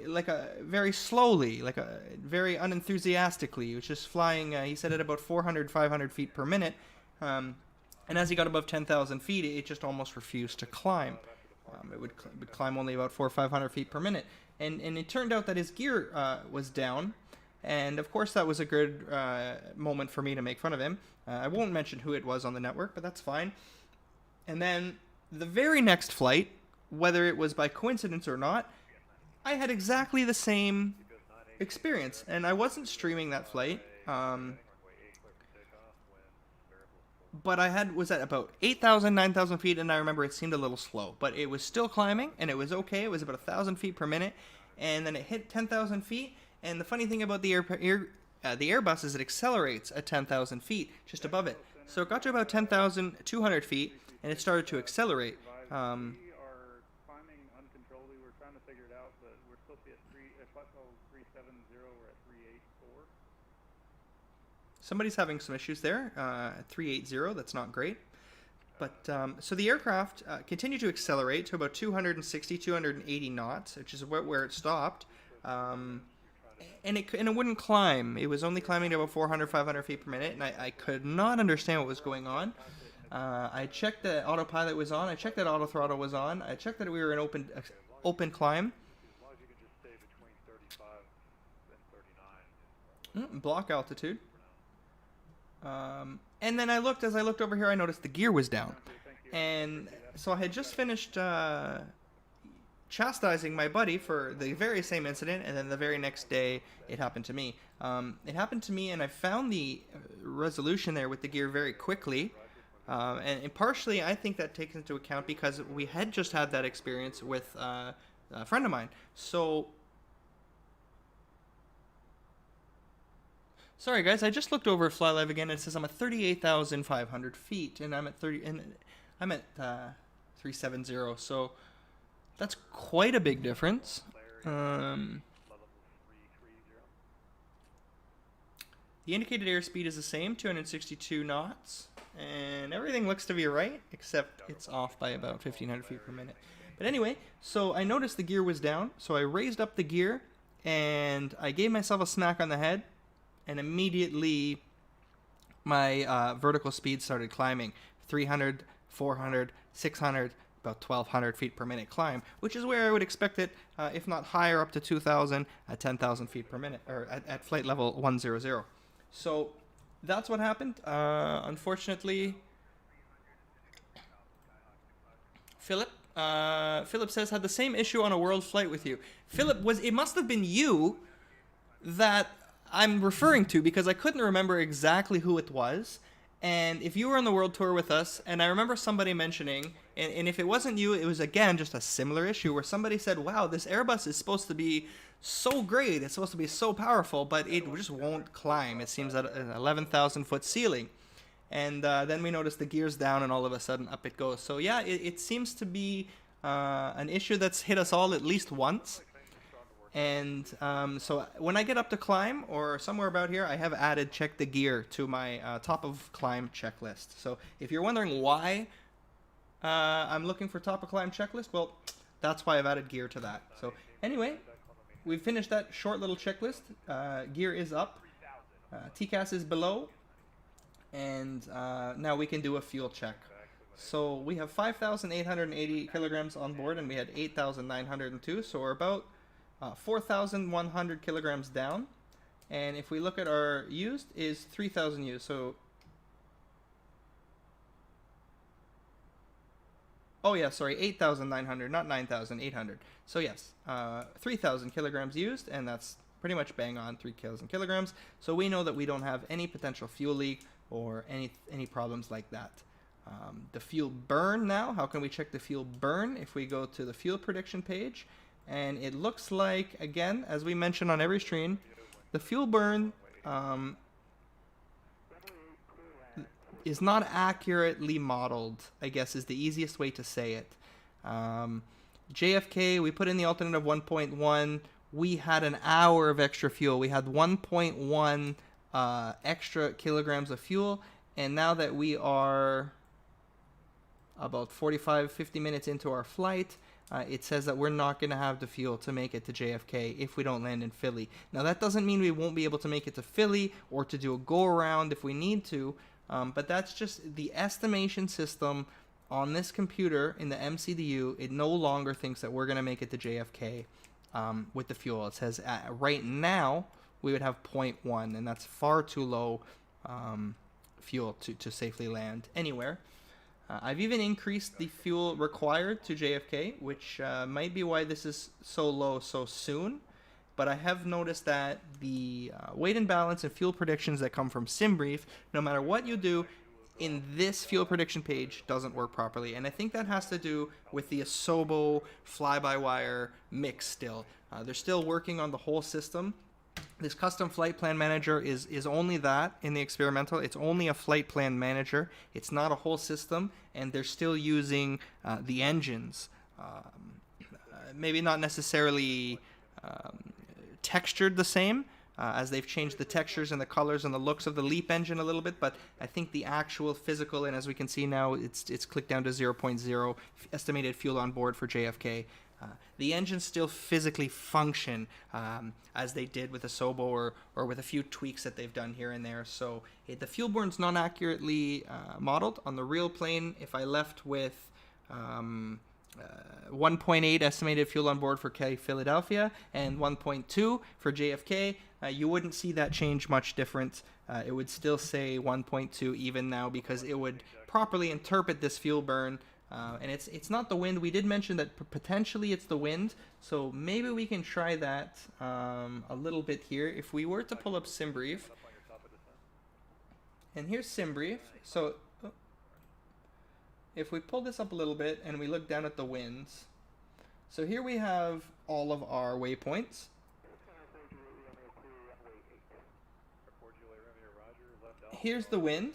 like a very slowly, like a very unenthusiastically. It was just flying, he said, at about 400, 500 feet per minute. And as he got above 10,000 feet, it just almost refused to climb. It would climb only about 400 or 500 feet per minute. And it turned out that his gear was down. And of course that was a good moment for me to make fun of him. I won't mention who it was on the network, but that's fine. And then the very next flight, whether it was by coincidence or not, I had exactly the same experience. And I wasn't streaming that flight. But I was at about 8,000, 9,000 feet, and I remember it seemed a little slow. But it was still climbing, and it was okay. It was about 1,000 feet per minute. And then it hit 10,000 feet. And the funny thing about the Airbus is it accelerates at 10,000 feet, just above it. So it got to about 10,200 feet, and it started to accelerate. We are climbing uncontrollably. We're trying to figure it out, but we're supposed to be at flight level 370. We're at 384. Somebody's having some issues there. At 380, that's not great. But so the aircraft continued to accelerate to about 260, 280 knots, which is where it stopped. And it wouldn't climb. It was only climbing to about 400, 500 feet per minute, and I could not understand what was going on. I checked that autopilot was on. I checked that auto throttle was on. I checked that we were in open climb. As long as you can just stay between 35 and 39. Block altitude. And then as I looked over here, I noticed the gear was down. And so I had just finished chastising my buddy for the very same incident, and then the very next day it happened to me. It happened to me, and I found the resolution there with the gear very quickly. And partially, I think that takes into account because we had just had that experience with a friend of mine. So, sorry guys, I just looked over at FlyLive again, and it says I'm at 38,500 feet, and I'm at 370. So that's quite a big difference. The indicated airspeed is the same, 262 knots, and everything looks to be right, except it's off by about 1,500 feet per minute. But anyway, so I noticed the gear was down, so I raised up the gear, and I gave myself a smack on the head, and immediately my vertical speed started climbing. 300, 400, 600, about 1,200 feet per minute climb, which is where I would expect it, if not higher, up to 2,000 at 10,000 feet per minute, or at flight level 100. So that's what happened. Unfortunately, Philip says, had the same issue on a world flight with you. Philip, it must have been you that I'm referring to, because I couldn't remember exactly who it was. And if you were on the world tour with us, and I remember somebody mentioning, and if it wasn't you, it was again just a similar issue where somebody said, wow, this Airbus is supposed to be so great, it's supposed to be so powerful, but it just won't climb. It seems at an 11,000 foot ceiling. And then we noticed the gear's down, and all of a sudden up it goes. So yeah, it seems to be an issue that's hit us all at least once. And so when I get up to climb, or somewhere about here, I have added check the gear to my top of climb checklist. So if you're wondering why I'm looking for top of climb checklist, well, that's why I've added gear to that. So anyway, we've finished that short little checklist. Gear is up, TCAS is below, and now we can do a fuel check. So we have 5,880 kilograms on board, and we had 8,902, so we're about 4,100 kilograms down. And if we look at our used, is 3,000 used. So, oh yeah, sorry, 8,900, not 9,800. So yes, 3,000 kilograms used, and that's pretty much bang on 3,000 kilograms. So we know that we don't have any potential fuel leak or any problems like that. The fuel burn now, how can we check the fuel burn? If we go to the fuel prediction page, and it looks like, again, as we mentioned on every stream, the fuel burn is not accurately modeled, I guess is the easiest way to say it. JFK, we put in the alternate of 1.1. We had an hour of extra fuel. We had 1.1 extra kilograms of fuel. And now that we are about 45-50 minutes into our flight, it says that we're not going to have the fuel to make it to JFK if we don't land in Philly. Now, that doesn't mean we won't be able to make it to Philly or to do a go-around if we need to, but that's just the estimation system on this computer in the MCDU. It no longer thinks that we're going to make it to JFK with the fuel. It says right now we would have 0.1, and that's far too low fuel to safely land anywhere. I've even increased the fuel required to JFK, which might be why this is so low so soon. But I have noticed that the weight and balance and fuel predictions that come from Simbrief, no matter what you do, in this fuel prediction page doesn't work properly. And I think that has to do with the Asobo fly-by-wire mix still. They're still working on the whole system. This custom flight plan manager is only that in the experimental. It's only a flight plan manager. It's not a whole system, and they're still using the engines. Maybe not necessarily textured the same, as they've changed the textures and the colors and the looks of the LEAP engine a little bit, but I think the actual physical, and as we can see now, it's clicked down to 0.0 estimated fuel on board for JFK. The engines still physically function as they did with Asobo or with a few tweaks that they've done here and there. So the fuel burn's not accurately modeled. On the real plane, if I left with 1.8 estimated fuel on board for Philadelphia and 1.2 for JFK, you wouldn't see that change much different. It would still say 1.2 even now because it would properly interpret this fuel burn. And it's not the wind. We did mention that potentially it's the wind, so maybe we can try that a little bit here. If we were to pull up Simbrief, and here's Simbrief, so if we pull this up a little bit and we look down at the winds, so here we have all of our waypoints. Here's the wind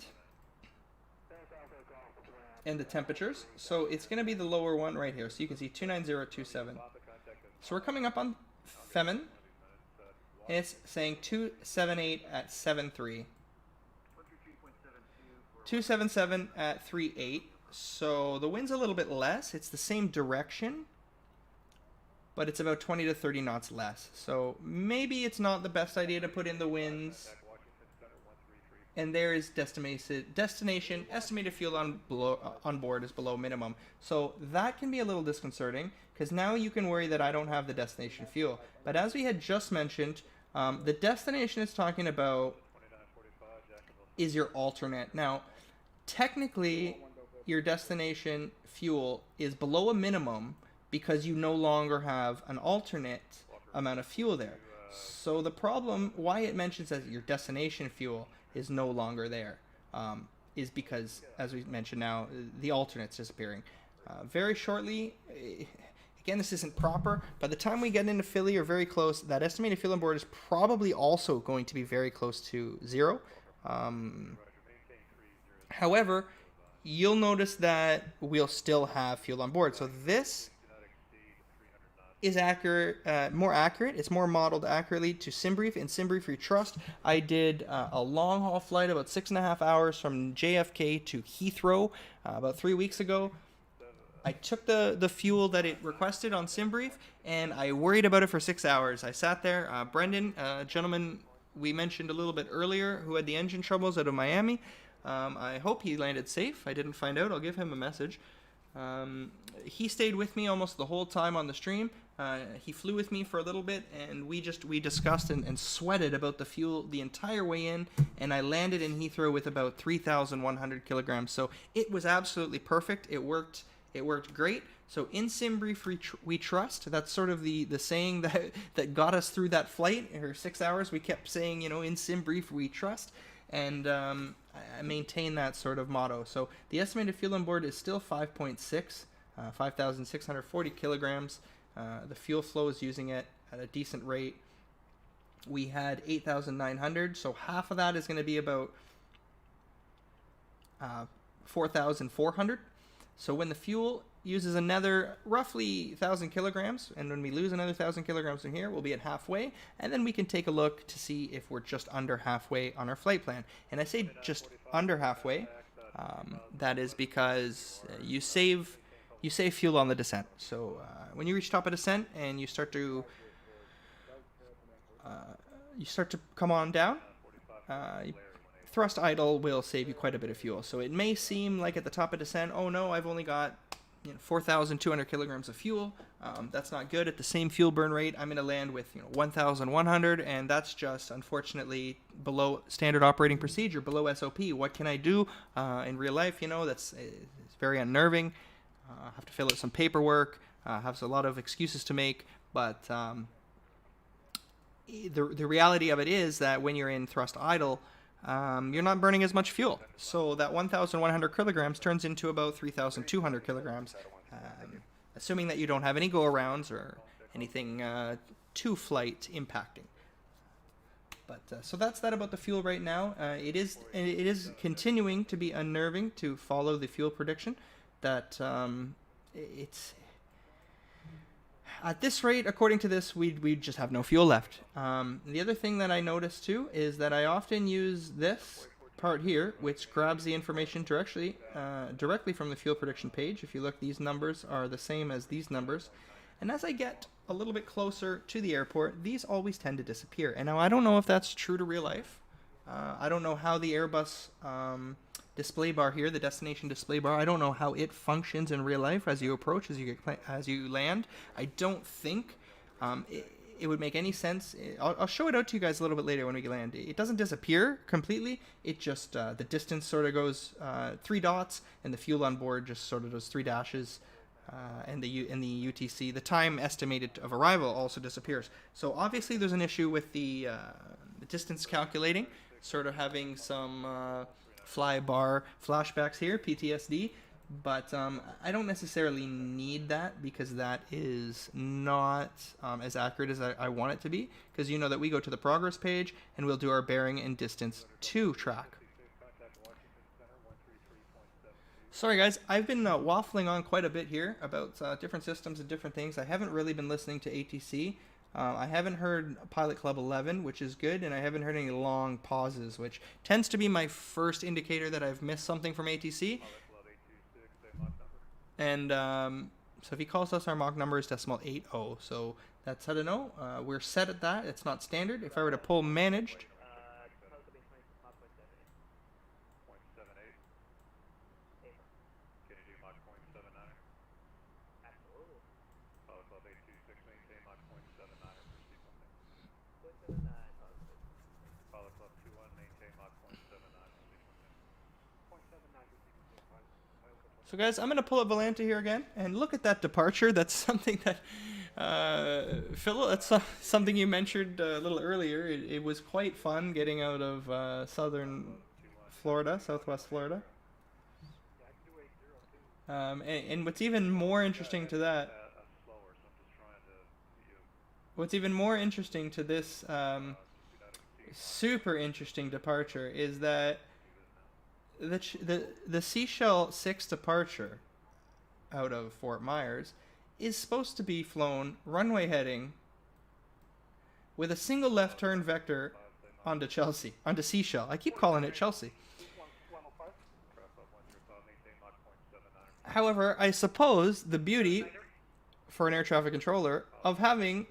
and the temperatures, so it's going to be the lower one right here. So you can see 29027. So we're coming up on Femin, and it's saying 278 at 73, 277 at 38. So the wind's a little bit less. It's the same direction, but it's about 20 to 30 knots less. So maybe it's not the best idea to put in the winds. And there is destination estimated fuel on board is below minimum. So that can be a little disconcerting, because now you can worry that I don't have the destination fuel. But as we had just mentioned, the destination it's talking about is your alternate. Now, technically, your destination fuel is below a minimum because you no longer have an alternate amount of fuel there. So the problem, why it mentions that your destination fuel is no longer there, is because, as we mentioned now, the alternate's disappearing. Very shortly, again, this isn't proper. By the time we get into Philly or very close, that estimated fuel on board is probably also going to be very close to 0. However, you'll notice that we'll still have fuel on board. So this is accurate, more accurate. It's more modeled accurately to Simbrief. In Simbrief we trust. I did a long haul flight, about 6.5 hours from JFK to Heathrow about 3 weeks ago. I took the fuel that it requested on Simbrief, and I worried about it for 6 hours. I sat there. Brendan, a gentleman we mentioned a little bit earlier, who had the engine troubles out of Miami. I hope he landed safe. I didn't find out. I'll give him a message. He stayed with me almost the whole time on the stream. He flew with me for a little bit, and we discussed and sweated about the fuel the entire way in, and I landed in Heathrow with about 3,100 kilograms. So it was absolutely perfect. It worked great. So in Simbrief we trust. That's sort of the saying that got us through that flight. For 6 hours we kept saying, in Simbrief we trust. And I maintain that sort of motto. So the estimated fuel on board is still 5.6, 5,640 kilograms. The fuel flow is using it at a decent rate. We had 8,900, so half of that is going to be about 4,400. So when the fuel uses another roughly 1,000 kilograms, and when we lose another 1,000 kilograms from here, we'll be at halfway, and then we can take a look to see if we're just under halfway on our flight plan. And I say just under halfway, that is because you save fuel on the descent. So when you reach top of descent and you start to come on down, thrust idle will save you quite a bit of fuel. So it may seem like at the top of descent, oh no, I've only got 4,200 kilograms of fuel. That's not good. At the same fuel burn rate, I'm going to land with 1,100, and that's just unfortunately below standard operating procedure, below SOP. What can I do in real life? It's very unnerving. Have to fill out some paperwork. Have a lot of excuses to make, but the reality of it is that when you're in thrust idle, you're not burning as much fuel. So that 1,100 kilograms turns into about 3,200 kilograms, assuming that you don't have any go-arounds or anything to flight impacting. But so that's that about the fuel right now. It is continuing to be unnerving to follow the fuel prediction. That it's at this rate, according to this, we just have no fuel left. The other thing that I noticed too is that I often use this part here, which grabs the information directly from the fuel prediction page. If you look, these numbers are the same as these numbers. And as I get a little bit closer to the airport, these always tend to disappear. And now I don't know if that's true to real life. I don't know how the Airbus display bar here, the destination display bar, I don't know how it functions in real life as you approach, as you land. I don't think it would make any sense. I'll show it out to you guys a little bit later when we land. It doesn't disappear completely. It just the distance sort of goes 3 dots, and the fuel on board just sort of does 3 dashes. And the UTC, the time estimated of arrival, also disappears. So obviously there's an issue with the distance calculating, sort of having some fly bar flashbacks here, PTSD, but I don't necessarily need that because that is not as accurate as I want it to be, because you know that we go to the progress page and we'll do our bearing and distance to track. Sorry guys, I've been waffling on quite a bit here about different systems and different things. I haven't really been listening to ATC. I haven't heard Pilot Club 11, which is good, and I haven't heard any long pauses, which tends to be my first indicator that I've missed something from ATC. And So if he calls us, our Mach number is .80. So that's how to know. We're set at that. It's not standard. If I were to pull managed, 0.78. Can you do Mach 0.79? Absolutely. Pilot Club 826, maintain Mach 0.79 or proceed from there. 0.79. Pilot Club 21, maintain Mach 0.79, proceed from there. 0.79. so guys, I'm going to pull up Volanta here again, and look at that departure. That's something that, Phil, that's something you mentioned a little earlier. It was quite fun getting out of southern Florida, southwest Florida. And what's even more interesting to that, what's even more interesting to this super interesting departure is that the Seashell 6 departure out of Fort Myers is supposed to be flown runway heading with a single left turn vector onto Chelsea, onto Seashell. I keep calling it Chelsea. However, I suppose the beauty for an air traffic controller of having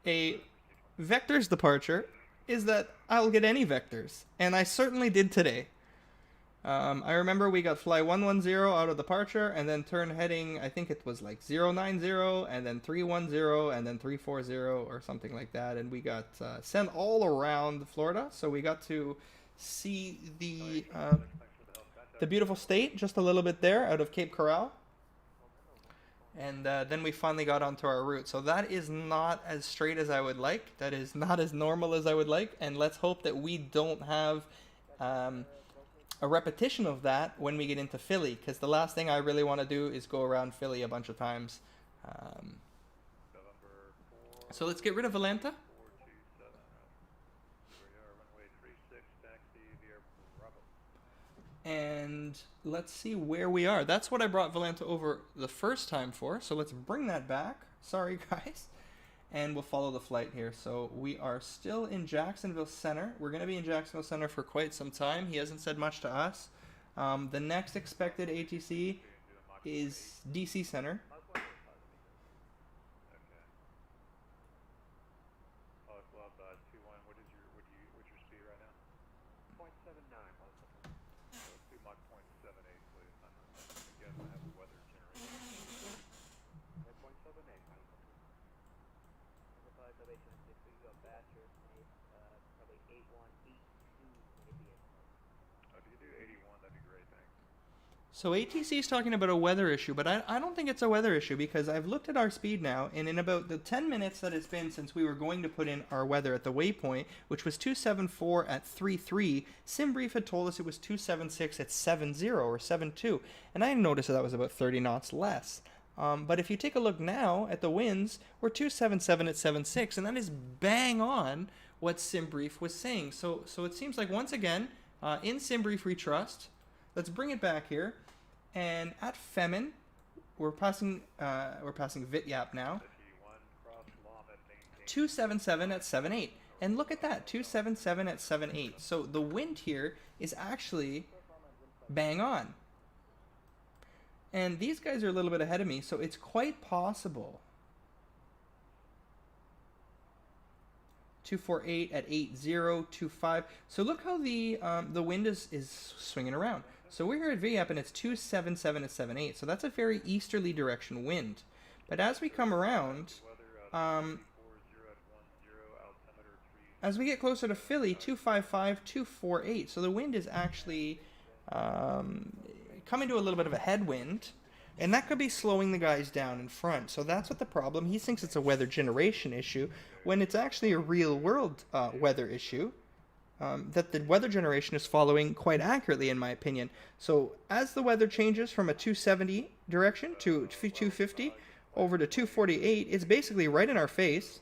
a vectors departure is that I'll get any vectors, and I certainly did today. I remember we got fly 110 out of departure, and then turn heading, I think it was like 090, and then 310, and then 340, or something like that, and we got sent all around Florida, so we got to see the beautiful state just a little bit there out of Cape Coral. And then we finally got onto our route. So that is not as straight as I would like. That is not as normal as I would like. And let's hope that we don't have a repetition of that when we get into Philly. Because the last thing I really want to do is go around Philly a bunch of times. So let's get rid of Volanta. And let's see where we are. That's what I brought Volanta over the first time for. So let's bring that back. Sorry, guys. And we'll follow the flight here. So we are still in Jacksonville Center. We're going to be in Jacksonville Center for quite some time. He hasn't said much to us. The next expected ATC is DC Center. So ATC is talking about a weather issue, but I don't think it's a weather issue because I've looked at our speed now, and in about the 10 minutes that it's been since we were going to put in our weather at the waypoint, which was 274 at 3.3, Simbrief had told us it was 276 at 7.0 or 7.2, and I noticed that was about 30 knots less. But if you take a look now at the winds, we're 277 at 7.6, and that is bang on what Simbrief was saying. So it seems like once again, in Simbrief we trust. Let's bring it back here. And at Femin, we're passing Vityap now. 277 at 7.8. And look at that, 277 at 7.8. So the wind here is actually bang on. And these guys are a little bit ahead of me, so it's quite possible. 248 at 8.0, 2.5. So look how the wind is swinging around. So we're here at VAP and it's 277 at 7.8. So that's a very easterly direction wind. But as we come around, as we get closer to Philly, 255, 248. So the wind is actually coming to a little bit of a headwind. And that could be slowing the guys down in front. So that's what the problem. He thinks it's a weather generation issue when it's actually a real world weather issue. That the weather generation is following quite accurately, in my opinion. So as the weather changes from a 270 direction to 250 over to 248, it's basically right in our face.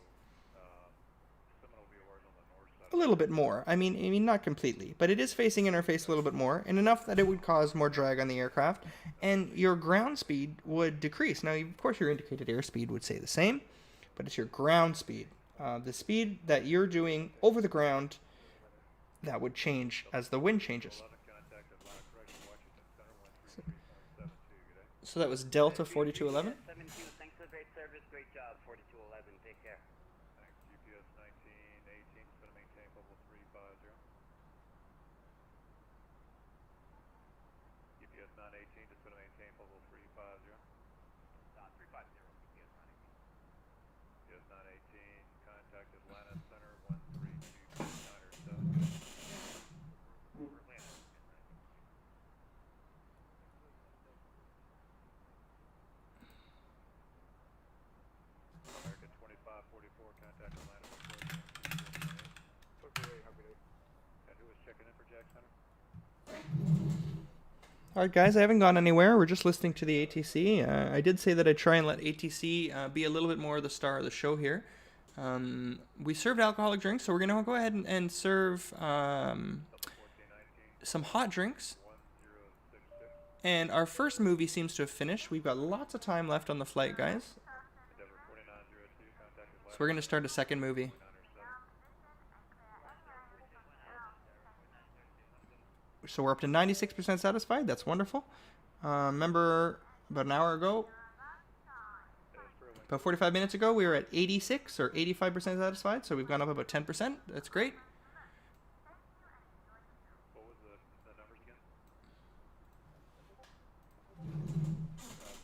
A little bit more. I mean, not completely, but it is facing in our face a little bit more, and enough that it would cause more drag on the aircraft, and your ground speed would decrease. Now, of course, your indicated airspeed would say the same, but it's your ground speed. The speed that you're doing over the ground, that would change as the wind changes. So that was Delta 4211. 72, thanks for the great service, great job, 4211, take care. Thanks, GPS 1918, just going to maintain level 350. GPS 918, just going to maintain level 350. 350, GPS 918. GPS 918, contact Atlanta Center 13229 or 7. American 2544, contact Atlanta 14228. And who was checking in for Jack Center? Alright guys, I haven't gone anywhere. We're just listening to the ATC. I did say that I'd try and let ATC be a little bit more the star of the show here. We served alcoholic drinks, so we're going to go ahead and serve some hot drinks. And our first movie seems to have finished. We've got lots of time left on the flight, guys. So we're going to start a second movie. So we're up to 96% satisfied. That's wonderful. Remember about an hour ago, about 45 minutes ago, we were at 86 or 85% satisfied. So we've gone up about 10%. That's great. What was the numbers again?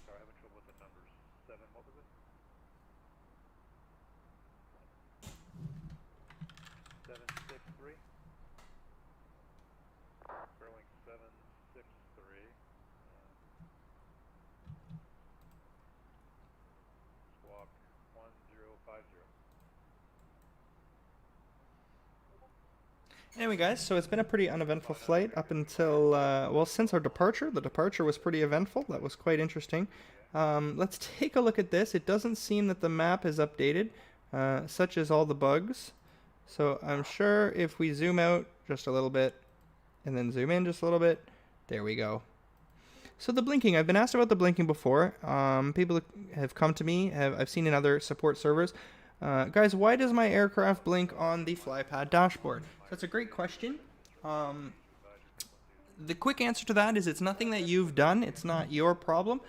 Sorry, I'm having trouble with the numbers. 7, what was it? 763. Sterling 763. Squawk 1050. Anyway, guys, so it's been a pretty uneventful flight up until, well, since our departure. The departure was pretty eventful. That was quite interesting. Let's take a look at this. It doesn't seem that the map is updated, such as all the bugs. So I'm sure if we zoom out just a little bit and then zoom in just a little bit, there we go. So the blinking, I've been asked about the blinking before. People have come to me, I've seen in other support servers. Guys, why does my aircraft blink on the FlyPad dashboard? That's a great question. The quick answer to that is it's nothing that you've done. It's not your problem.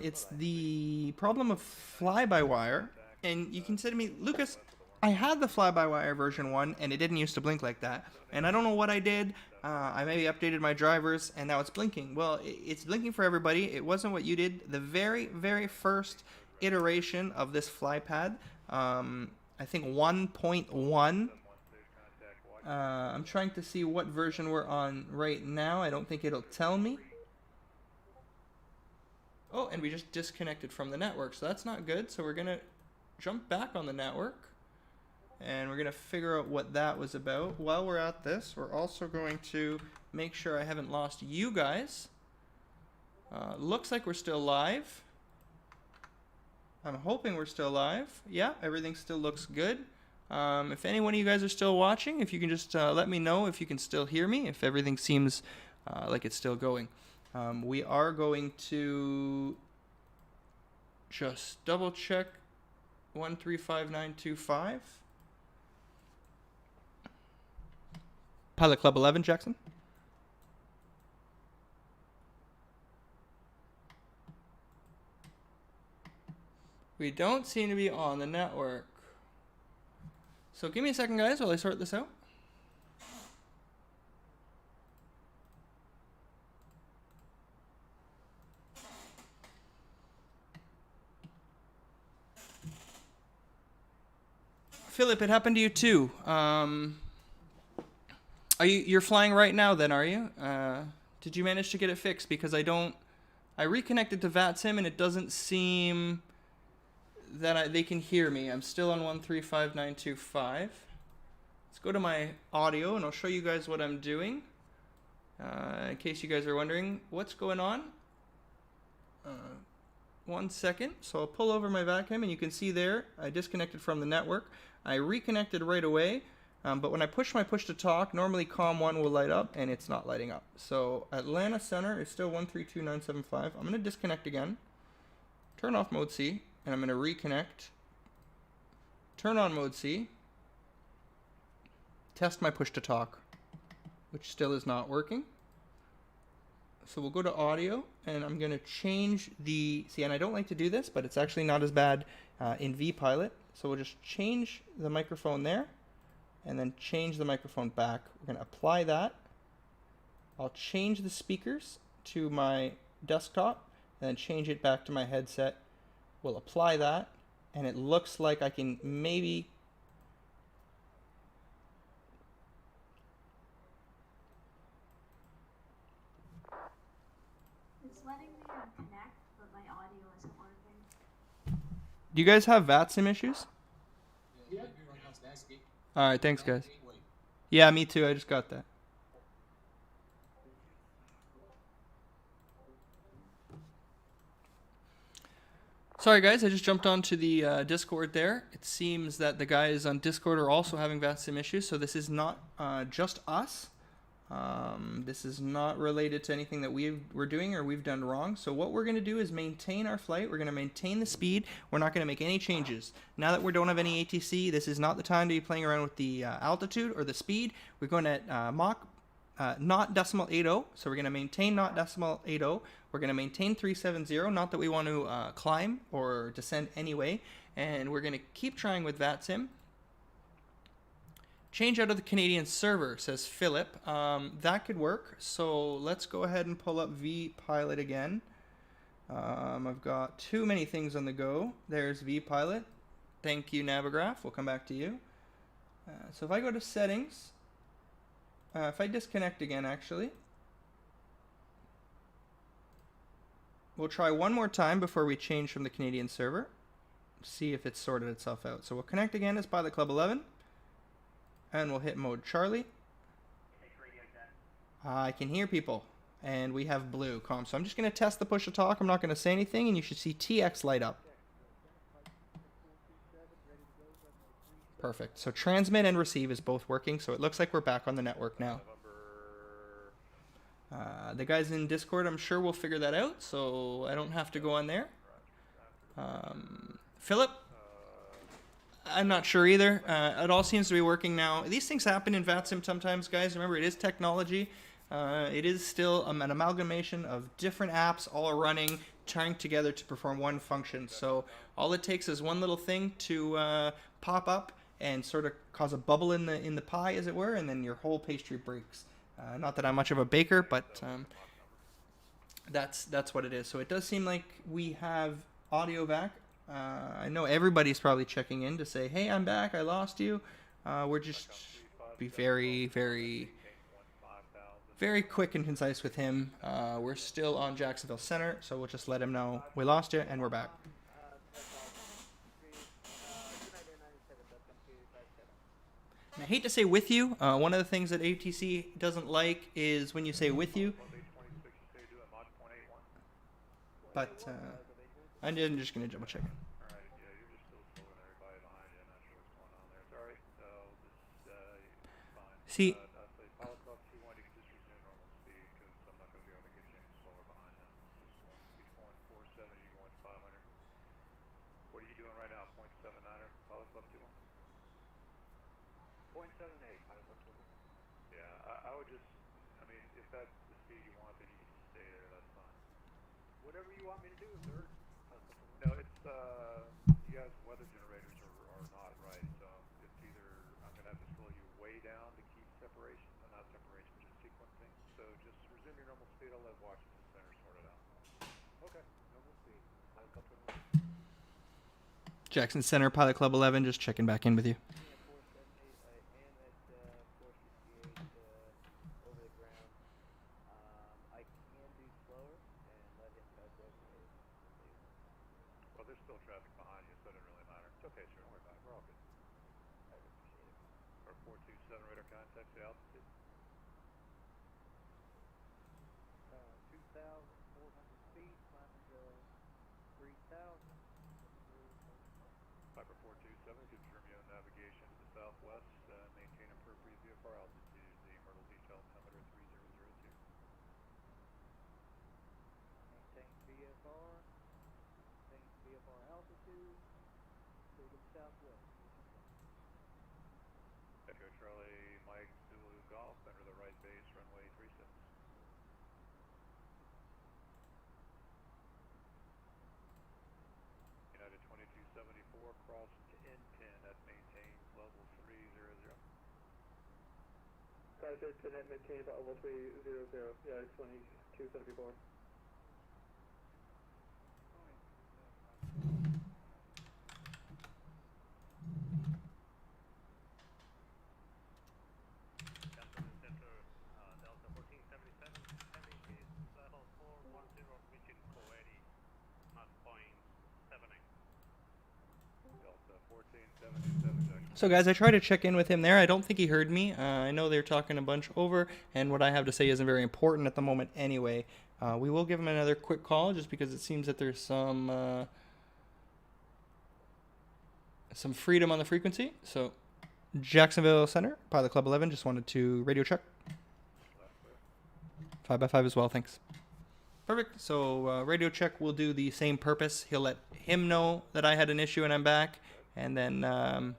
It's the problem of fly-by-wire. And you can say to me, Lucas, I had the fly-by-wire version 1 and it didn't used to blink like that. And I don't know what I did. I maybe updated my drivers and now it's blinking. Well, it's blinking for everybody. It wasn't what you did. The very, very first iteration of this FlyPad, I think 1.1. I'm trying to see what version we're on right now. I don't think it'll tell me. Oh, and we just disconnected from the network, so that's not good. So we're going to jump back on the network, and we're going to figure out what that was about. While we're at this, we're also going to make sure I haven't lost you guys. Looks like we're still live. I'm hoping we're still live. Yeah, everything still looks good. If any one of you guys are still watching, if you can just let me know if you can still hear me, if everything seems like it's still going. We are going to just double check 135925. Pilot Club 11, Jackson. We don't seem to be on the network. So give me a second, guys, while I sort this out. Philip, it happened to you too. You're flying right now then, are you? Did you manage to get it fixed? Because I reconnected to Vatsim and it doesn't seem that they can hear me. I'm still on 135925. Let's go to my audio and I'll show you guys what I'm doing. In case you guys are wondering what's going on. 1 second. So I'll pull over my vacuum and you can see there I disconnected from the network. I reconnected right away. But when I push my push to talk, normally COM 1 will light up and it's not lighting up. So Atlanta Center is still 132975. I'm going to disconnect again. Turn off mode C. And I'm going to reconnect, turn on mode C, test my push to talk, which still is not working. So we'll go to audio, and I'm going to change the... See, and I don't like to do this, but it's actually not as bad in vPilot. So we'll just change the microphone there, and then change the microphone back. We're going to apply that. I'll change the speakers to my desktop, and then change it back to my headset. We'll apply that, and it looks like I can maybe... It's letting me connect, but my audio isn't working. Do you guys have Vatsim issues? Alright, thanks guys. Yeah, me too, I just got that. Sorry guys, I just jumped onto the Discord there. It seems that the guys on Discord are also having Vatsim issues, so this is not just us. This is not related to anything that we're doing or we've done wrong. So what we're going to do is maintain our flight. We're going to maintain the speed. We're not going to make any changes. Now that we don't have any ATC, this is not the time to be playing around with the altitude or the speed. We're going at Mach not decimal 80. So we're going to maintain not decimal 80. We're going to maintain 370. Not that we want to climb or descend anyway. And we're going to keep trying with Vatsim. Change out of the Canadian server, says Philip. That could work. So let's go ahead and pull up vPilot again. I've got too many things on the go. There's vPilot. Thank you, Navigraph. We'll come back to you. So if I go to settings, if I disconnect again, actually, we'll try one more time before we change from the Canadian server. See if it's sorted itself out. So we'll connect again as Pilot Club 11. And we'll hit mode Charlie. I can hear people. And we have blue comms. So I'm just going to test the push to talk. I'm not going to say anything. And you should see TX light up. Perfect. So transmit and receive is both working. So it looks like we're back on the network now. The guys in Discord, I'm sure, will figure that out. So I don't have to go on there. Philip? I'm not sure either. It all seems to be working now. These things happen in Vatsim sometimes, guys. Remember, it is technology. It is still an amalgamation of different apps all running, trying together to perform one function. So all it takes is one little thing to pop up and sort of cause a bubble in the pie, as it were, and then your whole pastry breaks. Not that I'm much of a baker, but that's what it is. So it does seem like we have audio back. I know everybody's probably checking in to say, hey, I'm back, I lost you. We're just be very, very, very quick and concise with him. We're still on Jacksonville Center, so we'll just let him know we lost you and we're back. And I hate to say with you. One of the things that ATC doesn't like is when you say with you. But I'm just going to double check it. Alright, yeah, you're just still pulling everybody behind you. Not sure what's going on there. It's alright, so this fine. See, I'll say Pilot Club 2-1, you can just resume normal speed because I'm not going to be able to get you any slower behind them. Speed's going 470, you're going 500. What are you doing right now? 0.79er, Pilot Club 2-1? 0.78, Pilot Club 2-1. Yeah, I would just, I mean, if that's the speed you want, then you can just stay there, that's fine. Whatever you want me to do, sir. No, it's, you guys' weather generators are not right, so it's either, I'm going to have to slow you way down to keep separation, not separation, just sequencing, so just resume your normal speed, I'll let Washington Center sort it out. Okay, normal speed, Pilot Club 2-1. Jackson Center, Pilot Club 11, just checking back in with you. Well, there's still traffic behind you, so it doesn't really matter. It's okay, sir. Don't worry about it. We're all good. I appreciate it. Or 427 radar contact, the altitude. 2,400 feet, climbing to 3,000. Piper 427, confirm you on navigation to the southwest. Maintain appropriate VFR altitude. The Myrtle Beach altimeter 3002. Maintain VFR. VFR altitude, to the southwest. Echo Charlie, Mike, Zulu Golf, enter the right base, runway 36. Started to net maintain about level 300. Yeah, it's 2274. Delta 1477, heading is level 410, reaching 480, Mach point 78. Delta 1477, Jackson. So guys, I tried to check in with him there. I don't think he heard me. I know they're talking a bunch over, and what I have to say isn't very important at the moment anyway. We will give him another quick call just because it seems that there's some freedom on the frequency. So Jacksonville Center, Pilot Club 11, just wanted to radio check. 5x5 as well, thanks. Perfect. So radio check will do the same purpose. He'll let him know that I had an issue and I'm back, and then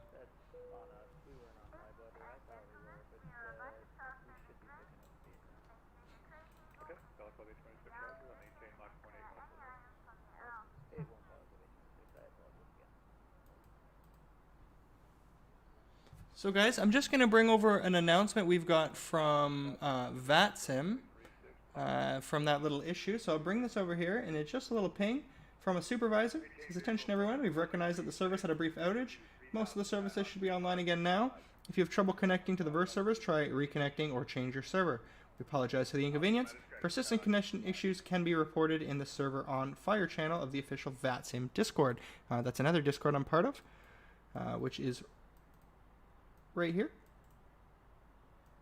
so guys, I'm just going to bring over an announcement we've got from Vatsim from that little issue. So I'll bring this over here, and it's just a little ping from a supervisor. It says, attention everyone, we've recognized that the service had a brief outage. Most of the services should be online again now. If you have trouble connecting to the VERSE servers, try reconnecting or change your server. We apologize for the inconvenience. Persistent connection issues can be reported in the server on Fire channel of the official Vatsim Discord. That's another Discord I'm part of, which is right here.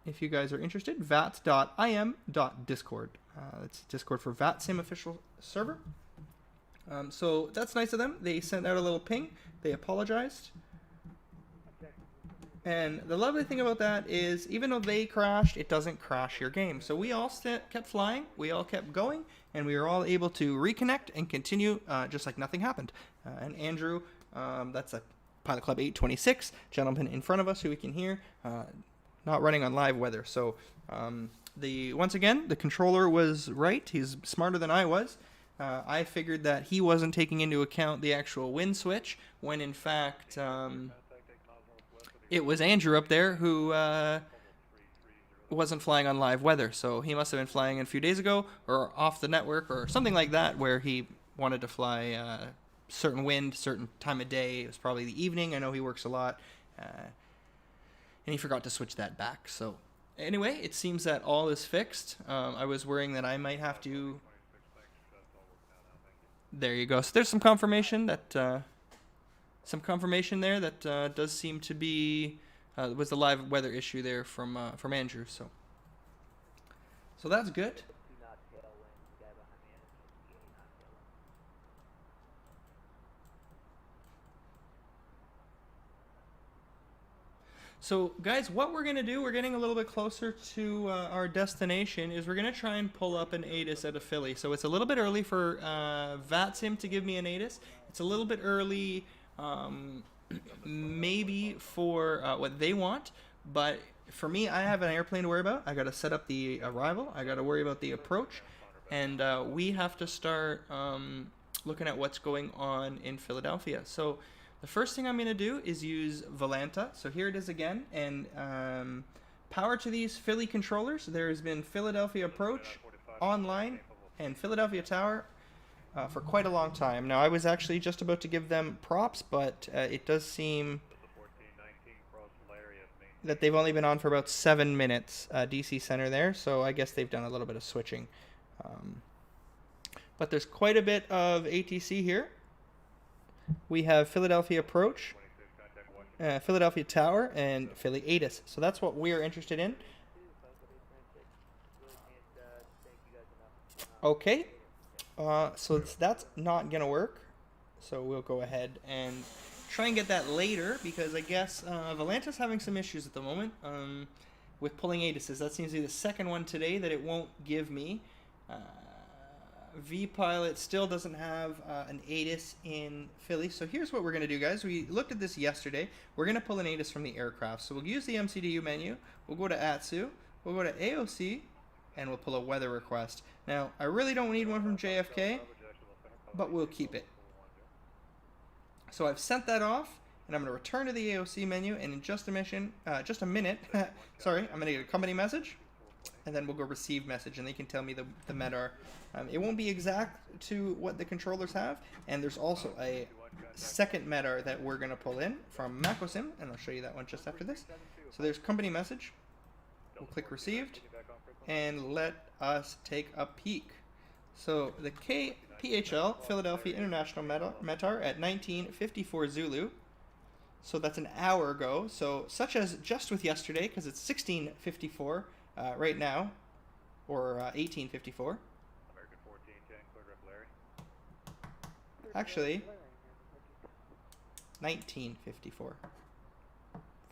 If you guys are interested, vats.im.discord. That's Discord for Vatsim official server. So that's nice of them. They sent out a little ping. They apologized. And the lovely thing about that is, even though they crashed, it doesn't crash your game. So we all kept flying, we all kept going, and we were all able to reconnect and continue just like nothing happened. And Andrew, that's a Pilot Club 826, gentleman in front of us who we can hear, not running on live weather. So once again, the controller was right. He's smarter than I was. I figured that he wasn't taking into account the actual wind switch, when in fact it was Andrew up there who wasn't flying on live weather. So he must have been flying a few days ago or off the network or something like that, where he wanted to fly certain wind, certain time of day. It was probably the evening. I know he works a lot. And he forgot to switch that back. So anyway, it seems that all is fixed. I was worrying that I might have to... There you go. So there's some confirmation that there that does seem to be was the live weather issue there from Andrew. So that's good. So guys, what we're gonna do, we're getting a little bit closer to our destination, is we're gonna try and pull up an ATIS out of Philly. So it's a little bit early for Vatsim to give me an ATIS. It's a little bit early maybe for what they want, but for me, I have an airplane to worry about. I gotta set up the arrival, I gotta worry about the approach, and we have to start looking at what's going on in Philadelphia. So the first thing I'm going to do is use Volanta. So here it is again, and power to these Philly controllers. There has been Philadelphia approach online and Philadelphia tower for quite a long time. Now I was actually just about to give them props, but it does seem that they've only been on for about 7 minutes, DC center there, so I guess they've done a little bit of switching. But there's quite a bit of ATC here. We have Philadelphia approach, Philadelphia tower, and Philly ATIS. So that's what we are interested in. Okay, so that's not gonna work. So we'll go ahead and try and get that later, because I guess Volanta's having some issues at the moment with pulling ATISes. That seems to be the second one today that it won't give me. V-Pilot still doesn't have an ATIS in Philly. So here's what we're going to do, guys. We looked at this yesterday. We're going to pull an ATIS from the aircraft. So we'll use the MCDU menu. We'll go to ATSU. We'll go to AOC. And we'll pull a weather request. Now, I really don't need one from JFK, but we'll keep it. So I've sent that off. and I'm going to return to the AOC menu, and in just a minute, sorry, I'm going to get a company message, and then we'll go receive message, and they can tell me the METAR. It won't be exact to what the controllers have, and there's also a second METAR that we're going to pull in from MacOSim, and I'll show you that one just after this. So there's company message. We'll click received, and let us take a peek. So the KPHL, Philadelphia International METAR at 1954 Zulu. So that's an hour ago. So such as just with yesterday, because it's 1654 right now, or 1854. American 1410, clear up Larry. Actually, 1954.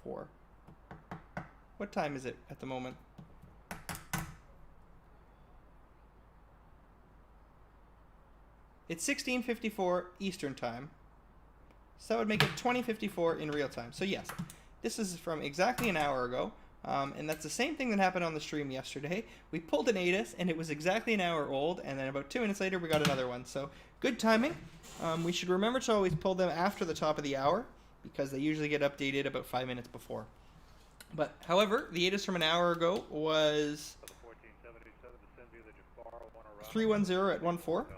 4. What time is it at the moment? It's 1654 Eastern Time. So that would make it 2054 in real time. So yes, this is from exactly an hour ago. And that's the same thing that happened on the stream yesterday. We pulled an ATIS, and it was exactly an hour old, and then about 2 minutes later we got another one. So good timing. We should remember to always pull them after the top of the hour, because they usually get updated about 5 minutes before. But however, the ATIS from an hour ago was 310 at 14.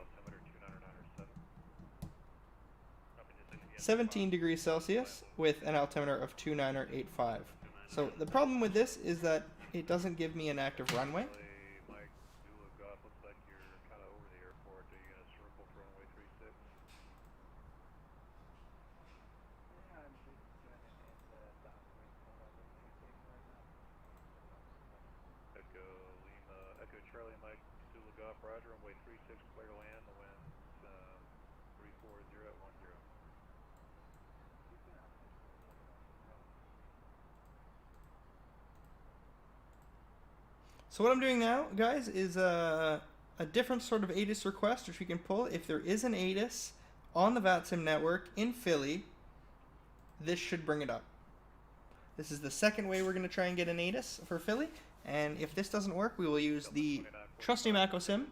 17 degrees Celsius with an altimeter of 2985. So the problem with this is that it doesn't give me an active runway. Echo Charlie Mike Zulu Golf, Roger, runway 36, clear to land, the wind's 340 at 10. So what I'm doing now, guys, is a different sort of ATIS request, which we can pull. If there is an ATIS on the Vatsim network in Philly, this should bring it up. This is the second way we're going to try and get an ATIS for Philly. And if this doesn't work, we will use the trusty MacOSim.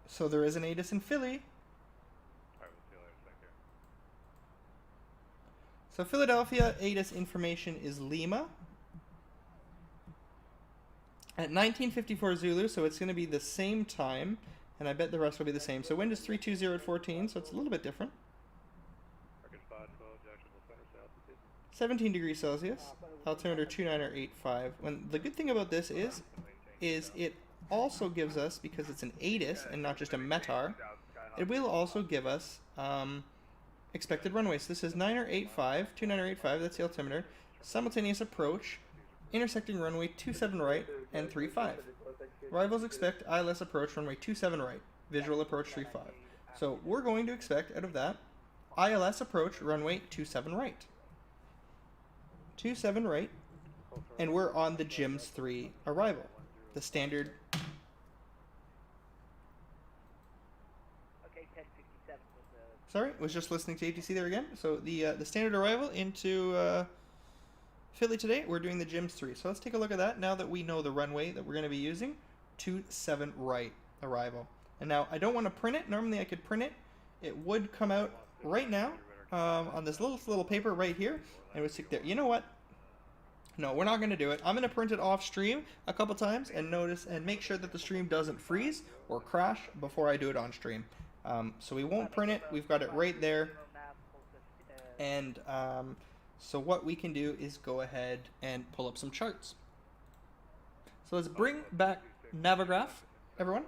So there is an ATIS in Philly. So Philadelphia ATIS information is Lima at 1954 Zulu, so it's going to be the same time, and I bet the rest will be the same. So wind is 320 at 14, so it's a little bit different. 17 degrees Celsius, altimeter 2985. When the good thing about this is it also gives us, because it's an ATIS and not just a METAR, it will also give us expected runway. So this is 2985, 2985, that's the altimeter, simultaneous approach, intersecting runway 27 right and 35. Arrivals expect ILS approach runway 27 right, visual approach 35. So we're going to expect out of that ILS approach runway 27 right. 27 right, and we're on the GIMS 3 arrival, the standard. Sorry, was just listening to ATC there again. So the standard arrival into Philly today, we're doing the GIMS 3. So let's take a look at that now that we know the runway that we're going to be using. 27 right arrival. And now I don't want to print it. Normally I could print it. It would come out right now on this little paper right here, and it would stick there. You know what? No, we're not going to do it. I'm going to print it off stream a couple times and make sure that the stream doesn't freeze or crash before I do it on stream. So we won't print it. We've got it right there. And so what we can do is go ahead and pull up some charts. So let's bring back Navigraph, everyone.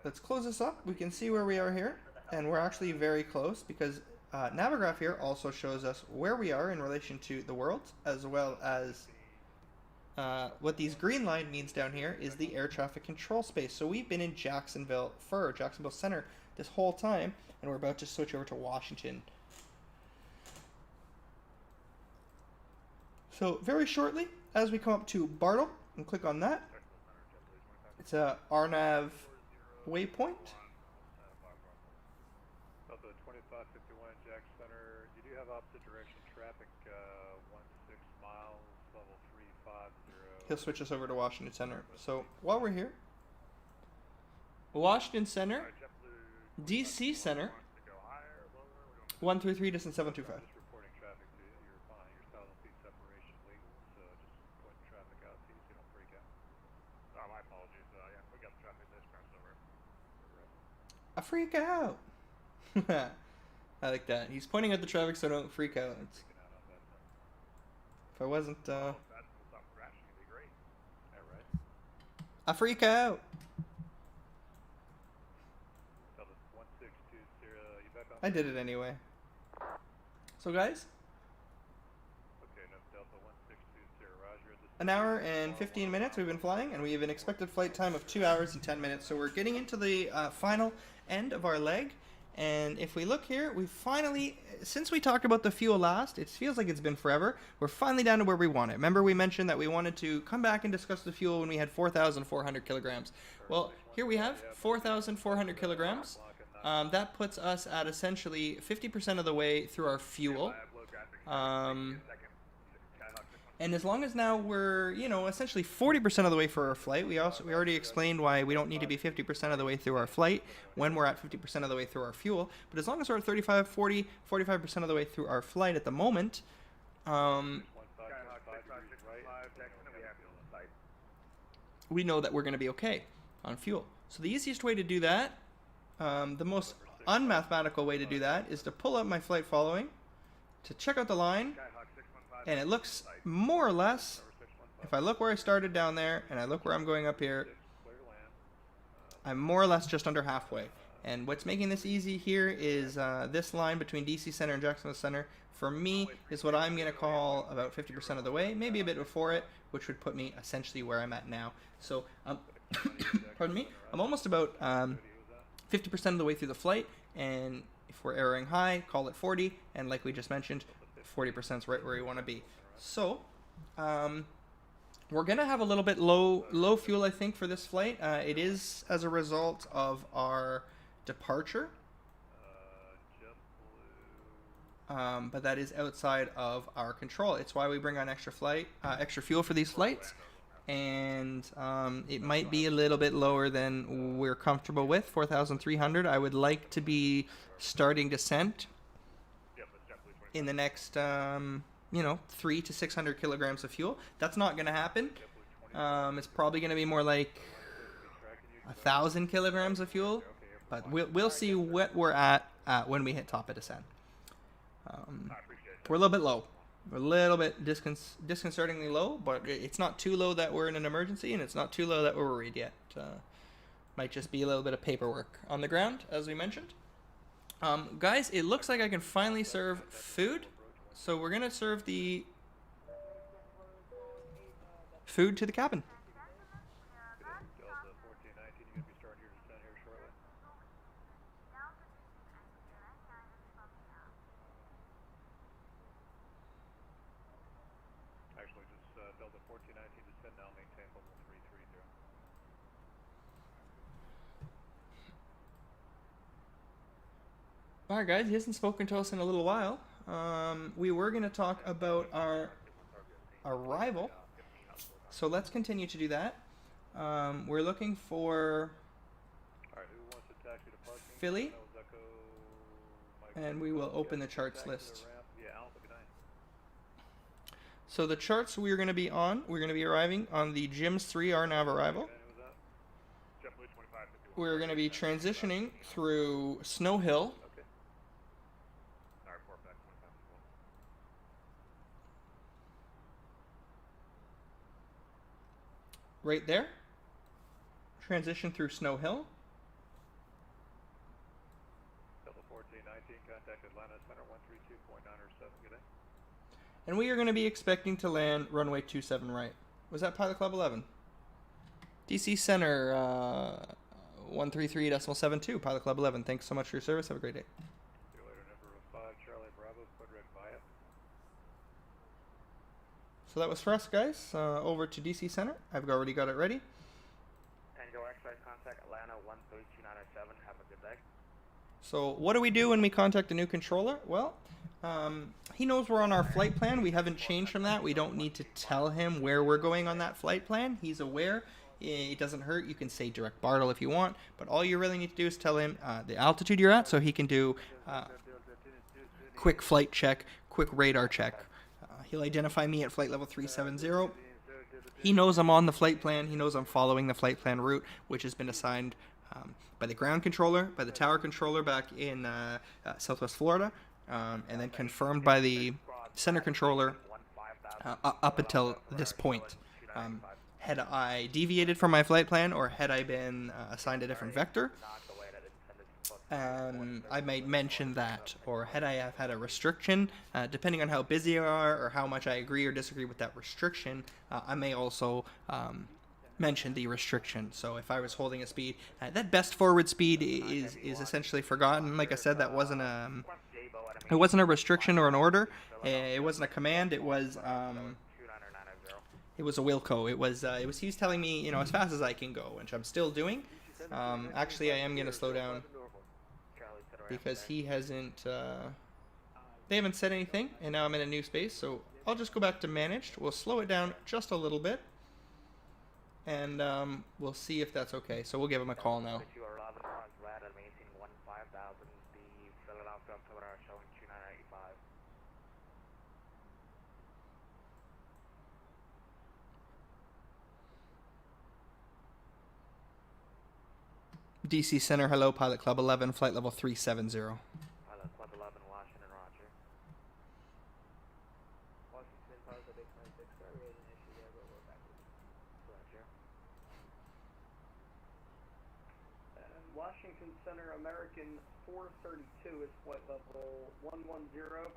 Let's close this up. We can see where we are here. And we're actually very close, because Navigraph here also shows us where we are in relation to the world, as well as what these green line means down here is the air traffic control space. So we've been in Jacksonville Center this whole time, and we're about to switch over to Washington. So very shortly, as we come up to Bartle and click on that, It's a RNAV waypoint. Delta 2551 Jack Center. You do have opposite direction traffic, 16 miles, level 350. He'll switch us over to Washington Center. So while we're here, Washington Center, DC Center, 133 distance 725. Just reporting traffic to you. You're fine. Your 1,000 feet separation legal, so just pointing traffic out to you so you don't freak out. My apologies. Yeah, we got the traffic dispatch over. I freak out. I like that. He's pointing at the traffic so don't freak out. It's, if I wasn't, That will stop crashing. It'd be great. Yeah, right. I freak out. Delta 1620. You back on? I did it anyway. So guys, Okay, no, Delta 1620. Roger. an hour and 15 minutes we've been flying, and we have an expected flight time of 2 hours and 10 minutes. So we're getting into the final end of our leg. And if we look here, we finally, since we talked about the fuel last, it feels like it's been forever. We're finally down to where we want it. Remember we mentioned that we wanted to come back and discuss the fuel when we had 4,400 kilograms. Well, here we have 4,400 kilograms. That puts us at essentially 50% of the way through our fuel. And as long as now we're, you know, essentially 40% of the way for our flight, we already explained why we don't need to be 50% of the way through our flight when we're at 50% of the way through our fuel. But as long as we're at 35, 40, 45% of the way through our flight at the moment, we know that we're going to be okay on fuel. So the easiest way to do that, the most unmathematical way to do that, is to pull up my flight following, to check out the line, and it looks more or less, if I look where I started down there and I look where I'm going up here, I'm more or less just under halfway. And what's making this easy here is this line between DC Center and Jacksonville Center, for me, is what I'm going to call about 50% of the way, maybe a bit before it, which would put me essentially where I'm at now. So, pardon me, I'm almost about 50% of the way through the flight, and if we're erroring high, call it 40, and like we just mentioned, 40% is right where we want to be. So, we're going to have a little bit low fuel, I think, for this flight. It is as a result of our departure. But that is outside of our control. It's why we bring on extra fuel for these flights. And it might be a little bit lower than we're comfortable with, 4,300. I would like to be starting descent in the next, 3 to 600 kilograms of fuel. That's not going to happen. It's probably going to be more like 1,000 kilograms of fuel, but we'll see what we're at when we hit top of descent. We're a little bit low. We're a little bit disconcertingly low, but it's not too low that we're in an emergency, and it's not too low that we're worried yet. Might just be a little bit of paperwork on the ground, as we mentioned. Guys, it looks like I can finally serve food. So we're going to serve the food to the cabin. Actually, just Delta 1419 descend now, maintain level 330. Alright guys, he hasn't spoken to us in a little while. We were going to talk about our arrival, so let's continue to do that. We're looking for Philly, and we will open the charts list. So the charts we're going to be on, we're going to be arriving on the GIMS 3 RNAV arrival. We're going to be transitioning through Snow Hill. Right there. Transition through Snow Hill. Delta 1419, contact Atlanta Center 132.907, good day. And we are going to be expecting to land runway 27 right. Was that Pilot Club 11? DC Center 133.72, Pilot Club 11. Thanks so much for your service. Have a great day. See you later, number 5, Charlie Bravo, Quadrat Via. So that was for us, guys. Over to DC Center. I've already got it ready. Tango contact Atlanta 13297. Have a good day. So what do we do when we contact a new controller? Well, he knows we're on our flight plan. We haven't changed from that. We don't need to tell him where we're going on that flight plan. He's aware. It doesn't hurt. You can say direct Bartle if you want, but all you really need to do is tell him the altitude you're at, so he can do quick flight check, quick radar check. He'll identify me at flight level 370. He knows I'm on the flight plan. He knows I'm following the flight plan route, which has been assigned by the ground controller, by the tower controller back in Southwest Florida, and then confirmed by the center controller up until this point. Had I deviated from my flight plan, or had I been assigned a different vector, I might mention that. Or had I have had a restriction, depending on how busy you are or how much I agree or disagree with that restriction, I may also mention the restriction. So if I was holding a speed, that best forward speed is essentially forgotten. Like I said, that wasn't it wasn't a restriction or an order. It wasn't a command. It was a Wilco. It was he's telling me, you know, as fast as I can go, which I'm still doing. Actually, I am going to slow down because he hasn't, they haven't said anything, and now I'm in a new space, so I'll just go back to managed. We'll slow it down just a little bit, and we'll see if that's okay. So we'll give him a call now. DC Center, hello, Pilot Club 11, flight level 370. Pilot Club 11, Washington, roger. Washington, Pilot Club 896, sorry we had an issue there, but we're back. Roger. Washington Center, American 432 is flight level 110,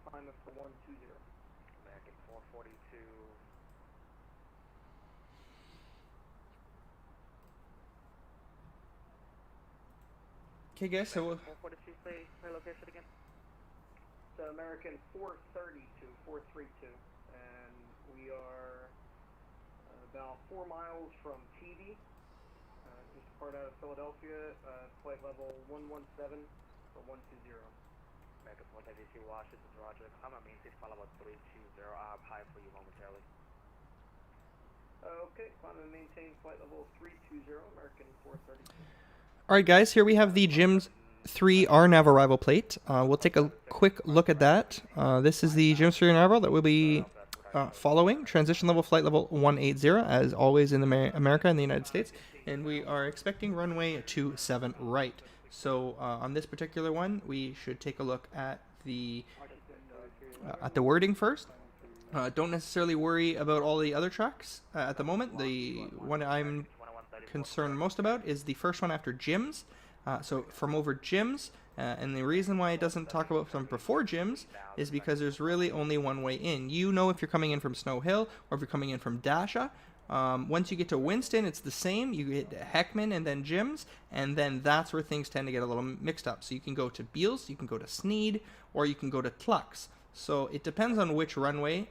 climb up for 120. American 442. Okay, guys, so 442, say location again. So American 432, 432, and we are about 4 miles from TV, just part out of Philadelphia, flight level 117 for 120. American 432, Washington, roger. I'm on main stage, flight level 320. I'll high for you momentarily. Okay, climb and maintain flight level 320, American 432. alright guys, here we have the GIMS 3 RNAV arrival plate. We'll take a quick look at that. This is the GIMS 3 arrival that we'll be following. Transition level flight level 180, as always in America and the United States. And we are expecting runway 27 right. So on this particular one, we should take a look at the wording first. Don't necessarily worry about all the other tracks at the moment. The one I'm concerned most about is the first one after GIMS. So from over GIMS, and the reason why it doesn't talk about from before GIMS is because there's really only one way in. You know if you're coming in from Snow Hill or if you're coming in from Dasha. Once you get to Winston, it's the same. You hit Heckman and then GIMS, and then that's where things tend to get a little mixed up. So you can go to Beals, you can go to Sneed, or you can go to Tlux. So it depends on which runway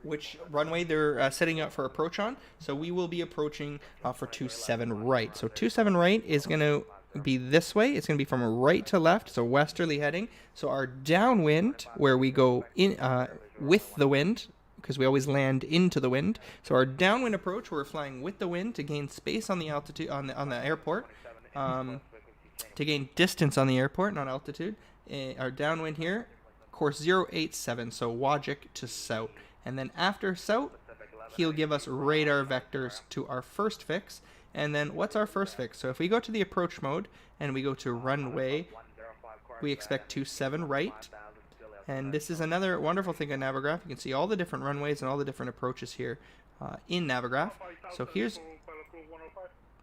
they're setting up for approach on. So we will be approaching for 27 right. So 27 right is going to be this way. It's going to be from right to left, so westerly heading. So our downwind, where we go in with the wind, because we always land into the wind. So our downwind approach, we're flying with the wind to gain space on the altitude on the airport, to gain distance on the airport, not altitude. Our downwind here, course 087, so Wajik to south. And then after south, he'll give us radar vectors to our first fix. And then what's our first fix? So if we go to the approach mode and we go to runway, we expect 27 right. And this is another wonderful thing on Navigraph. You can see all the different runways and all the different approaches here in Navigraph. So here's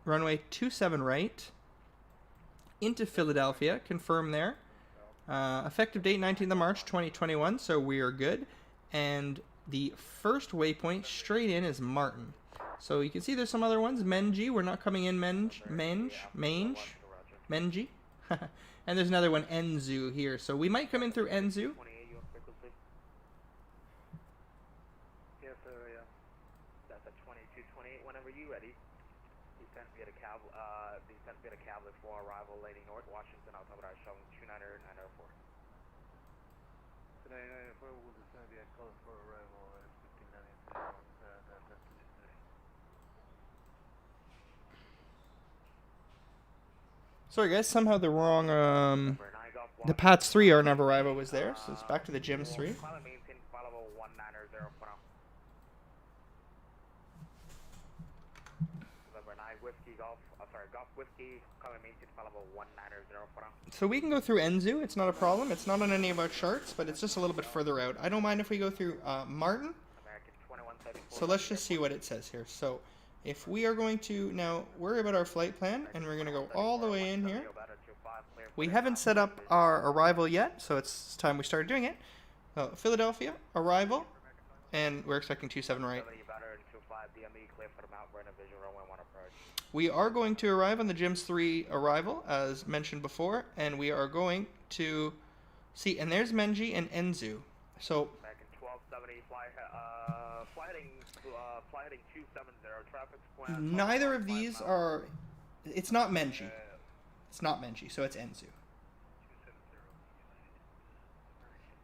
runway 27 right into Philadelphia, confirm there. Effective date 19th of March 2021, so we are good. And the first waypoint straight in is Martin. So you can see there's some other ones. Menji, we're not coming in Menji. And there's another one, Enzu, here. So we might come in through Enzu. Yes, sir, yeah. That's at 2228. Whenever you're ready, you can get a for arrival landing north, Washington, altimeter showing 290-904. 290-904 will descend the call for arrival at 1590. Sorry guys, somehow the wrong, the PATS 3 our Navigraph was there, so it's back to the GEMS 3. Climate maintain followable 190 for now. November 9 Whiskey Golf, Golf Whiskey, climate maintain followable 190 for now. So we can go through Enzu, it's not a problem, it's not on any of our charts, but it's just a little bit further out. I don't mind if we go through Martin. American 2134. So let's just see what it says here. So if we are going to now worry about our flight plan, and we're going to go all the way in here. We haven't set up our arrival yet, so it's time we started doing it. Philadelphia, arrival, and we're expecting 27 right. We are going to arrive on the GEMS 3 arrival, as mentioned before, and we are going to see, and there's Menji and Enzu. So American 1270, fly heading 270, traffic square. Neither of these are, it's not Menji. It's not Menji, so it's Enzu.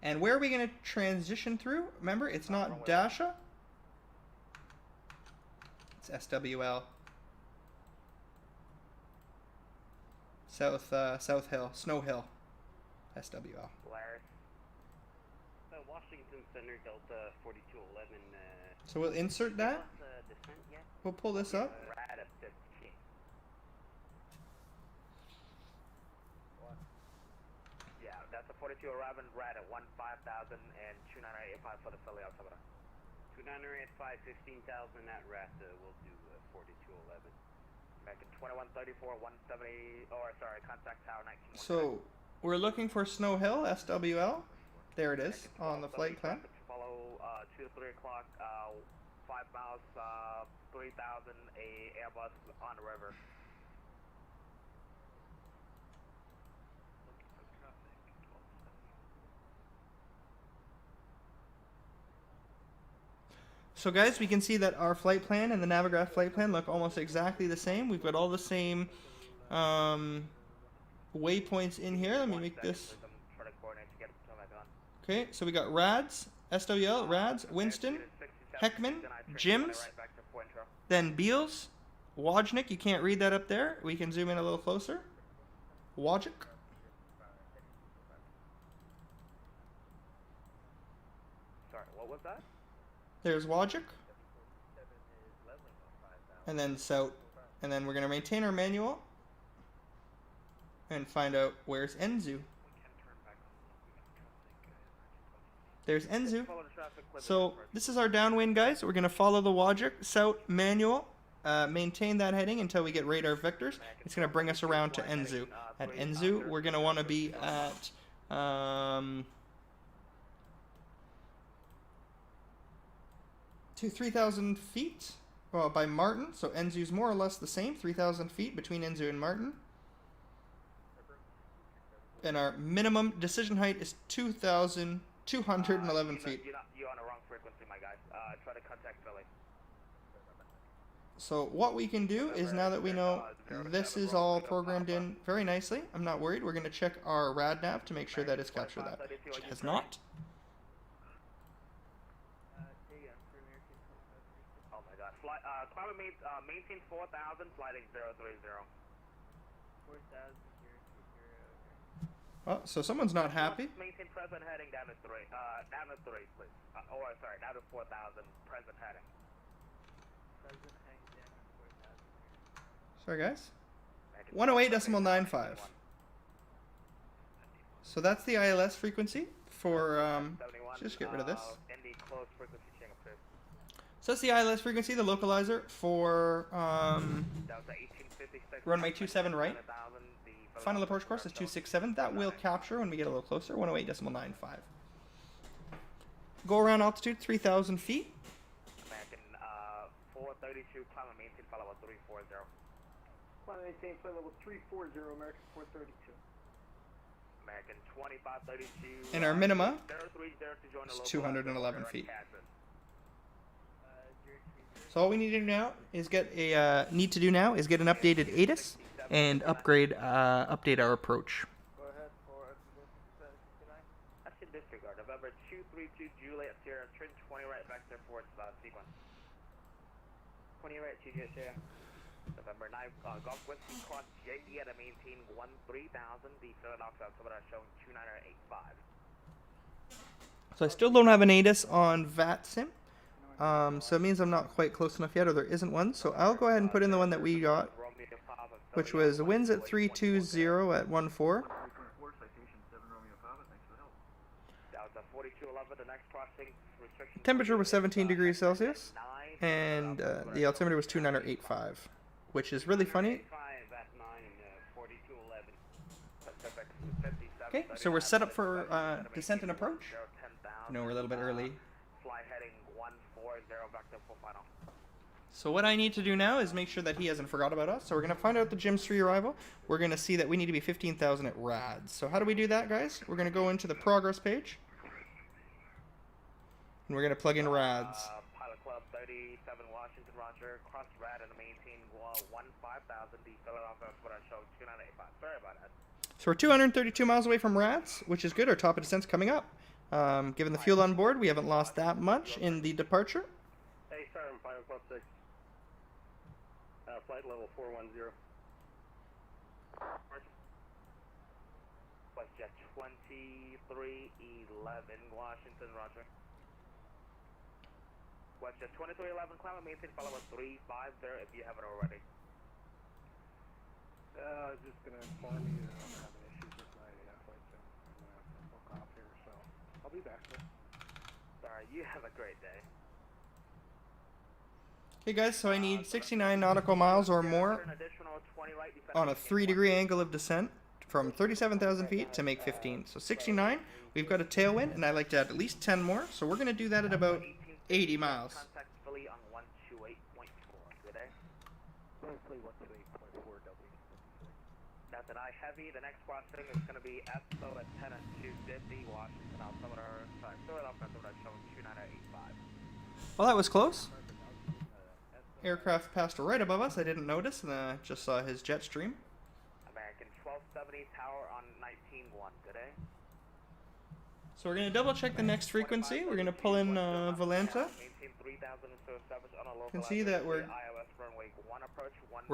And where are we going to transition through? Remember, it's not Dasha. It's SWL. South Hill, Snow Hill, SWL. Washington Center, Delta 4211. So we'll insert that. We'll pull this up. Yeah, that's a 42 arriving right at 15,000 and 29885 for the Philly altimeter. 29885, 15,000 at RAT, we'll do 4211. American 2134, 170, contact tower 19. So we're looking for Snow Hill, SWL. There it is on the flight plan. Follow 2 to 3 o'clock, 5 miles, 3,000, a Airbus on the river. So guys, we can see that our flight plan and the Navigraph flight plan look almost exactly the same. We've got all the same waypoints in here. Let me make this. Okay, so we got RADS, SWL, RADS, Winston, Heckman, Jims, then Beals, Wojnik. You can't read that up there. We can zoom in a little closer. Wojcik. Sorry, what was that? There's Wojcik. And then South. And then we're going to maintain our manual and find out where's Enzu. There's Enzu. So this is our downwind, guys. We're going to follow the Wojcik South manual, maintain that heading until we get radar vectors. It's going to bring us around to Enzu. At Enzu, we're going to want to be at 3,000 feet by Martin. So Enzu's more or less the same, 3,000 feet between Enzu and Martin. And our minimum decision height is 2,211 feet. You're on the wrong frequency, my guy. Try to contact Philly. So what we can do is, now that we know this is all programmed in very nicely, I'm not worried. We're going to check our RadNav to make sure that it's captured that, which it has not. Oh my god. Climate maintain 4,000, flighting 030. 4,000. Well, so someone's not happy. Maintain present heading down to 3, down to 3, please. Down to 4,000, present heading. Present heading down to 4,000. Sorry, guys. 108.95. So that's the ILS frequency for, just get rid of this. So that's the ILS frequency, the localizer for runway 27 right. Final approach course is 267. That will capture when we get a little closer, 108.95. Go around altitude 3,000 feet. American 432, climate maintain, follow up 340. Climate maintain, flight level 340, American 432. American 2532. And our minima 030 to join is the 211 feet. So all we need to do now is get an updated ATIS. and update our approach. Go ahead for 69. That's in disregard. November 232 Juliet Sierra, turn 20 right vector for sequence. 20 right, TJ Sierra. November 9, Golf Whiskey Cross JD at a maintain 13,000. The Philadelphia altimeter showing 2985. So I still don't have an ATIS on Vatsim. So it means I'm not quite close enough yet, or there isn't one. So I'll go ahead and put in the one that we got, which was winds at 320 at 14. Citation 7 Romeo Papa, thanks for the help. Delta 4211, the next crossing restriction. Temperature was 17 degrees Celsius, and the altimeter was 2985, which is really funny. Okay, so we're set up for descent and approach. No, we're a little bit early. Fly heading 140 vector full final. So what I need to do now is make sure that he hasn't forgot about us. So we're going to find out the Jim's 3 arrival. We're going to see that we need to be 15,000 at RAD. So how do we do that, guys? We're going to go into the progress page. And we're going to plug in RADs. Pilot Club 37 Washington, Roger. Cross RAD and maintain 15,000. The Philadelphia what I showed 2985. Sorry about that. So we're 232 miles away from RADs, which is good. Our top of descent's coming up. Given the fuel on board, we haven't lost that much in the departure. Hey, Sergeant, Pilot Club 6. Flight level 410. WestJet 2311 Washington, Roger. WestJet 2311, climb and maintain follow 350 if you haven't already. I was just going to inform you that I'm having issues with my flight sim. I'm going to have to book off here, so I'll be back though. Sorry, you have a great day. Okay guys, so I need 69 nautical miles or more on a 3-degree angle of descent from 37,000 feet to make 15. So 69, we've got a tailwind, and I like to add at least 10 more, so we're going to do that at about 80 miles. Contact Philly on 128.4, good day? Philly 128.4 W. That's an I heavy. The next crossing is going to be ESO at 10 at 250 Washington altimeter. Sorry, Philadelphia altimeter showing 2985. Well, that was close. Aircraft passed right above us. I didn't notice, and I just saw his jet stream. American 1270 tower on 19.1. Good day. So we're going to double check the next frequency. We're going to pull in Valenta. You can see that we're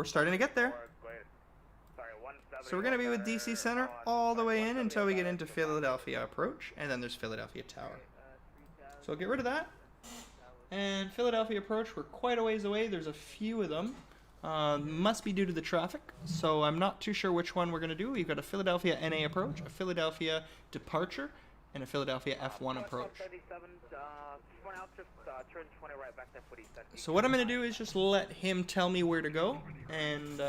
starting to get there. So we're going to be with DC Center all the way in until we get into Philadelphia approach, and then there's Philadelphia Tower. So I'll get rid of that. And Philadelphia approach, we're quite a ways away. There's a few of them. Must be due to the traffic, so I'm not too sure which one we're going to do. We've got a Philadelphia NA approach, a Philadelphia departure, and a Philadelphia F1 approach. So what I'm going to do is just let him tell me where to go, and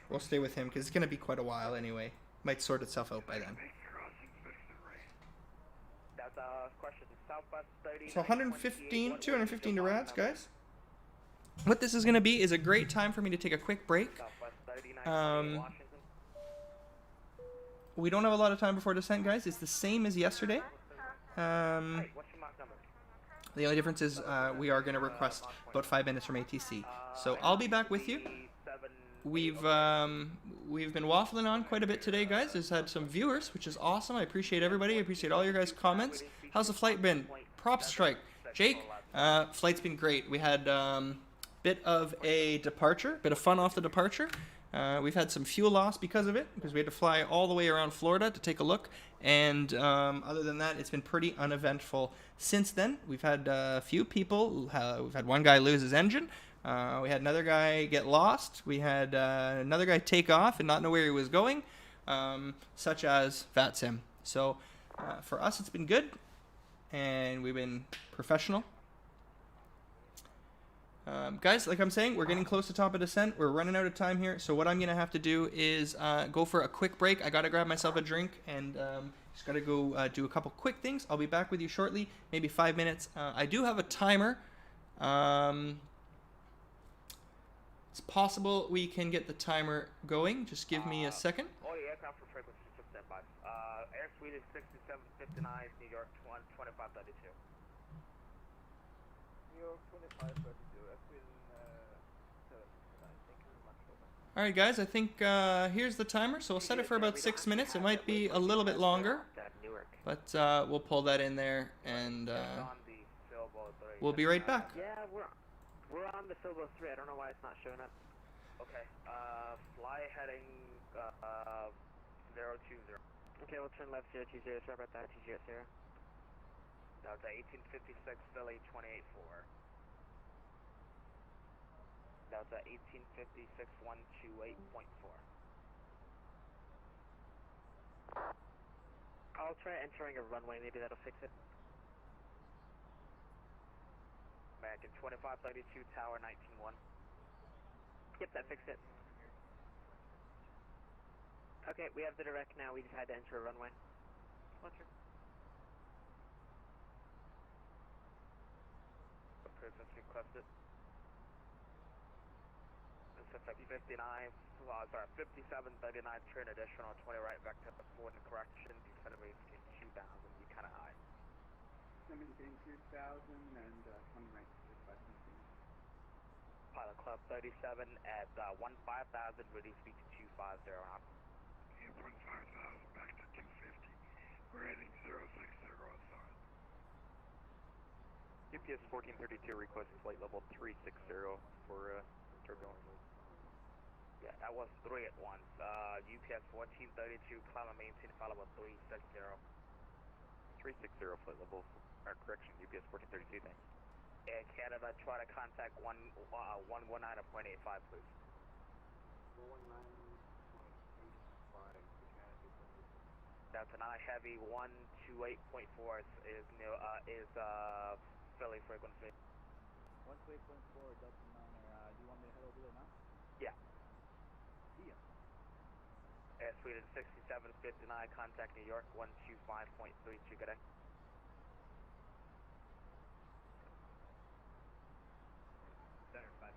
we'll stay with him because it's going to be quite a while anyway. Might sort itself out by then. So 215 to RADs, guys. What this is going to be is a great time for me to take a quick break. We don't have a lot of time before descent, guys. It's the same as yesterday. The only difference is we are going to request about 5 minutes from ATC. So I'll be back with you. We've been waffling on quite a bit today, guys. There's had some viewers, which is awesome. I appreciate everybody. I appreciate all your guys' comments. How's the flight been? Props strike. Jake, flight's been great. We had bit of a departure, bit of fun off the departure. We've had some fuel loss because of it, because we had to fly all the way around Florida to take a look. And other than that, it's been pretty uneventful since then. We've had a few people. We've had one guy lose his engine. We had another guy get lost. We had another guy take off and not know where he was going, such as Vatsim. So for us, it's been good, and we've been professional. Guys, like I'm saying, we're getting close to top of descent. We're running out of time here, so what I'm going to have to do is go for a quick break. I got to grab myself a drink and just got to go do a couple quick things. I'll be back with you shortly, maybe 5 minutes. I do have a timer. It's possible we can get the timer going. Just give me a second. All the aircraft for frequency to standby. Airspeed is 6759, New York 2532. New York 2532, airspeed 759. Thank you very much. Over. Alright guys, I think here's the timer, so we'll set it for about 6 minutes. It might be a little bit longer, but we'll pull that in there and we'll be right back. Yeah, we're on the Philbo 3. I don't know why it's not showing up. Okay, fly heading 020. Okay, we'll turn left 020. Sorry about that, 200. Delta 1856 Philly 284. Delta 1856 128.4. I'll try entering a runway, maybe that'll fix it. American 2532 Tower 191. Yep, that fixed it. Okay, we have the direct now, we just had to enter a runway. Launcher. Approved as requested. MSFS 59, sorry, 5739, turn additional 20 right vector forward and correction, descend rate 2000, you kind of high. Maintain 2000 and 20 right, 517. Pilot Club 37 at 15,000, ready speed to 250 knots. Okay, 15,000 back to 250. We're heading 060 outside. UPS 1432 request flight level 360 for turbulence. Yeah, that was 3 at once. UPS 1432, climb and maintain flight level 360. 360 flight level, correction, UPS 1432, thanks. Air Canada, try to contact 119.85, please. 119.85, Delta 9 Heavy 128.4 is Philly frequency. 128.4, Delta 9, do you want me to head over there now? Yeah. Yeah. Air Sweden 6759, contact New York 125.32, good day. Center 550,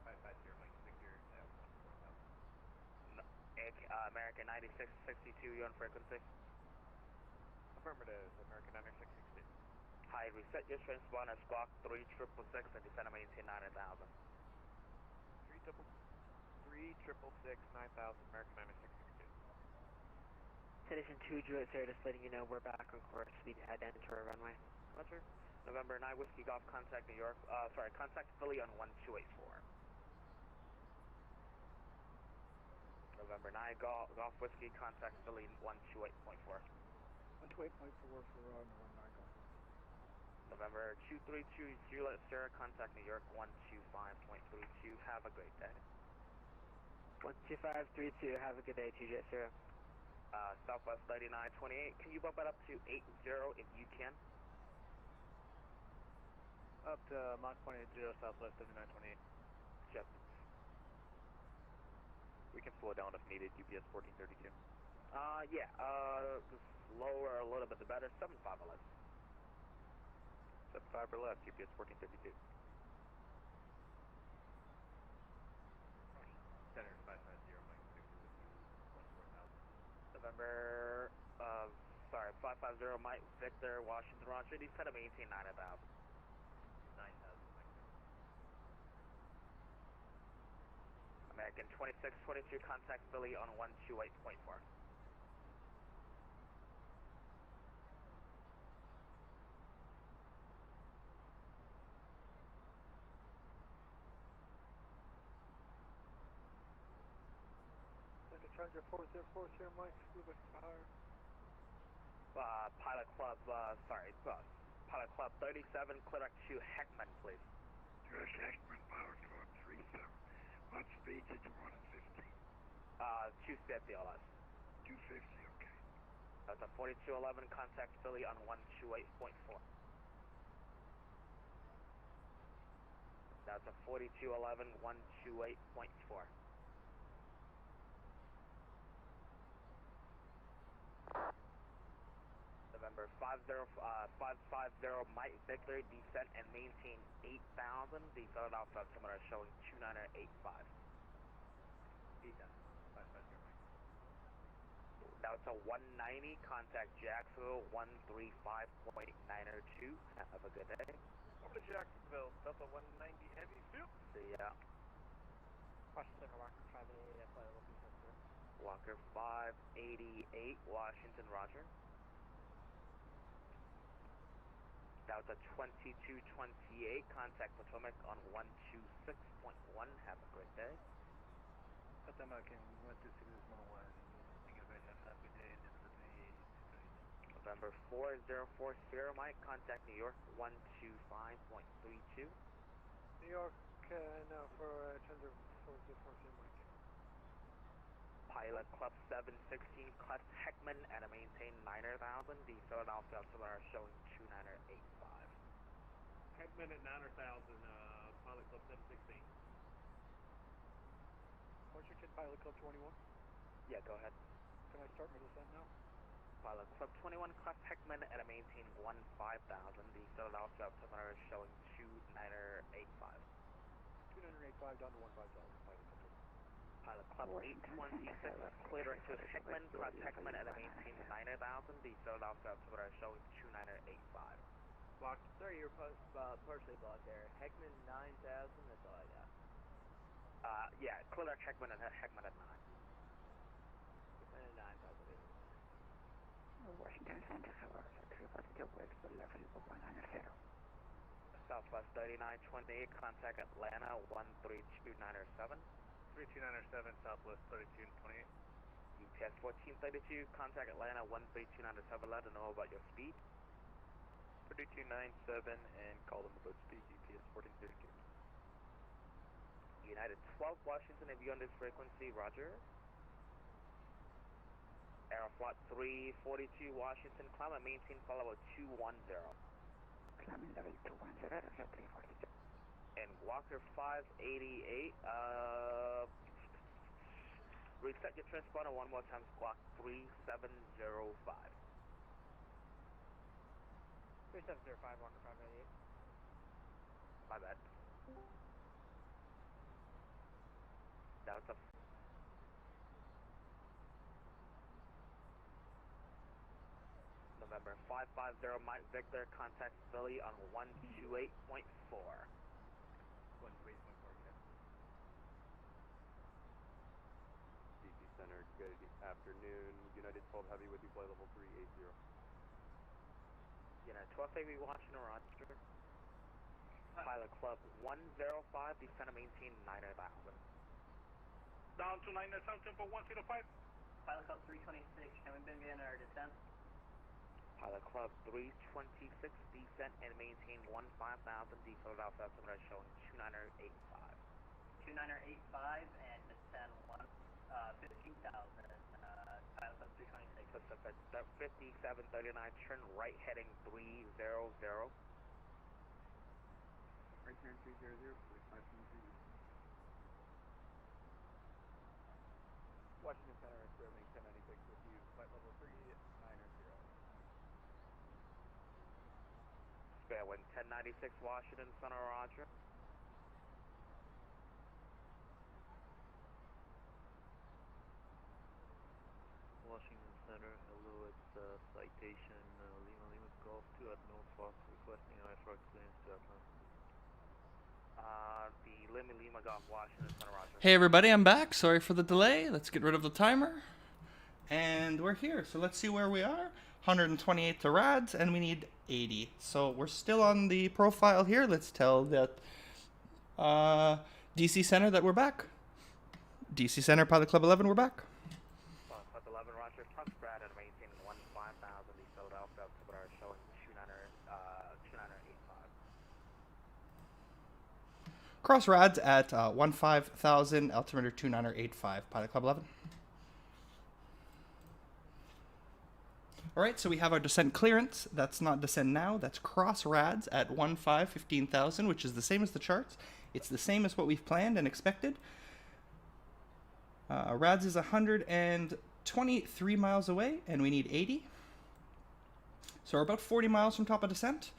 550, Mike Victor at 14,000. No, American 9662, you on frequency? Affirmative, American 9662. Hi, reset your transponder, squawk 3666 and descend and maintain 90,000. 3666, 9,000, American 9662. Citizen 2, Juliet Sarah, just letting you know we're back on course. We had to enter a runway. Roger. November 9 Whiskey Golf, contact New York. Contact Philly on 1284. November 9 Golf Whiskey, contact Philly 128.4. 128.4 for November 9 Golf. November 232 Juliet Sarah, contact New York 125.32. Have a great day. 12532, have a good day, Juliet Sarah. Southwest 3928, can you bump it up to 80 if you can? Up to Mach 180, Southwest 3928. Yep. We can slow down if needed, UPS 1432. Yeah, just lower a little bit the better, 75 or less. 75 or less, UPS 1432. Center 550, Mike Victor with you, 14,000. November, 550 Mike Victor, Washington, Roger, descend and maintain 90,000. 9,000, Mike Victor. American 2622, contact Philly on 128.4. Challenger 4040, Mike, moving fire. Pilot Club 37, clear to Heckman, please. Direct Heckman, Pilot Club 37. What speed did you want at 15? 250 or less. 250, okay. That's a 4211, contact Philly on 128.4. That's a 4211, 128.4. November 550 Mike Victor, descent and maintain 8,000. The Philadelphia altimeter is showing 2985. 8,000, 550 Mike. Now it's a 190, contact Jacksonville 135.902. Have a good day. Over to Jacksonville, Delta 190 heavy, field. See ya. Washington, Walker 588, FlyLive Overlay. Walker 588, Washington, roger. Delta 2228, contact Potomac on 126.1. Have a great day. Potomac and 126.1. Thank you very much. Have a good day. This is me. November 4040, Mike, contact New York 125.32. New York, now for Chandler 4040, Mike. Pilot Club 716, Club Heckman at a maintain 9,000. The Philadelphia altimeter showing 2985. Heckman at 9,000, Pilot Club 716. Washington, Pilot Club 21. Yeah, go ahead. Can I start my descent now? Pilot Club 21, Club Heckman at a maintain 15,000. The Philadelphia altimeter is showing 2985. 2985 down to 15,000, Pilot Club 21. Pilot Club 826, clear to Heckman, Club Heckman at a maintain 9,000. The Philadelphia altimeter is showing 2985. Blocked. Sorry, you're partially blocked there. Heckman 9,000, that's all I got. Yeah, clear Heckman and Heckman at 9. Heckman at 9,000. Washington Center, however, West level of 190. Southwest 3928, contact Atlanta 13297. 3297, Southwest 3228. UPS 1432, contact Atlanta 13297. Let them know about your speed. 3297 and call them about speed. UPS 1432. United 12, Washington, if you on this frequency, roger. Aeroflot 342, Washington, climb and maintain follow 210. Climbing level 210, 342. And Walker 588, reset your transponder one more time, squawk 3705. 3705, Walker 588. My bad. Delta. November 550, Mike Victor, contact Philly on 128.4. 128.4, good. DC Center, good afternoon. United 12 Heavy with you, flight level 380. United 12 Heavy, Washington, roger. Pilot Club 105, descend and maintain 9,000. Down to 9,000 for 105. Pilot Club 326, can we begin our descent? Pilot Club 326, descent and maintain 15,000. The Philadelphia altimeter showing 2985. 2985 and descend 15,000. Pilot Club 326. Pacific 5739, turn right heading 300. Right turn 300, 45.3. Washington Center, Sterling 1096 with you, flight level 390. Fairwind 1096, Washington Center, roger. Washington Center, hello, it's citation Lima Lima Golf 2 at Norfolk, requesting IFR clearance to Atlanta. The Lima Lima Golf, Washington Center, roger. Hey everybody, I'm back. Sorry for the delay. Let's get rid of the timer. And we're here. So let's see where we are. 128 to RADS, and we need 80. So we're still on the profile here. Let's tell that DC Center that we're back. DC Center, Pilot Club 11, we're back. Pilot Club 11, roger. Touch Brad and maintain 15,000. The Philadelphia altimeter showing 2985. Cross RADS at 15,000, altimeter 2985, Pilot Club 11. All right, so we have our descent clearance. That's not descend now. That's cross RADS at 15,000, which is the same as the charts. It's the same as what we've planned and expected. RADS is 123 miles away, and we need 80. So we're about 40 miles from top of descent,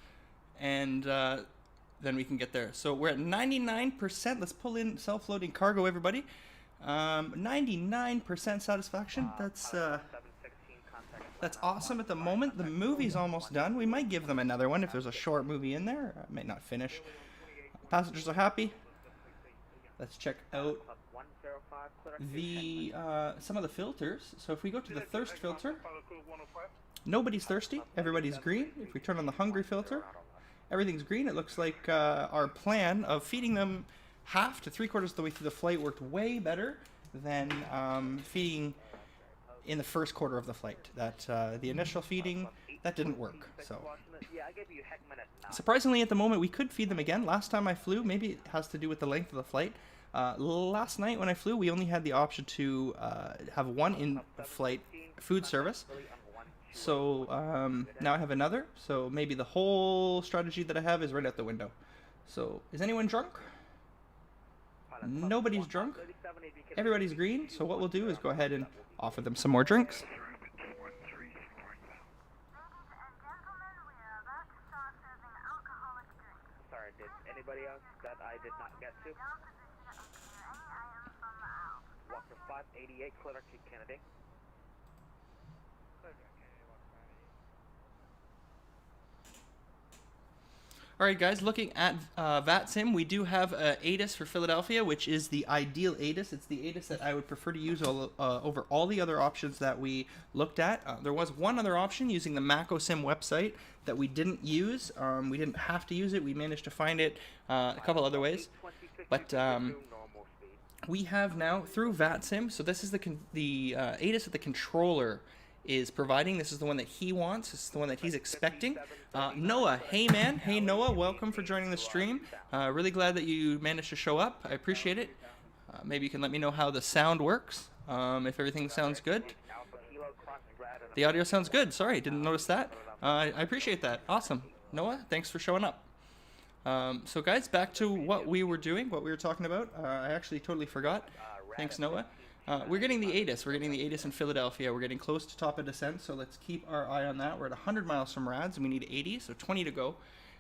and then we can get there. So we're at 99%. Let's pull in self-loading cargo, everybody. 99% satisfaction. That's awesome at the moment. The movie's almost done. We might give them another one if there's a short movie in there. I might not finish. Passengers are happy. Let's check out some of the filters. So if we go to the thirst filter, nobody's thirsty, everybody's green. If we turn on the hungry filter, everything's green. It looks like our plan of feeding them half to 3/4 of the way through the flight worked way better than feeding in the first quarter of the flight. That the initial feeding, that didn't work. So surprisingly, at the moment, we could feed them again. Last time I flew, maybe it has to do with the length of the flight. Last night when I flew, we only had the option to have one in-flight food service. So now I have another. So maybe the whole strategy that I have is right out the window. So is anyone drunk? Nobody's drunk. Everybody's green. So what we'll do is go ahead and offer them some more drinks. Sorry, did anybody else that I did not get to? Walker 588, clear to Kennedy. Alright guys, looking at Vatsim, we do have ATIS for Philadelphia, which is the ideal ATIS. It's the ATIS that I would prefer to use over all the other options that we looked at. There was one other option using the MacOSim website that we didn't use. We didn't have to use it. We managed to find it a couple other ways. But we have now, through Vatsim, so this is the ATIS that the controller is providing. This is the one that he wants. This is the one that he's expecting. Noah, hey man. Hey Noah, welcome for joining the stream. Really glad that you managed to show up. I appreciate it. Maybe you can let me know how the sound works, if everything sounds good. The audio sounds good. Sorry, didn't notice that. I appreciate that. Awesome. Noah, thanks for showing up. So guys, back to what we were doing, what we were talking about. I actually totally forgot. Thanks, Noah. We're getting the ATIS. We're getting the ATIS in Philadelphia. We're getting close to top of descent, so let's keep our eye on that. We're at 100 miles from RADS, and we need 80, so 20 to go.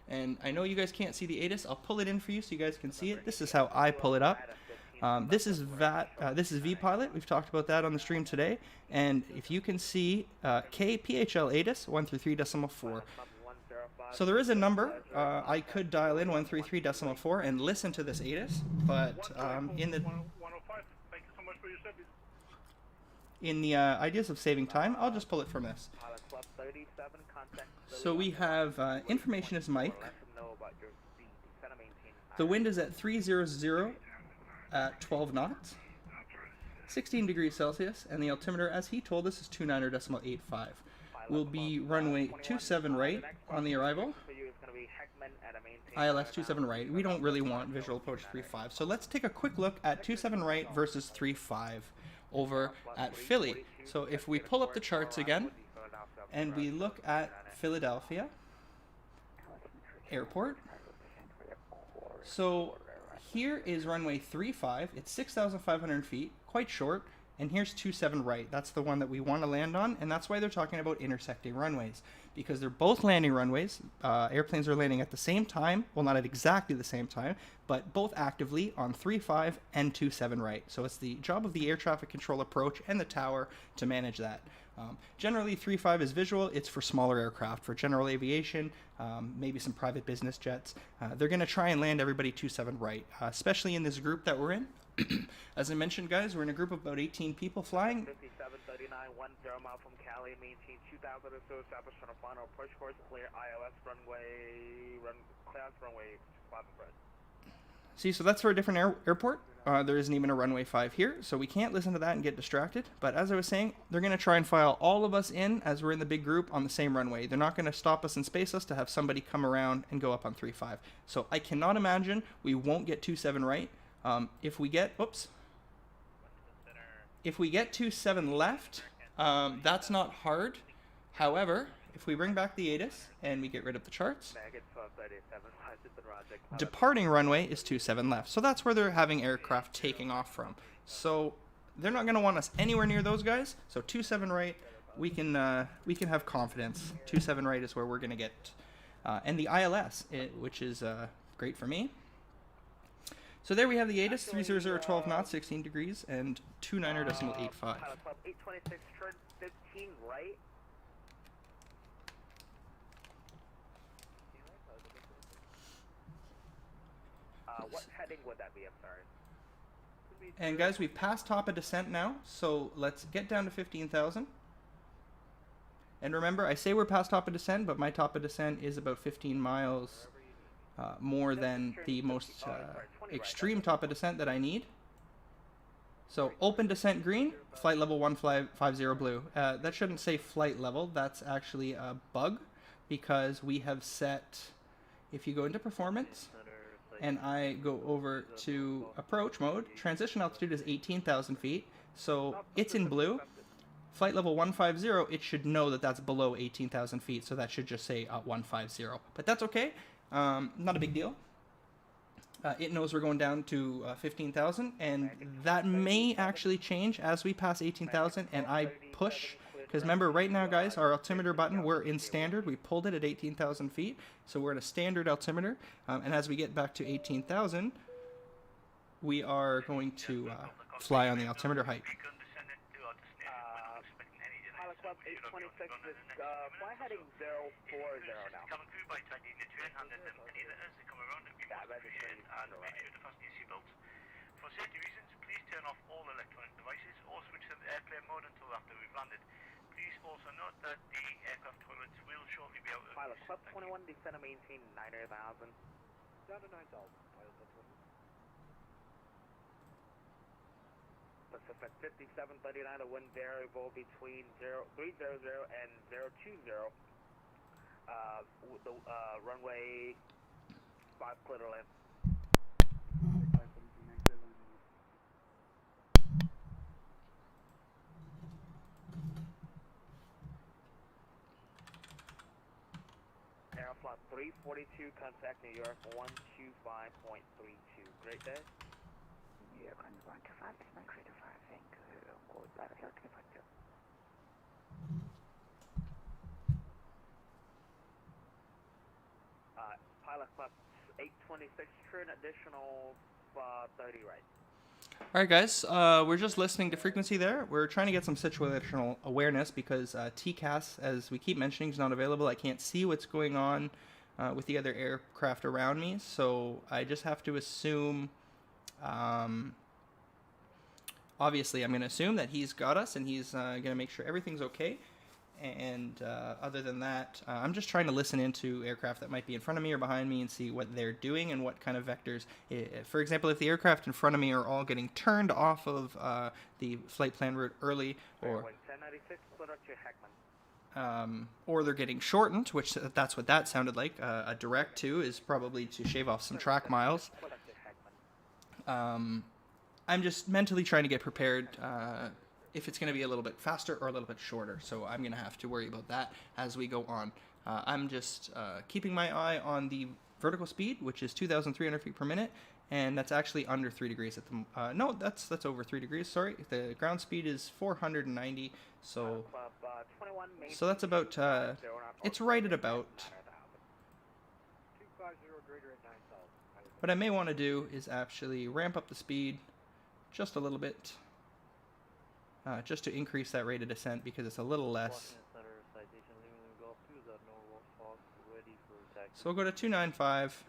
And I know you guys can't see the ATIS. I'll pull it in for you so you guys can see it. This is how I pull it up. This is vPilot. We've talked about that on the stream today. And if you can see KPHL ATIS 133.4. So there is a number. I could dial in 133.4 and listen to this ATIS, but in the ideas of saving time, I'll just pull it from this. So we have information is Mike. The wind is at 300 at 12 knots, 16 degrees Celsius, and the altimeter, as he told us, is 29.85. We'll be runway 27 right on the arrival. ILS 27 right. We don't really want visual approach 35. So let's take a quick look at 27 right versus 35 over at Philly. So if we pull up the charts again and we look at Philadelphia Airport. So here is runway 35. It's 6,500 feet, quite short. And here's 27 right. That's the one that we want to land on, and that's why they're talking about intersecting runways, because they're both landing runways. Airplanes are landing at the same time, well, not at exactly the same time, but both actively on 35 and 27 right. So it's the job of the air traffic control approach and the tower to manage that. Generally, 35 is visual. It's for smaller aircraft, for general aviation, maybe some private business jets. They're going to try and land everybody 27 right, especially in this group that we're in. As I mentioned, guys, we're in a group of about 18 people flying. 5739, 10 mile from Cali, maintain 2000 or so, establish on a final approach course, clear ILS runway 5 and bread. See, so that's for a different airport. There isn't even a runway 5 here, so we can't listen to that and get distracted. But as I was saying, they're going to try and file all of us in as we're in the big group on the same runway. They're not going to stop us and space us to have somebody come around and go up on 35. So I cannot imagine we won't get 27 right. If we get 27 left, that's not hard. However, if we bring back the ATIS and we get rid of the charts, departing runway is 27 left. So that's where they're having aircraft taking off from. So they're not going to want us anywhere near those guys. So 27 right, we can have confidence. 27 right is where we're going to get, and the ILS, which is great for me. So there we have the ATIS, 300, 12 knots, 16 degrees, and 29.85. 826, turn 15 right. What heading would that be? I'm sorry. And guys, we've passed top of descent now, so let's get down to 15,000. And remember, I say we're past top of descent, but my top of descent is about 15 miles more than the most extreme top of descent that I need. So open descent green, flight level 150 blue. That shouldn't say flight level, that's actually a bug, because we have set, if you go into performance, and I go over to approach mode, transition altitude is 18,000 feet, so it's in blue. Flight level 150, it should know that that's below 18,000 feet, so that should just say 150. But that's okay, not a big deal. It knows we're going down to 15,000, and that may actually change as we pass 18,000 and I push, because remember right now guys, our altimeter button, we're in standard, we pulled it at 18,000 feet, so we're at a standard altimeter, and as we get back to 18,000, we are going to fly on the altimeter height. Club 826 is fly heading 040 now. Coming through by tightening the train and then any that as they come around, it'll be and make sure to fasten your seatbelts. For safety reasons, please turn off all electronic devices or switch to the airplane mode until after we've landed. Please also note that the aircraft toilets will shortly be out of Pilot Club 21, descend and maintain 9,000. Down to 9,000. Pilot Club 21. Pacific 5739, a wind variable between 300 and 020. The runway 5 clear to land. Aeroflot 342, contact New York 125.32. Great day. New York 125, this is my crew to fire, thank you. Good, Battlefield 342. Pilot Club 826, turn additional 30 right. Alright guys, we're just listening to frequency there. We're trying to get some situational awareness because TCAS, as we keep mentioning, is not available. I can't see what's going on with the other aircraft around me, so I just have to assume, obviously I'm going to assume that he's got us and he's going to make sure everything's okay. And other than that, I'm just trying to listen into aircraft that might be in front of me or behind me and see what they're doing and what kind of vectors. For example, if the aircraft in front of me are all getting turned off of the flight plan route early, or they're getting shortened, which that's what that sounded like. A direct to is probably to shave off some track miles. I'm just mentally trying to get prepared if it's going to be a little bit faster or a little bit shorter. So I'm going to have to worry about that as we go on. I'm just keeping my eye on the vertical speed, which is 2,300 feet per minute, and that's actually under 3 degrees at the no, that's over 3 degrees, sorry. The ground speed is 490, so that's about, it's right at about. What I may want to do is actually ramp up the speed just a little bit. Just to increase that rate of descent because it's a little less. So we'll go to 295.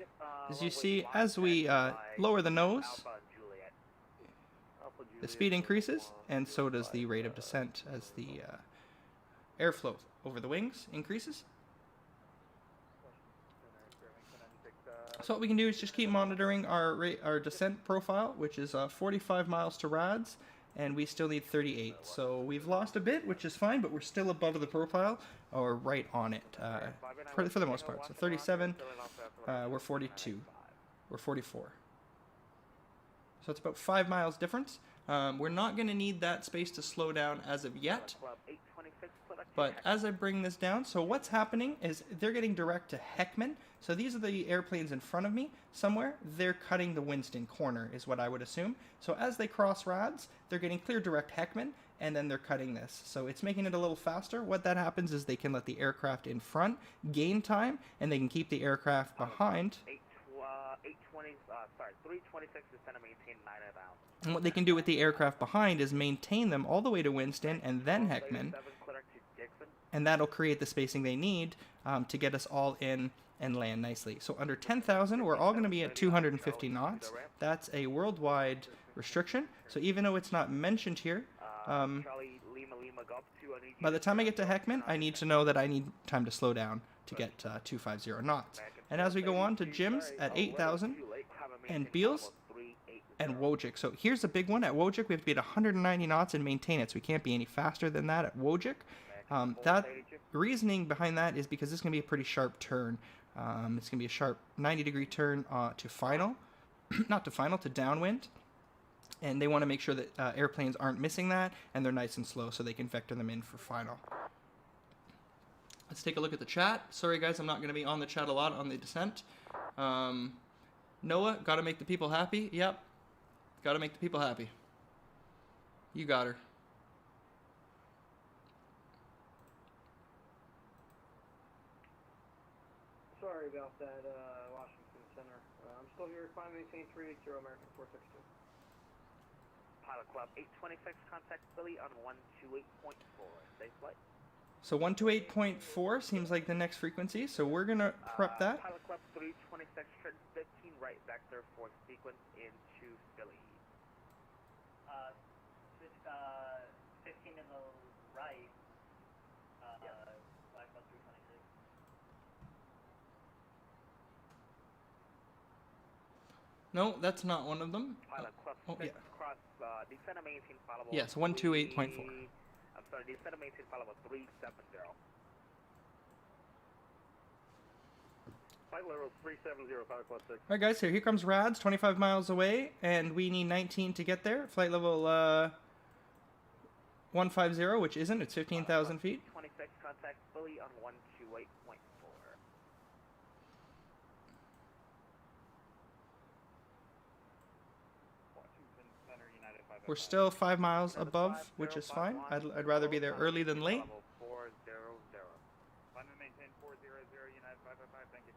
As you see, as we lower the nose, the speed increases, and so does the rate of descent as the airflow over the wings increases. So what we can do is just keep monitoring our descent profile, which is 45 miles to rads. And we still need 38, so we've lost a bit, which is fine, but we're still above the profile, or right on it, for the most part. So 37, we're 42, we're 44. So it's about 5 miles difference. We're not going to need that space to slow down as of yet, but as I bring this down, so what's happening is they're getting direct to Heckman. So these are the airplanes in front of me somewhere. They're cutting the Winston corner is what I would assume. So as they cross rads, they're getting clear direct Heckman, and then they're cutting this. So it's making it a little faster. What that happens is they can let the aircraft in front gain time, and they can keep the aircraft behind. 326 descend and maintain 9,000. And what they can do with the aircraft behind is maintain them all the way to Winston and then Heckman, and that'll create the spacing they need to get us all in and land nicely. So under 10,000, we're all going to be at 250 knots. That's a worldwide restriction. So even though it's not mentioned here, Charlie Lima Lima Golf 2, I need by the time I get to Heckman, I need to know that I need time to slow down to get 250 knots. And as we go on to Jim's at 8,000 and Beals and Wojcik. So here's the big one. At Wojcik, we have to be at 190 knots and maintain it. So we can't be any faster than that at Wojcik. That reasoning behind that is because this is going to be a pretty sharp turn. It's going to be a sharp 90-degree turn to final. Not to final, to downwind. And they want to make sure that airplanes aren't missing that and they're nice and slow so they can vector them in for final. Let's take a look at the chat. Sorry guys, I'm not going to be on the chat a lot on the descent. Noah, got to make the people happy. Yep, got to make the people happy. You got her. Sorry about that, Washington Center. I'm still here, climb maintain 380 American 462. Pilot Club 826, contact Philly on 128.4. Safe flight. So 128.4 seems like the next frequency, so we're going to prep that. Pilot Club 326, turn 15 right vector for sequence into Philly. 15 to the right, Pilot Club 326. No, that's not one of them. Pilot Club 6 cross, descend and maintain followable. Yes, 128.4. I'm sorry, descend and maintain followable 370. Flight level 370, Pilot Club 6. Alright guys, here comes Rads, 25 miles away, and we need 19 to get there. Flight level 150, which isn't, it's 15,000 feet. 26, contact Philly on 128.4. We're still 5 miles above, which is fine. I'd rather be there early than late. 400. Climb and maintain 400, United 555, thank you.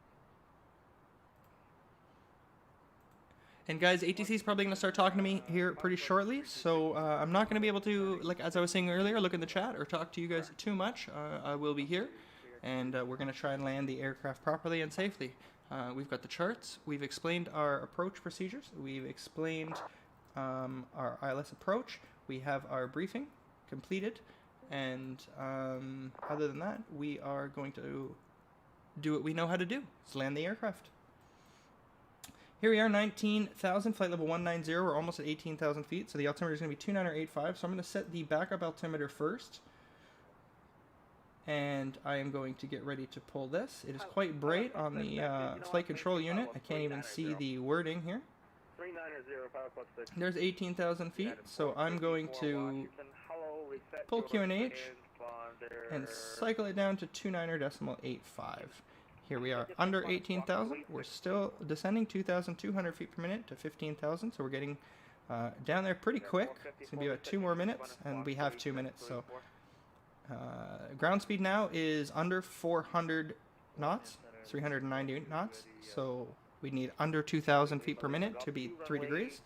And guys, ATC is probably going to start talking to me here pretty shortly, so I'm not going to be able to, like as I was saying earlier, look in the chat or talk to you guys too much. I will be here, and we're going to try and land the aircraft properly and safely. We've got the charts. We've explained our approach procedures. We've explained our ILS approach. We have our briefing completed, and other than that, we are going to do what we know how to do. It's land the aircraft. Here we are, 19,000, flight level 190. We're almost at 18,000 feet, so the altimeter is going to be 2985. So I'm going to set the backup altimeter first, and I am going to get ready to pull this. It is quite bright on the flight control unit. I can't even see the wording here. 390, Pilot Club 6. There's 18,000 feet, so I'm going to pull QNH and cycle it down to 29.85. Here we are under 18,000. We're still descending 2,200 feet per minute to 15,000, so we're getting down there pretty quick. It's going to be about 2 more minutes, and we have 2 minutes. So ground speed now is under 400 knots, 398 knots. So we need under 2,000 feet per minute to be 3 degrees,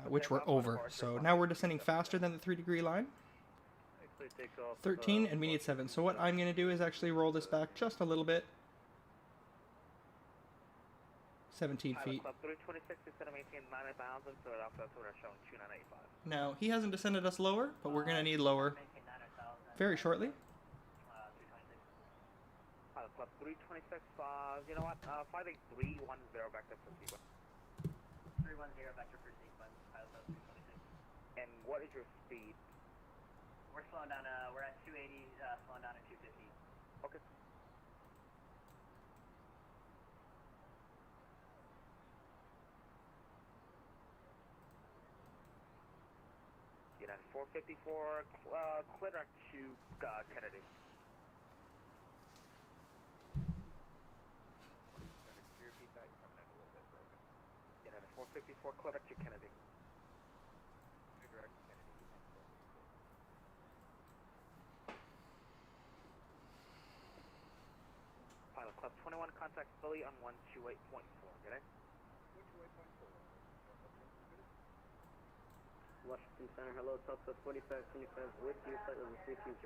which we're over. So now we're descending faster than the 3-degree line. 13, and we need 7. So what I'm going to do is actually roll this back just a little bit. 17 feet. Now, he hasn't descended us lower, but we're going to need lower very shortly. Pilot Club 326, you know what, flight 310 vector for sequence. 310 vector for sequence, Pilot Club 326. And what is your speed? We're slowing down, we're at 280, slowing down to 250. Okay. United 454, clear to Kennedy. United 454, clear to Kennedy. Pilot Club 21, contact Philly on 128.4, get it? 128.4. Washington Center, hello, Southwest 4525 with you, flight level 320.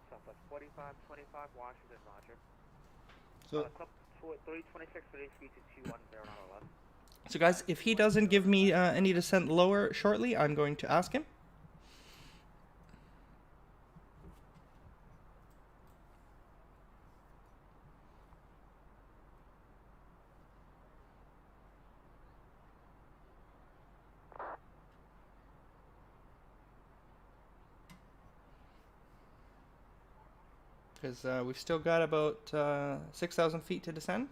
Southwest 4525, Washington, roger. So Club 326 for speed to 210 on 11. So guys, if he doesn't give me any descent lower shortly, I'm going to ask him. Because we've still got about 6,000 feet to descend.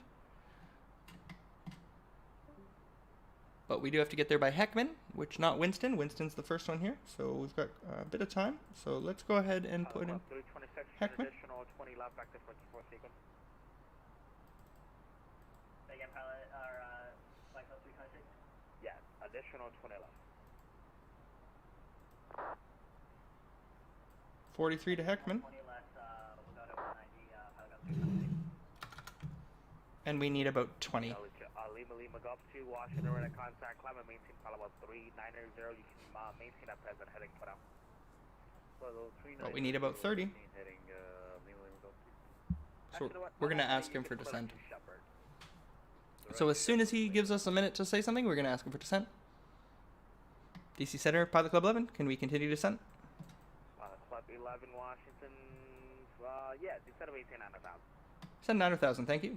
But we do have to get there by Heckman, which not Winston. Winston's the first one here, so we've got a bit of time. So let's go ahead and put in Heckman. Additional 20 left vector for 4 sequence. Again, pilot, or flight code 326? Yes, additional 20 left. 43 to Heckman. 20 less, we'll go to 190, pilot code 326. And we need about 20. Lima Golf 2, Washington, we're in contact, climb and maintain pilot about 390. You can maintain that present heading for now. But we need about 30. Heading Lima Golf 2. So we're going to ask him for descent. So as soon as he gives us a minute to say something, we're going to ask him for descent. DC Center, Pilot Club 11, can we continue descent? Club 11, Washington, yeah, descent of 18,000. Send 9,000, thank you.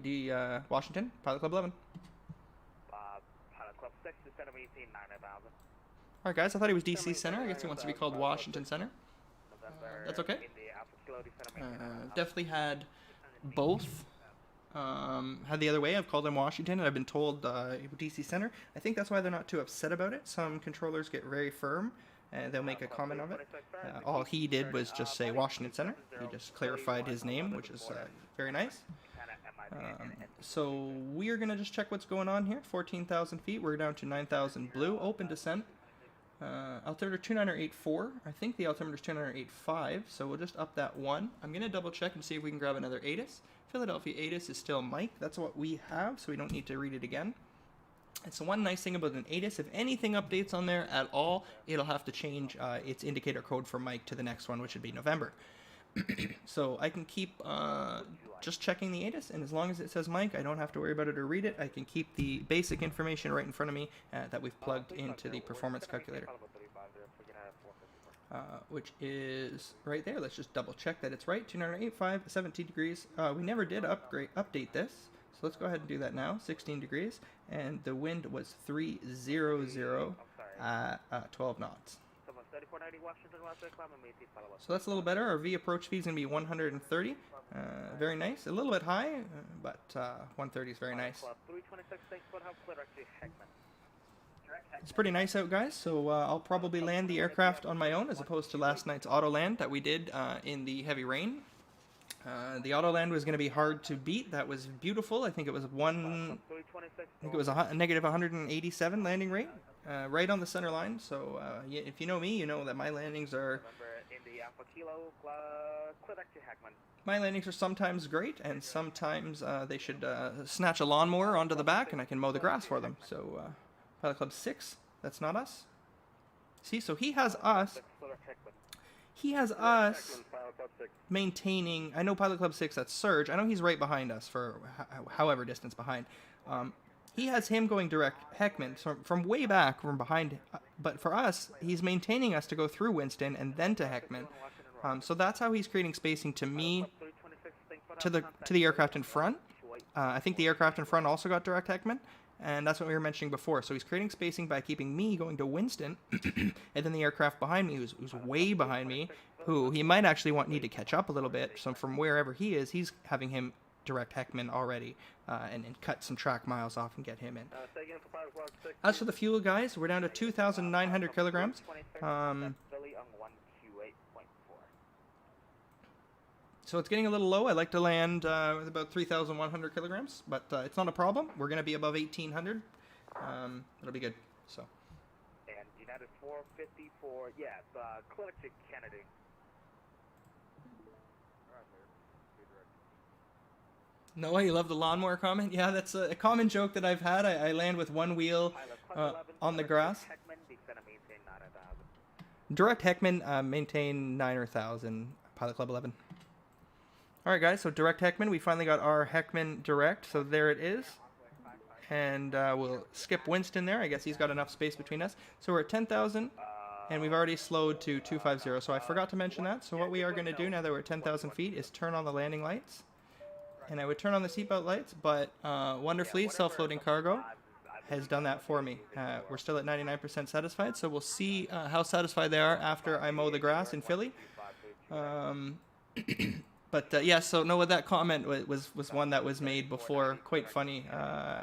Washington, Pilot Club 11. Pilot Club 6, descent of 18,000. Alright guys, I thought he was DC Center. I guess he wants to be called Washington Center. That's okay. Definitely had both. Had the other way. I've called him Washington and I've been told DC Center. I think that's why they're not too upset about it. Some controllers get very firm and they'll make a comment of it. All he did was just say Washington Center. He just clarified his name, which is very nice. So we are going to just check what's going on here. 14,000 feet. We're down to 9,000 blue. Open descent. Altimeter 2984. I think the altimeter is 2985, so we'll just up that one. I'm going to double check and see if we can grab another ATIS. Philadelphia ATIS is still Mike. That's what we have, so we don't need to read it again. And so one nice thing about an ATIS, if anything updates on there at all, it'll have to change its indicator code for Mike to the next one, which would be November. So I can keep just checking the ATIS, and as long as it says Mike, I don't have to worry about it or read it. I can keep the basic information right in front of me that we've plugged into the performance calculator, which is right there. Let's just double check that it's right. 2985, 17 degrees. We never did update this, so let's go ahead and do that now. 16 degrees, and the wind was 300 at 12 knots. So that's a little better. Our V approach speed is going to be 130. Very nice. A little bit high, but 130 is very nice. It's pretty nice out, guys, so I'll probably land the aircraft on my own as opposed to last night's auto land that we did in the heavy rain. The auto land was going to be hard to beat. That was beautiful. I think it was a negative 187 landing rate, right on the center line. So if you know me, you know that my landings are sometimes great, and sometimes they should snatch a lawnmower onto the back, and I can mow the grass for them. So Pilot Club 6, that's not us. See, so he has us. He has us maintaining. I know Pilot Club 6, that's Surge. I know he's right behind us for however distance behind. He has him going direct Heckman from way back from behind. But for us, he's maintaining us to go through Winston and then to Heckman. So that's how he's creating spacing to me, to the aircraft in front. I think the aircraft in front also got direct Heckman. And that's what we were mentioning before. So he's creating spacing by keeping me going to Winston, and then the aircraft behind me, who's way behind me, who he might actually need to catch up a little bit. So from wherever he is, he's having him direct Heckman already, and cut some track miles off and get him in. As for the fuel, guys, we're down to 2,900 kilograms. So it's getting a little low. I like to land with about 3,100 kilograms, but it's not a problem. We're going to be above 1,800. It'll be good. So. And United 454, yeah, clinic to Kennedy. Noah, you love the lawnmower comment? Yeah, that's a common joke that I've had. I land with one wheel on the grass. Direct Heckman, maintain 9,000, Pilot Club 11. Alright guys, so direct Heckman, we finally got our Heckman direct, so there it is. and we'll skip Winston there. I guess he's got enough space between us. So we're at 10,000, and we've already slowed to 250. So I forgot to mention that. So what we are going to do now that we're at 10,000 feet is turn on the landing lights. And I would turn on the seatbelt lights, but wonderfully, self-loading cargo has done that for me. We're still at 99% satisfied, so we'll see how satisfied they are after I mow the grass in Philly. But yeah, so Noah, that comment was one that was made before, quite funny,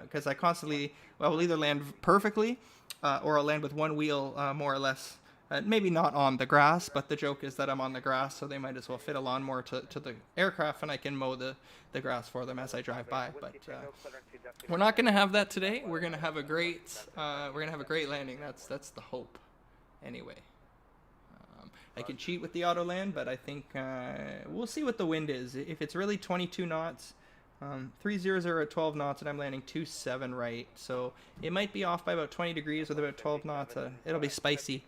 because I constantly, well, will either land perfectly or I'll land with one wheel more or less. Maybe not on the grass, but the joke is that I'm on the grass, so they might as well fit a lawnmower to the aircraft, and I can mow the grass for them as I drive by. But we're not going to have that today. We're going to have a great landing. That's the hope, anyway. I can cheat with the auto land, but I think we'll see what the wind is. If it's really 22 knots, 300 at 12 knots, and I'm landing 27 right, so it might be off by about 20 degrees with about 12 knots. It'll be spicy.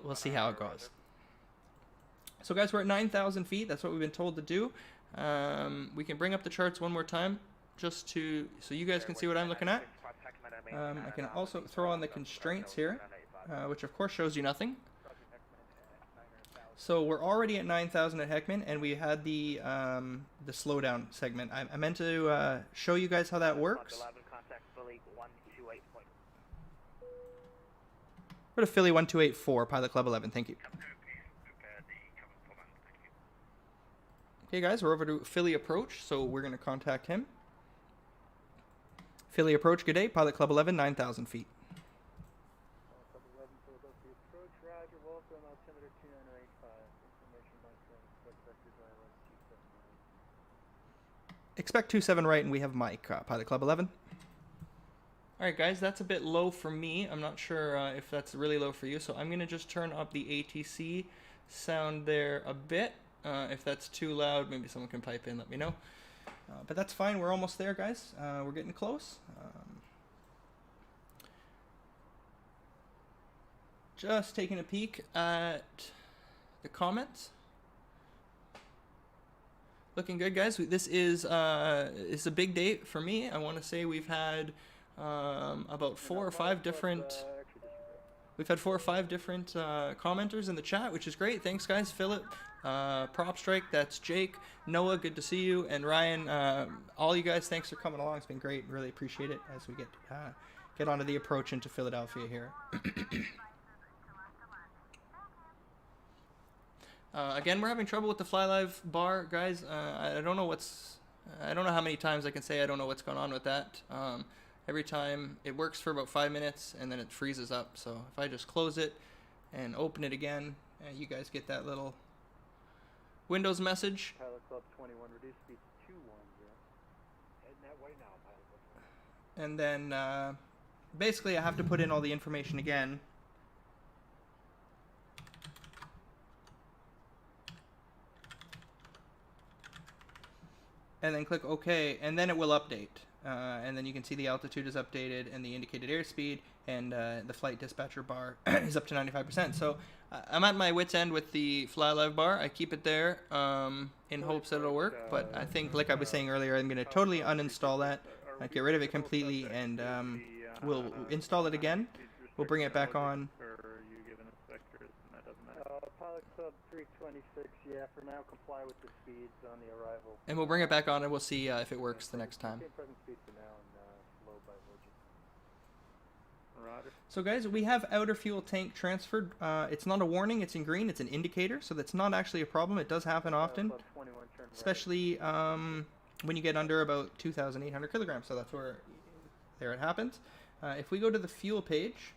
We'll see how it goes. So guys, we're at 9,000 feet. That's what we've been told to do. We can bring up the charts one more time just so you guys can see what I'm looking at. I can also throw on the constraints here, which of course shows you nothing. So we're already at 9,000 at Heckman, and we had the slowdown segment. I meant to show you guys how that works. Go to Philly 1284, Pilot Club 11. Thank you. Okay, guys, we're over to Philly Approach, so we're going to contact him. Philly Approach, good day. Pilot Club 11, 9,000 feet. Club 11, Philadelphia Approach, Roger, welcome, altimeter 29085. Information by train, expect 27 right, and we have Mike, Pilot Club 11. Alright guys, that's a bit low for me. I'm not sure if that's really low for you, so I'm going to just turn up the ATC sound there a bit. If that's too loud, maybe someone can pipe in, let me know. But that's fine, we're almost there guys. We're getting close. Just taking a peek at the comments. Looking good guys. This is it's a big day for me. I want to say we've had about 4 or 5 different commenters in the chat, which is great. Thanks guys. Philip, Prop Strike, that's Jake, Noah, good to see you, and Ryan, all you guys, thanks for coming along. It's been great. Really appreciate it as we get onto the approach into Philadelphia here. Again, we're having trouble with the FlyLive bar, guys. I don't know how many times I can say I don't know what's going on with that. Every time it works for about 5 minutes and then it freezes up. So if I just close it and open it again, you guys get that little Windows message. Pilot Club 21, reduce speed to 210. Heading that way now, Pilot Club 21. And then basically I have to put in all the information again. And then click OK, and then it will update. And then you can see the altitude is updated and the indicated airspeed, and the flight dispatcher bar is up to 95%. So I'm at my wit's end with the FlyLive bar. I keep it there in hopes that it'll work, but I think, like I was saying earlier, I'm going to totally uninstall that, get rid of it completely, and we'll install it again. We'll bring it back on. Pilot Club 326, yeah, for now comply with the speeds on the arrival. And we'll bring it back on and we'll see if it works the next time. Present speed for now and low by Virgin. Roger. So guys, we have outer fuel tank transferred. It's not a warning, it's in green, it's an indicator, so that's not actually a problem. It does happen often, especially when you get under about 2,800 kilograms, so that's where there it happens. If we go to the fuel page,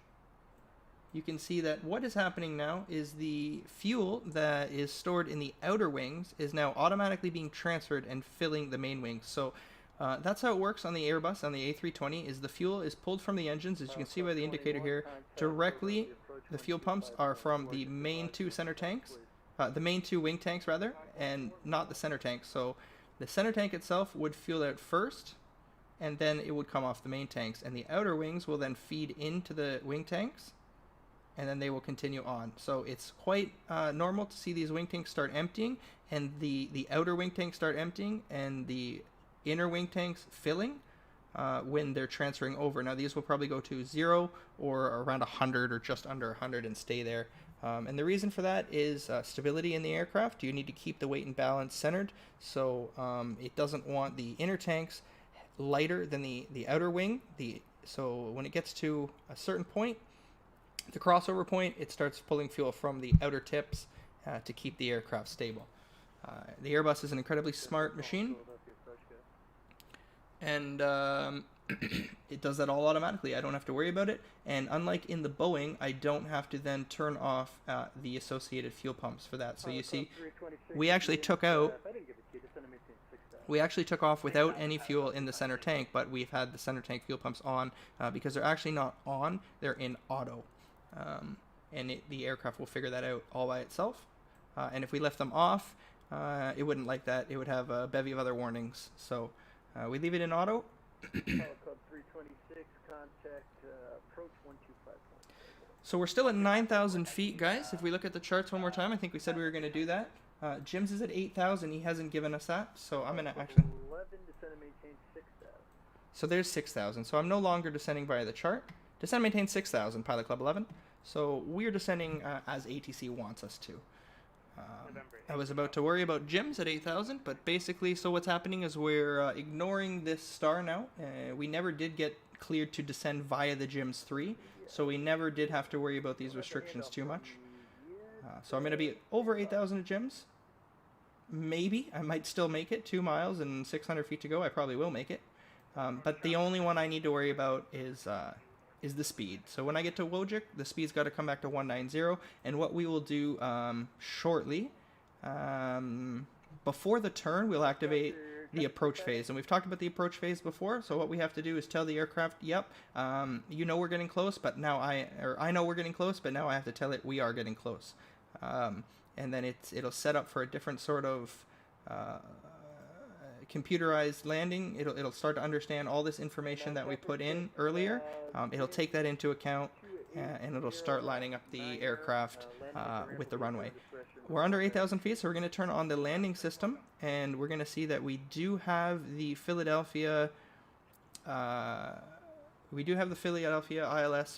you can see that what is happening now is the fuel that is stored in the outer wings is now automatically being transferred and filling the main wings. So that's how it works on the Airbus, on the A320, is the fuel is pulled from the engines, as you can see by the indicator here, directly. The fuel pumps are from the main 2 center tanks, the main 2 wing tanks rather, and not the center tank. So the center tank itself would fuel out first, and then it would come off the main tanks, and the outer wings will then feed into the wing tanks, and then they will continue on. So it's quite normal to see these wing tanks start emptying, and the outer wing tanks start emptying, and the inner wing tanks filling. when they're transferring over. Now these will probably go to 0 or around 100 or just under 100 and stay there. And the reason for that is stability in the aircraft. You need to keep the weight and balance centered, so it doesn't want the inner tanks lighter than the outer wing. So when it gets to a certain point, the crossover point, it starts pulling fuel from the outer tips to keep the aircraft stable. The Airbus is an incredibly smart machine, and it does that all automatically. I don't have to worry about it, and unlike in the Boeing, I don't have to then turn off the associated fuel pumps for that. So you see, we actually took off without any fuel in the center tank, but we've had the center tank fuel pumps on because they're actually not on, they're in auto. And the aircraft will figure that out all by itself. And if we left them off, it wouldn't like that. It would have a bevy of other warnings. So we leave it in auto. Club 326, contact approach 125. So we're still at 9,000 feet, guys. If we look at the charts one more time, I think we said we were going to do that. Jim's is at 8,000. He hasn't given us that, so I'm going to actually... 11, descend and maintain 6,000. So there's 6,000. So I'm no longer descending via the chart. Descend and maintain 6,000, Pilot Club 11. So we're descending as ATC wants us to. I was about to worry about Jim's at 8,000, but basically, so what's happening is we're ignoring this star now. We never did get cleared to descend via the Jim's 3, so we never did have to worry about these restrictions too much. So I'm going to be over 8,000 at Jim's. Maybe. I might still make it. 2 miles and 600 feet to go. I probably will make it. But the only one I need to worry about is the speed. So when I get to Wojcik, the speed's got to come back to 190, and what we will do shortly, before the turn, we'll activate the approach phase. And we've talked about the approach phase before, so what we have to do is tell the aircraft, yep, you know we're getting close, but now I know we're getting close, but now I have to tell it we are getting close. And then it'll set up for a different sort of computerized landing. It'll start to understand all this information that we put in earlier. It'll take that into account, and it'll start lining up the aircraft with the runway. We're under 8,000 feet, so we're going to turn on the landing system, and we're going to see that we do have the Philadelphia ILS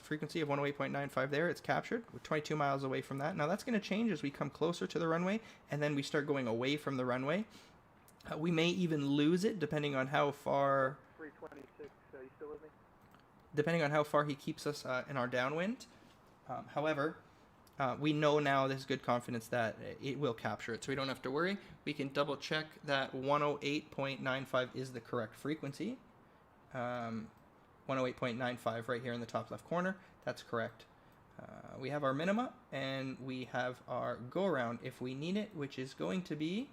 frequency of 108.95 there. It's captured. We're 22 miles away from that. Now that's going to change as we come closer to the runway, and then we start going away from the runway. We may even lose it depending on how far. 326, you still with me? Depending on how far he keeps us in our downwind. However, we know now there's good confidence that it will capture it, so we don't have to worry. We can double check that 108.95 is the correct frequency. 108.95 right here in the top left corner. That's correct. We have our minima, and we have our go around if we need it, which is going to be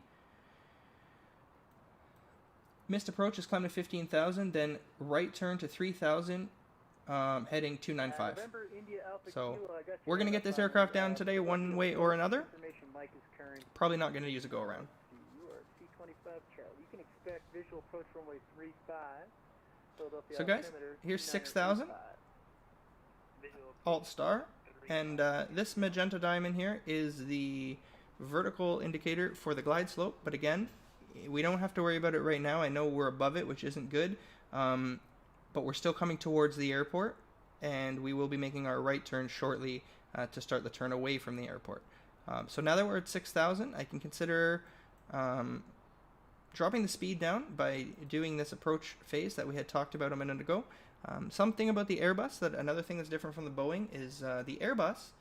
missed approach is climbed to 15,000, then right turn to 3,000, heading 295. So we're going to get this aircraft down today one way or another. Probably not going to use a go around. C25 Charlie. You can expect visual approach runway 35. So guys, here's 6,000. Alt star. And this magenta diamond here is the vertical indicator for the glide slope. But again, we don't have to worry about it right now. I know we're above it, which isn't good. But we're still coming towards the airport. And we will be making our right turn shortly to start the turn away from the airport. So now that we're at 6,000, I can consider dropping the speed down by doing this approach phase that we had talked about a minute ago. Something about the Airbus, another thing that's different from the Boeing, is the Airbus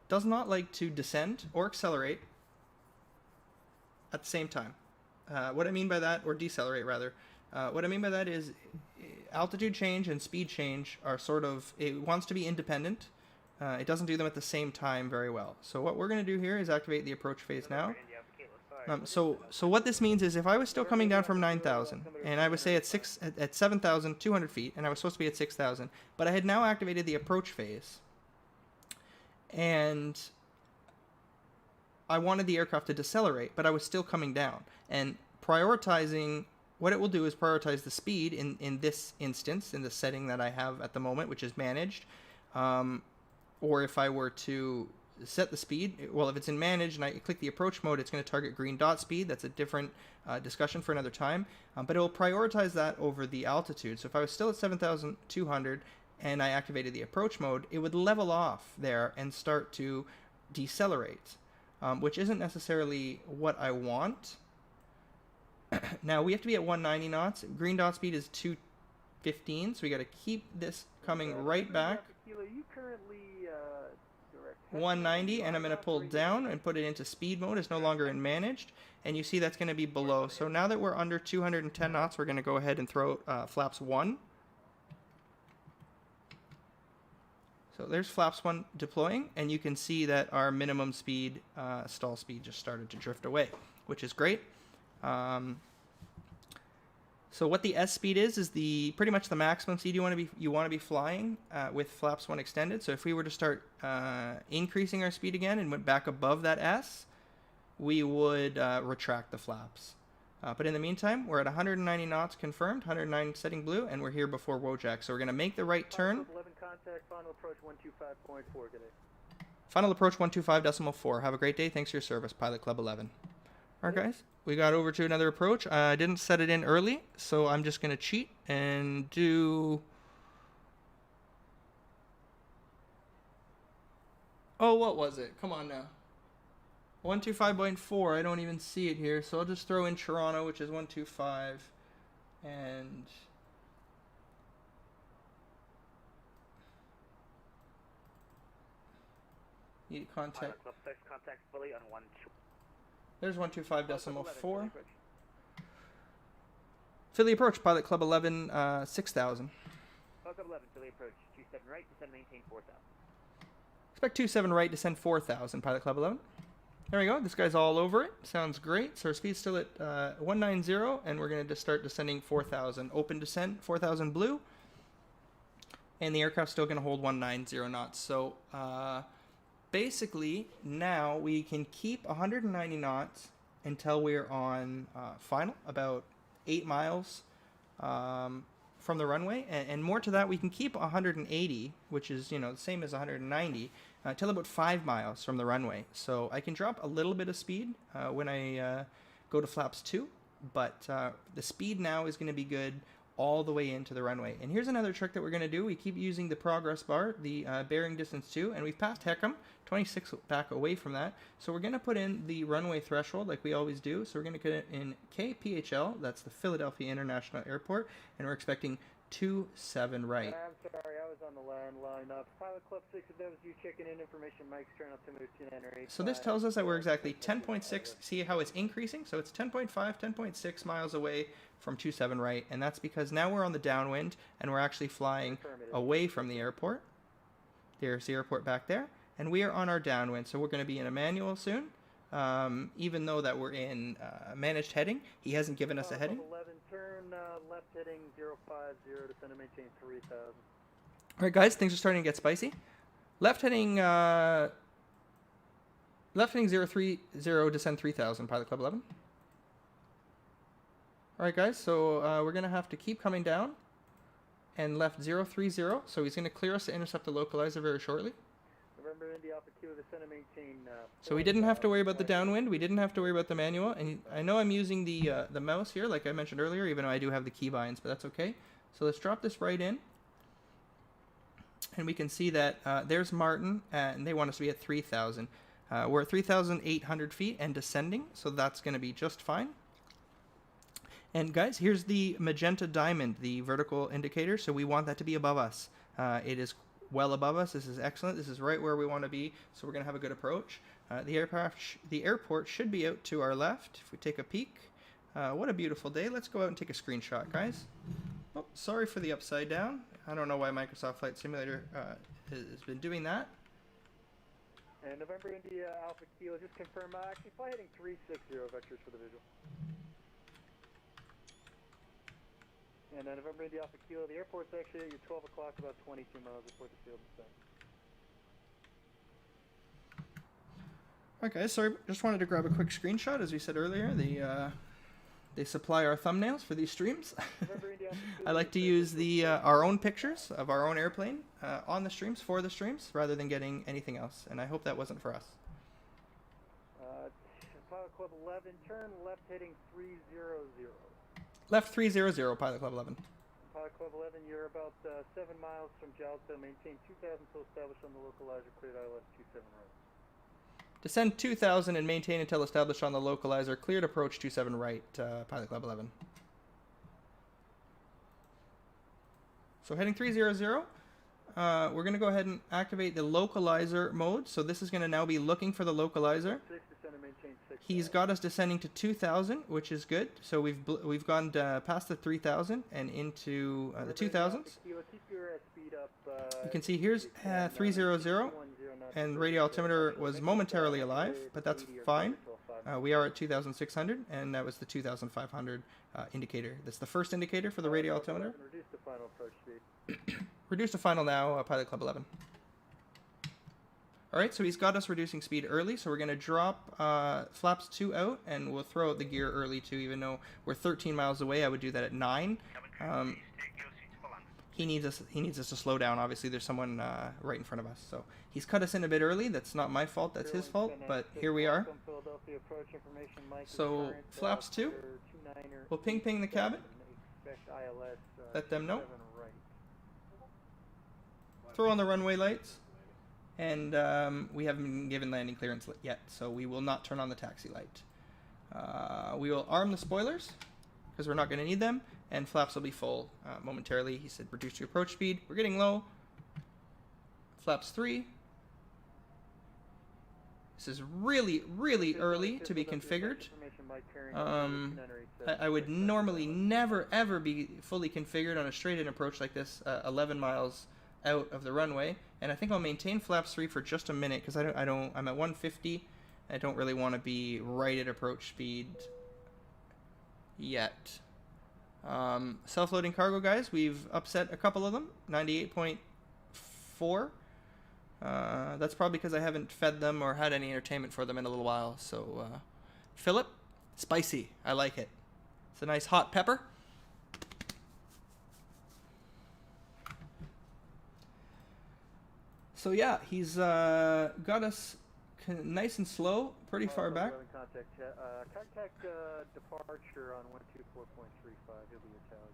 does not like to descend or accelerate at the same time. What I mean by that, or decelerate rather, what I mean by that is altitude change and speed change are sort of, it wants to be independent. It doesn't do them at the same time very well. So what we're going to do here is activate the approach phase now. So what this means is if I was still coming down from 9,000 and I would say at 7,200 feet and I was supposed to be at 6,000, but I had now activated the approach phase and I wanted the aircraft to decelerate, but I was still coming down, and prioritizing, what it will do is prioritize the speed in this instance, in the setting that I have at the moment, which is managed, or if I were to set the speed. Well, if it's in managed and I click the approach mode, it's going to target green dot speed. That's a different discussion for another time. But it will prioritize that over the altitude. So if I was still at 7,200 and I activated the approach mode, it would level off there and start to decelerate, which isn't necessarily what I want. Now we have to be at 190 knots. Green dot speed is 215, so we got to keep this coming right back. You currently 190, and I'm going to pull down and put it into speed mode. It's no longer in managed, and you see that's going to be below. So now that we're under 210 knots, we're going to go ahead and throw flaps 1. So there's flaps 1 deploying, and you can see that our minimum speed, stall speed, just started to drift away, which is great. So what the S speed is the pretty much the maximum speed you want to be flying with flaps 1 extended. So if we were to start increasing our speed again and went back above that S, we would retract the flaps. But in the meantime, we're at 190 knots confirmed, 109 setting blue, and we're here before Wojak. So we're going to make the right turn. 11 contact, final approach 125.4 today. Final approach 125.4. Have a great day. Thanks for your service, Pilot Club 11. All right, guys. We got over to another approach. I didn't set it in early, so I'm just going to cheat and do... Oh, what was it? Come on now. 125.4. I don't even see it here, so I'll just throw in Toronto, which is 125, and... Need contact. Contact fully on 1. There's 125.4. Philly approach, Pilot Club 11, 6,000. Pilot Club 11, Philly approach, 27 right, descend, maintain 4,000. Expect 27 right, descend 4,000, Pilot Club 11. There we go, this guy's all over it. Sounds great. So our speed's still at 190, and we're going to just start descending 4,000. Open descent, 4,000 blue. And the aircraft's still going to hold 190 knots. So, basically, now we can keep 190 knots until we're on final, about 8 miles from the runway. And more to that, we can keep 180, which is, the same as 190, till about 5 miles from the runway. So I can drop a little bit of speed when I go to flaps 2, but the speed now is going to be good all the way into the runway. And here's another trick that we're going to do. We keep using the progress bar, the bearing distance 2, and we've passed Heckham, 26 back away from that. So we're going to put in the runway threshold like we always do. So we're going to put in KPHL, that's the Philadelphia International Airport, and we're expecting 27 right. I'm sorry, I was on the line up. Pilot Club 6, if that was you checking in information, Mike's turn up to move to 9 So this tells us that we're exactly 10.6, see how it's increasing? So it's 10.5, 10.6 miles away from 27 right, and that's because now we're on the downwind, and we're actually flying away from the airport. There's the airport back there, and we are on our downwind, so we're going to be in a manual soon. Even though that we're in managed heading, he hasn't given us a heading. 11, turn left heading 050, descend and maintain 3,000. All right, guys, things are starting to get spicy. Left heading 030, descend 3,000, Pilot Club 11. All right, guys, so we're going to have to keep coming down, and left 030, so he's going to clear us to intercept the localizer very shortly. November Indy Alpha Kilo, descend and maintain. So we didn't have to worry about the downwind. We didn't have to worry about the manual. And I know I'm using the mouse here, like I mentioned earlier, even though I do have the keybinds, but that's okay. So let's drop this right in. And we can see that there's Martin, and they want us to be at 3,000. We're at 3,800 feet and descending, so that's going to be just fine. And guys, here's the magenta diamond, the vertical indicator. So we want that to be above us. It is well above us. This is excellent. This is right where we want to be. So we're going to have a good approach. The airport should be out to our left. If we take a peek, what a beautiful day. Let's go out and take a screenshot, guys. Oh, sorry for the upside down. I don't know why Microsoft Flight Simulator has been doing that. And November India Alpha Kilo, just confirm. Actually, fly heading 360 vectors for the visual. And November India Alpha Kilo, the airport's actually at your 12 o'clock, about 22 miles before the field descent. Alright guys, sorry, just wanted to grab a quick screenshot. As we said earlier, they supply our thumbnails for these streams. I like to use our own pictures of our own airplane on the streams, for the streams, rather than getting anything else. And I hope that wasn't for us. Pilot Club 11, turn left heading 300. Left 300, Pilot Club 11. Pilot Club 11, you're about 7 miles from Jalta. Maintain 2,000 until established on the localizer. Cleared ILS 27 right. Descend 2,000 and maintain until established on the localizer. Cleared approach 27 right, Pilot Club 11. So heading 300. We're going to go ahead and activate the localizer mode. So this is going to now be looking for the localizer. He's got us descending to 2,000, which is good. So we've gone past the 3,000 and into the 2,000s. You can see here's 300, and radio altimeter was momentarily alive, but that's fine. We are at 2,600, and that was the 2,500 indicator. That's the first indicator for the radio altimeter. Reduce the final approach speed. Reduce to final now, Pilot Club 11. Alright, so he's got us reducing speed early, so we're going to drop flaps 2 out, and we'll throw out the gear early too, even though we're 13 miles away. I would do that at 9. He needs us to slow down. Obviously, there's someone right in front of us. So he's cut us in a bit early. That's not my fault. That's his fault. But here we are. So flaps 2. We'll ping the cabin. Let them know. Throw on the runway lights. And we haven't been given landing clearance yet, so we will not turn on the taxi light. We will arm the spoilers, because we're not going to need them, and flaps will be full momentarily. He said reduce your approach speed. We're getting low. Flaps 3. This is really, really early to be configured. I would normally never, ever be fully configured on a straight-in approach like this, 11 miles out of the runway, and I think I'll maintain flaps 3 for just a minute because I'm at 150. I don't really want to be right at approach speed yet. Self-loading cargo, guys, we've upset a couple of them. 98.4. That's probably because I haven't fed them or had any entertainment for them in a little while. So Philip, spicy. I like it. It's a nice hot pepper. So yeah, he's got us nice and slow, pretty far back. Contact departure on 124.35. He'll be your tower.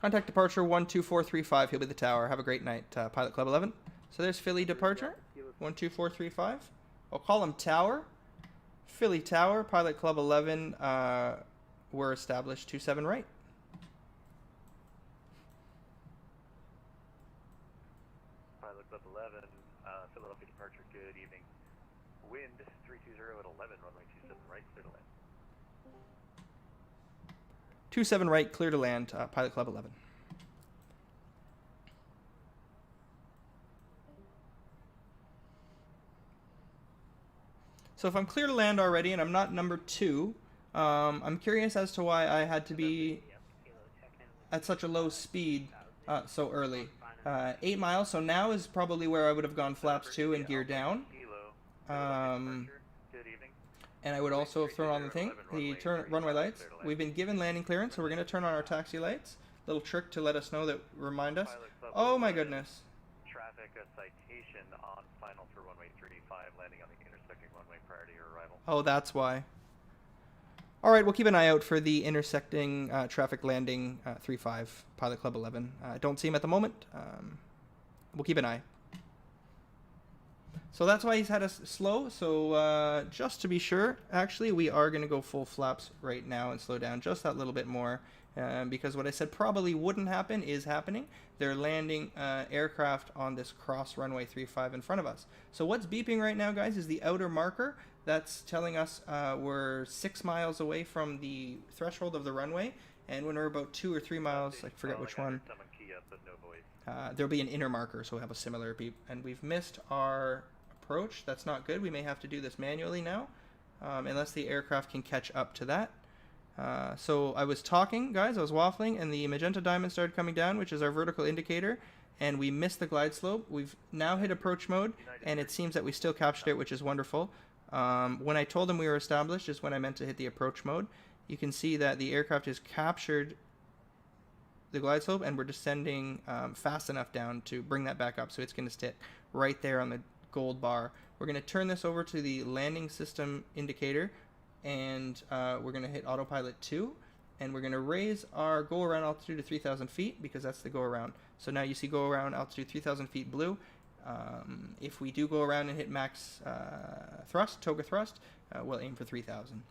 Contact departure 12435. He'll be the tower. Have a great night, Pilot Club 11. So there's Philly departure 12435. I'll call him tower. Philly tower. Pilot Club 11. We're established 27 right. Pilot Club 11, Philadelphia departure, good evening. Wind 320 at 11, runway 27 right, clear to land. 27 right, clear to land, Pilot Club 11. So if I'm clear to land already and I'm not number 2, I'm curious as to why I had to be at such a low speed so early. 8 miles, so now is probably where I would have gone flaps 2 and gear down. And I would also have thrown on the runway lights. We've been given landing clearance, so we're going to turn on our taxi lights. Little trick to let us know, that remind us. Oh my goodness. Traffic citation on final for runway 35, landing on the intersecting runway prior to your arrival. Oh, that's why. All right, we'll keep an eye out for the intersecting traffic landing 35, Pilot Club 11. I don't see him at the moment. We'll keep an eye. So that's why he's had us slow. So just to be sure, actually, we are going to go full flaps right now and slow down just that little bit more. Because what I said probably wouldn't happen is happening. They're landing aircraft on this cross runway 35 in front of us. So what's beeping right now, guys, is the outer marker. That's telling us we're 6 miles away from the threshold of the runway. And when we're about 2 or 3 miles, I forget which one, there'll be an inner marker, so we'll have a similar beep. And we've missed our approach. That's not good. We may have to do this manually now, unless the aircraft can catch up to that. So I was talking, guys, I was waffling, and the magenta diamond started coming down, which is our vertical indicator, and we missed the glide slope. We've now hit approach mode, and it seems that we still captured it, which is wonderful. When I told them we were established is when I meant to hit the approach mode. You can see that the aircraft is captured the glide slope, and we're descending fast enough down to bring that back up, so it's going to stick right there on the gold bar. We're going to turn this over to the landing system indicator, and we're going to hit autopilot 2, and we're going to raise our go around altitude to 3,000 feet because that's the go around. So now you see go around altitude 3,000 feet blue. If we do go around and hit max thrust, toga thrust, we'll aim for 3,000.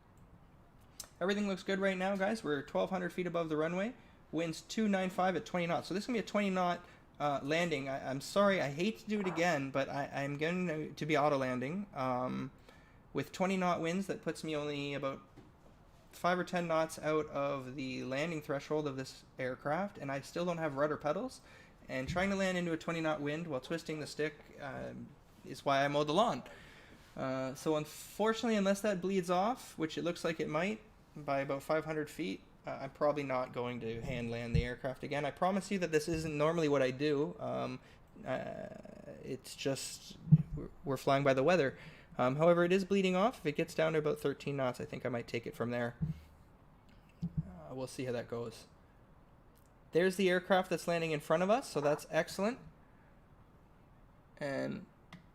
Everything looks good right now, guys. We're 1,200 feet above the runway. Winds 295 at 20 knots. So this is going to be a 20 knot landing. I'm sorry, I hate to do it again, but I'm going to be auto landing. With 20 knot winds, that puts me only about 5 or 10 knots out of the landing threshold of this aircraft, and I still don't have rudder pedals. And trying to land into a 20 knot wind while twisting the stick is why I mowed the lawn. So unfortunately, unless that bleeds off, which it looks like it might by about 500 feet, I'm probably not going to hand land the aircraft again. I promise you that this isn't normally what I do. It's just we're flying by the weather. However, it is bleeding off. If it gets down to about 13 knots, I think I might take it from there. We'll see how that goes. There's the aircraft that's landing in front of us, so that's excellent. And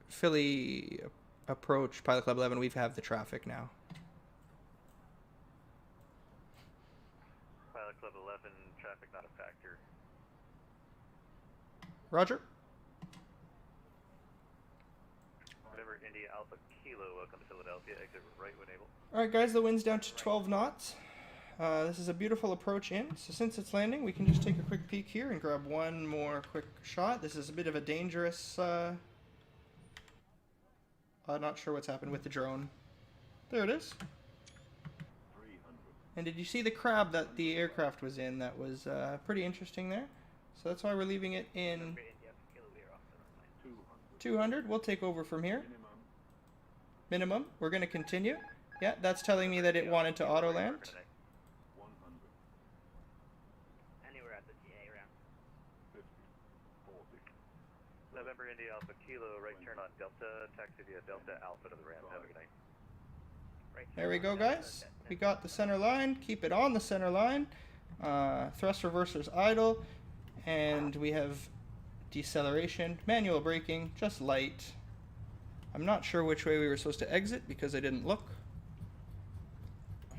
Philly approach, Pilot Club 11, we have the traffic now. Pilot Club 11, traffic not a factor. Roger. Whatever, India Alpha Kilo, welcome to Philadelphia, exit right when able. Alright guys, the wind's down to 12 knots. This is a beautiful approach in, so since it's landing, we can just take a quick peek here and grab one more quick shot. This is a bit of a dangerous, I'm not sure what's happened with the drone. There it is. And did you see the crab that the aircraft was in? That was pretty interesting there. So that's why we're leaving it in 200. We'll take over from here. Minimum. We're going to continue. Yeah, that's telling me that it wanted to auto land. November India Alpha Kilo, right turn on Delta, taxi via Delta Alpha to the ramp. Have a good night. Right, there we go, guys. We got the center line. Keep it on the center line. Thrust reversers idle. And we have deceleration, manual braking, just light. I'm not sure which way we were supposed to exit because I didn't look. I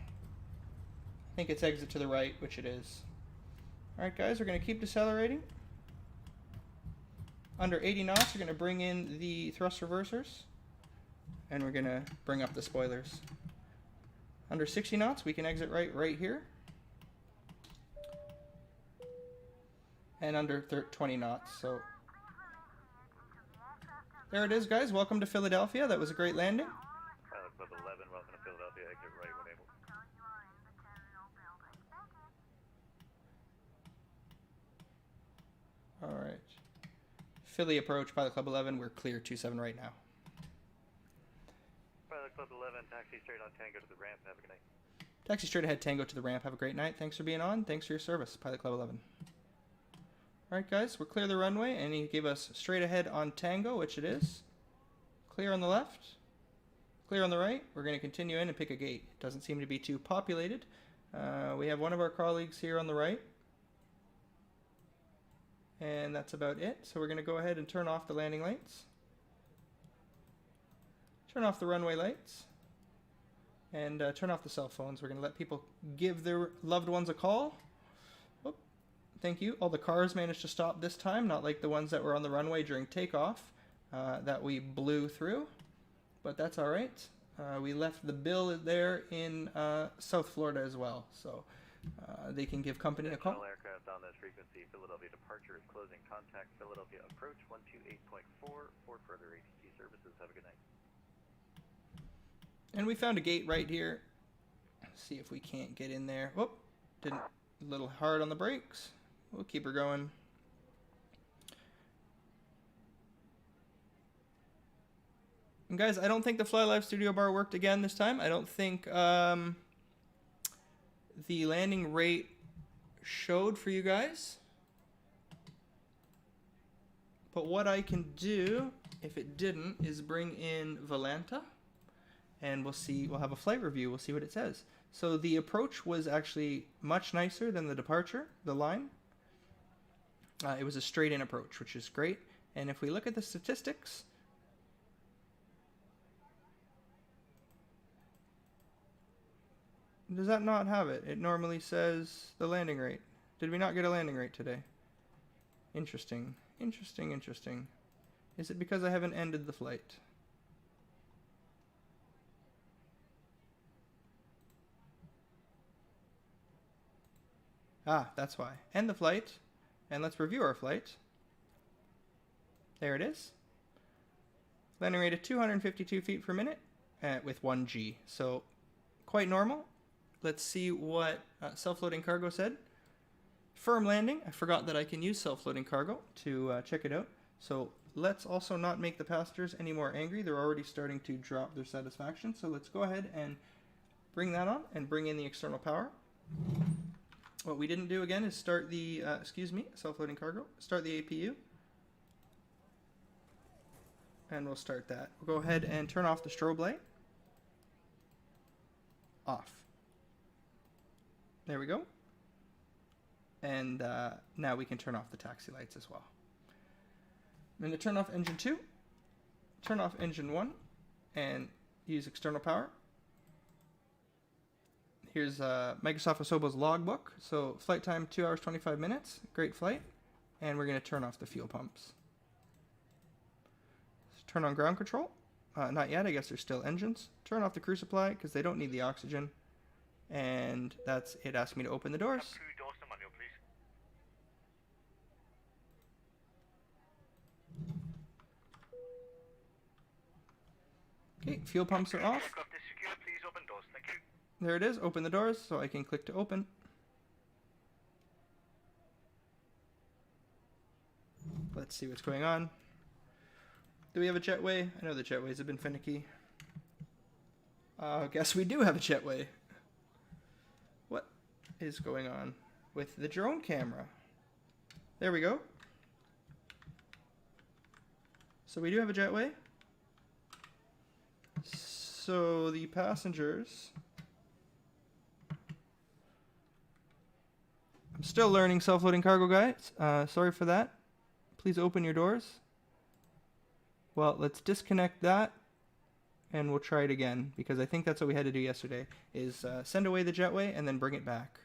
think it's exit to the right, which it is. Alright guys, we're going to keep decelerating. Under 80 knots, we're going to bring in the thrust reversers. And we're going to bring up the spoilers. Under 60 knots, we can exit right here. And under 20 knots, so... There it is, guys. Welcome to Philadelphia. That was a great landing. Pilot Club 11, welcome to Philadelphia, exit right when able. Alright. Philly approach, Pilot Club 11. We're clear 27 right now. Pilot Club 11, taxi straight on Tango to the ramp. Have a good night. Taxi straight ahead, Tango to the ramp. Have a great night. Thanks for being on. Thanks for your service, Pilot Club 11. Alright guys, we're clear the runway, and he gave us straight ahead on Tango, which it is. Clear on the left. Clear on the right. We're going to continue in and pick a gate. It doesn't seem to be too populated. We have one of our colleagues here on the right. And that's about it. So we're going to go ahead and turn off the landing lights. Turn off the runway lights. And turn off the cell phones. We're going to let people give their loved ones a call. Oop. Thank you. All the cars managed to stop this time, not like the ones that were on the runway during takeoff that we blew through. But that's all right. We left the bill there in South Florida as well. So they can give company a call. Aircraft on this frequency, Philadelphia departure is closing contact, Philadelphia approach 128.4 for further ATG services. Have a good night. And we found a gate right here. Let's see if we can't get in there. Whoop, didn't, a little hard on the brakes. We'll keep her going. And guys, I don't think the FlyLive Studio Bar worked again this time. I don't think the landing rate showed for you guys. But what I can do, if it didn't, is bring in Valenta. And we'll see, we'll have a flight review. We'll see what it says. So the approach was actually much nicer than the departure, the line. It was a straight in approach, which is great. And if we look at the statistics, does that not have it? It normally says the landing rate. Did we not get a landing rate today? Interesting. Interesting, interesting. Is it because I haven't ended the flight? Ah, that's why. End the flight. And let's review our flight. There it is. Landing rate of 252 feet per minute with 1 G. So quite normal. Let's see what self-loading cargo said. Firm landing. I forgot that I can use self-loading cargo to check it out. So let's also not make the passengers any more angry. They're already starting to drop their satisfaction. So let's go ahead and bring that on and bring in the external power. What we didn't do again is start the, self-loading cargo. Start the APU. And we'll start that. We'll go ahead and turn off the strobe light. Off. There we go. And now we can turn off the taxi lights as well. I'm going to turn off engine 2, turn off engine 1, and use external power. Here's Microsoft Asobo's logbook. So flight time 2 hours 25 minutes. Great flight. And we're going to turn off the fuel pumps. Turn on ground control. Not yet. I guess there's still engines. Turn off the crew supply because they don't need the oxygen. And that's it. Asked me to open the doors. Crew doors to manual, please. Okay, fuel pumps are off. Aircraft is secure. Please open doors. Thank you. There it is. Open the doors, so I can click to open. Let's see what's going on. Do we have a jetway? I know the jetways have been finicky. I guess we do have a jetway. What is going on with the drone camera? There we go. So we do have a jetway. So the passengers... I'm still learning self-loading cargo, guys. Sorry for that. Please open your doors. Well, let's disconnect that and we'll try it again because I think that's what we had to do yesterday is send away the jetway and then bring it back.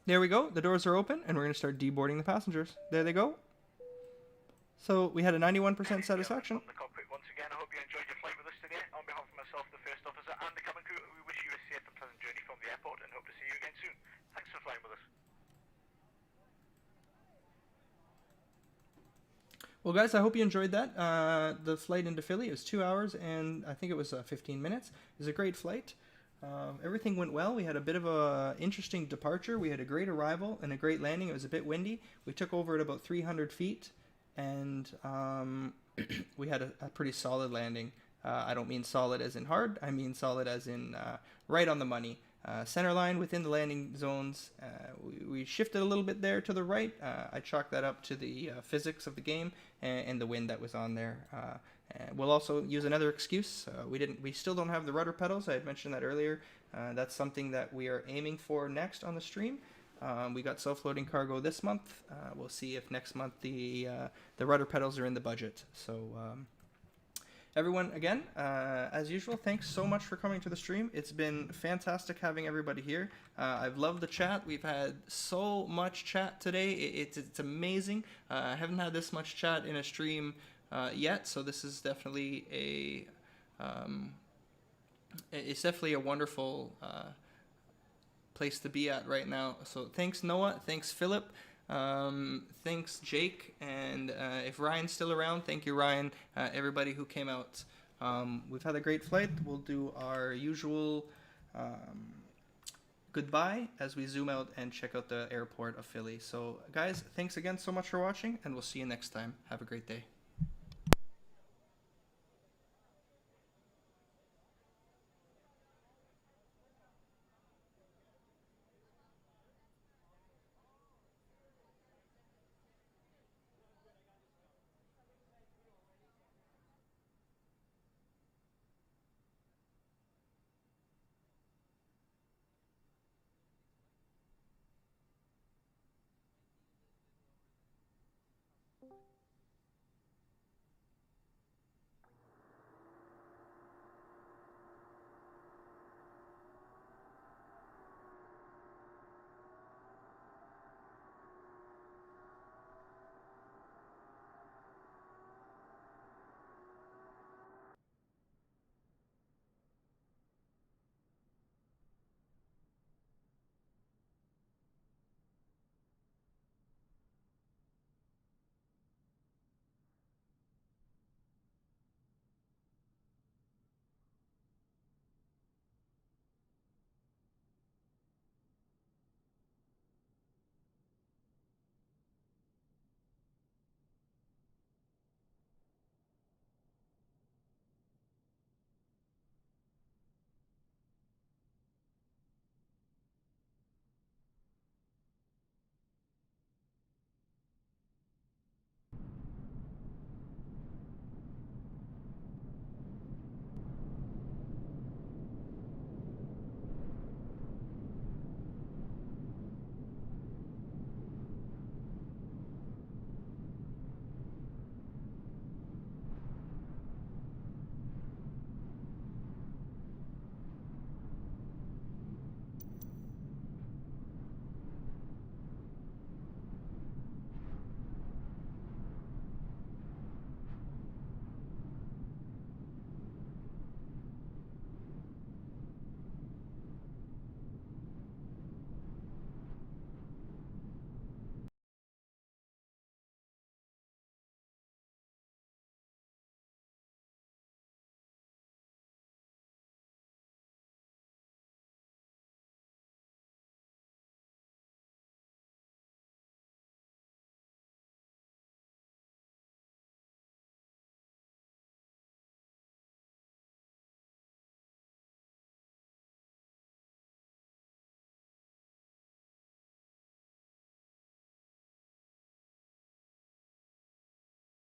There we go. The doors are open and we're going to start deboarding the passengers. There they go. So we had a 91% satisfaction. The cockpit once again. I hope you enjoyed your flight with us today. On behalf of myself, the first officer, and the cabin crew, we wish you a safe and pleasant journey from the airport and hope to see you again soon. Thanks for flying with us. Well, guys, I hope you enjoyed that. The flight into Philly, it was 2 hours and I think it was 15 minutes. It was a great flight. Everything went well. We had a bit of a interesting departure. We had a great arrival and a great landing. It was a bit windy. We took over at about 300 feet. And we had a pretty solid landing. I don't mean solid as in hard. I mean solid as in right on the money. Center line within the landing zones. We shifted a little bit there to the right. I chalked that up to the physics of the game and the wind that was on there. We'll also use another excuse. We still don't have the rudder pedals. I had mentioned that earlier. That's something that we are aiming for next on the stream. We got self-loading cargo this month. We'll see if next month the rudder pedals are in the budget. So everyone, again, as usual, thanks so much for coming to the stream. It's been fantastic having everybody here. I've loved the chat. We've had so much chat today. It's amazing. I haven't had this much chat in a stream yet, so this is definitely it's definitely a wonderful place to be at right now. So thanks Noah, thanks Philip, thanks Jake, and if Ryan's still around, thank you Ryan, everybody who came out. We've had a great flight. We'll do our usual goodbye as we zoom out and check out the airport of Philly. So guys, thanks again so much for watching and we'll see you next time. Have a great day.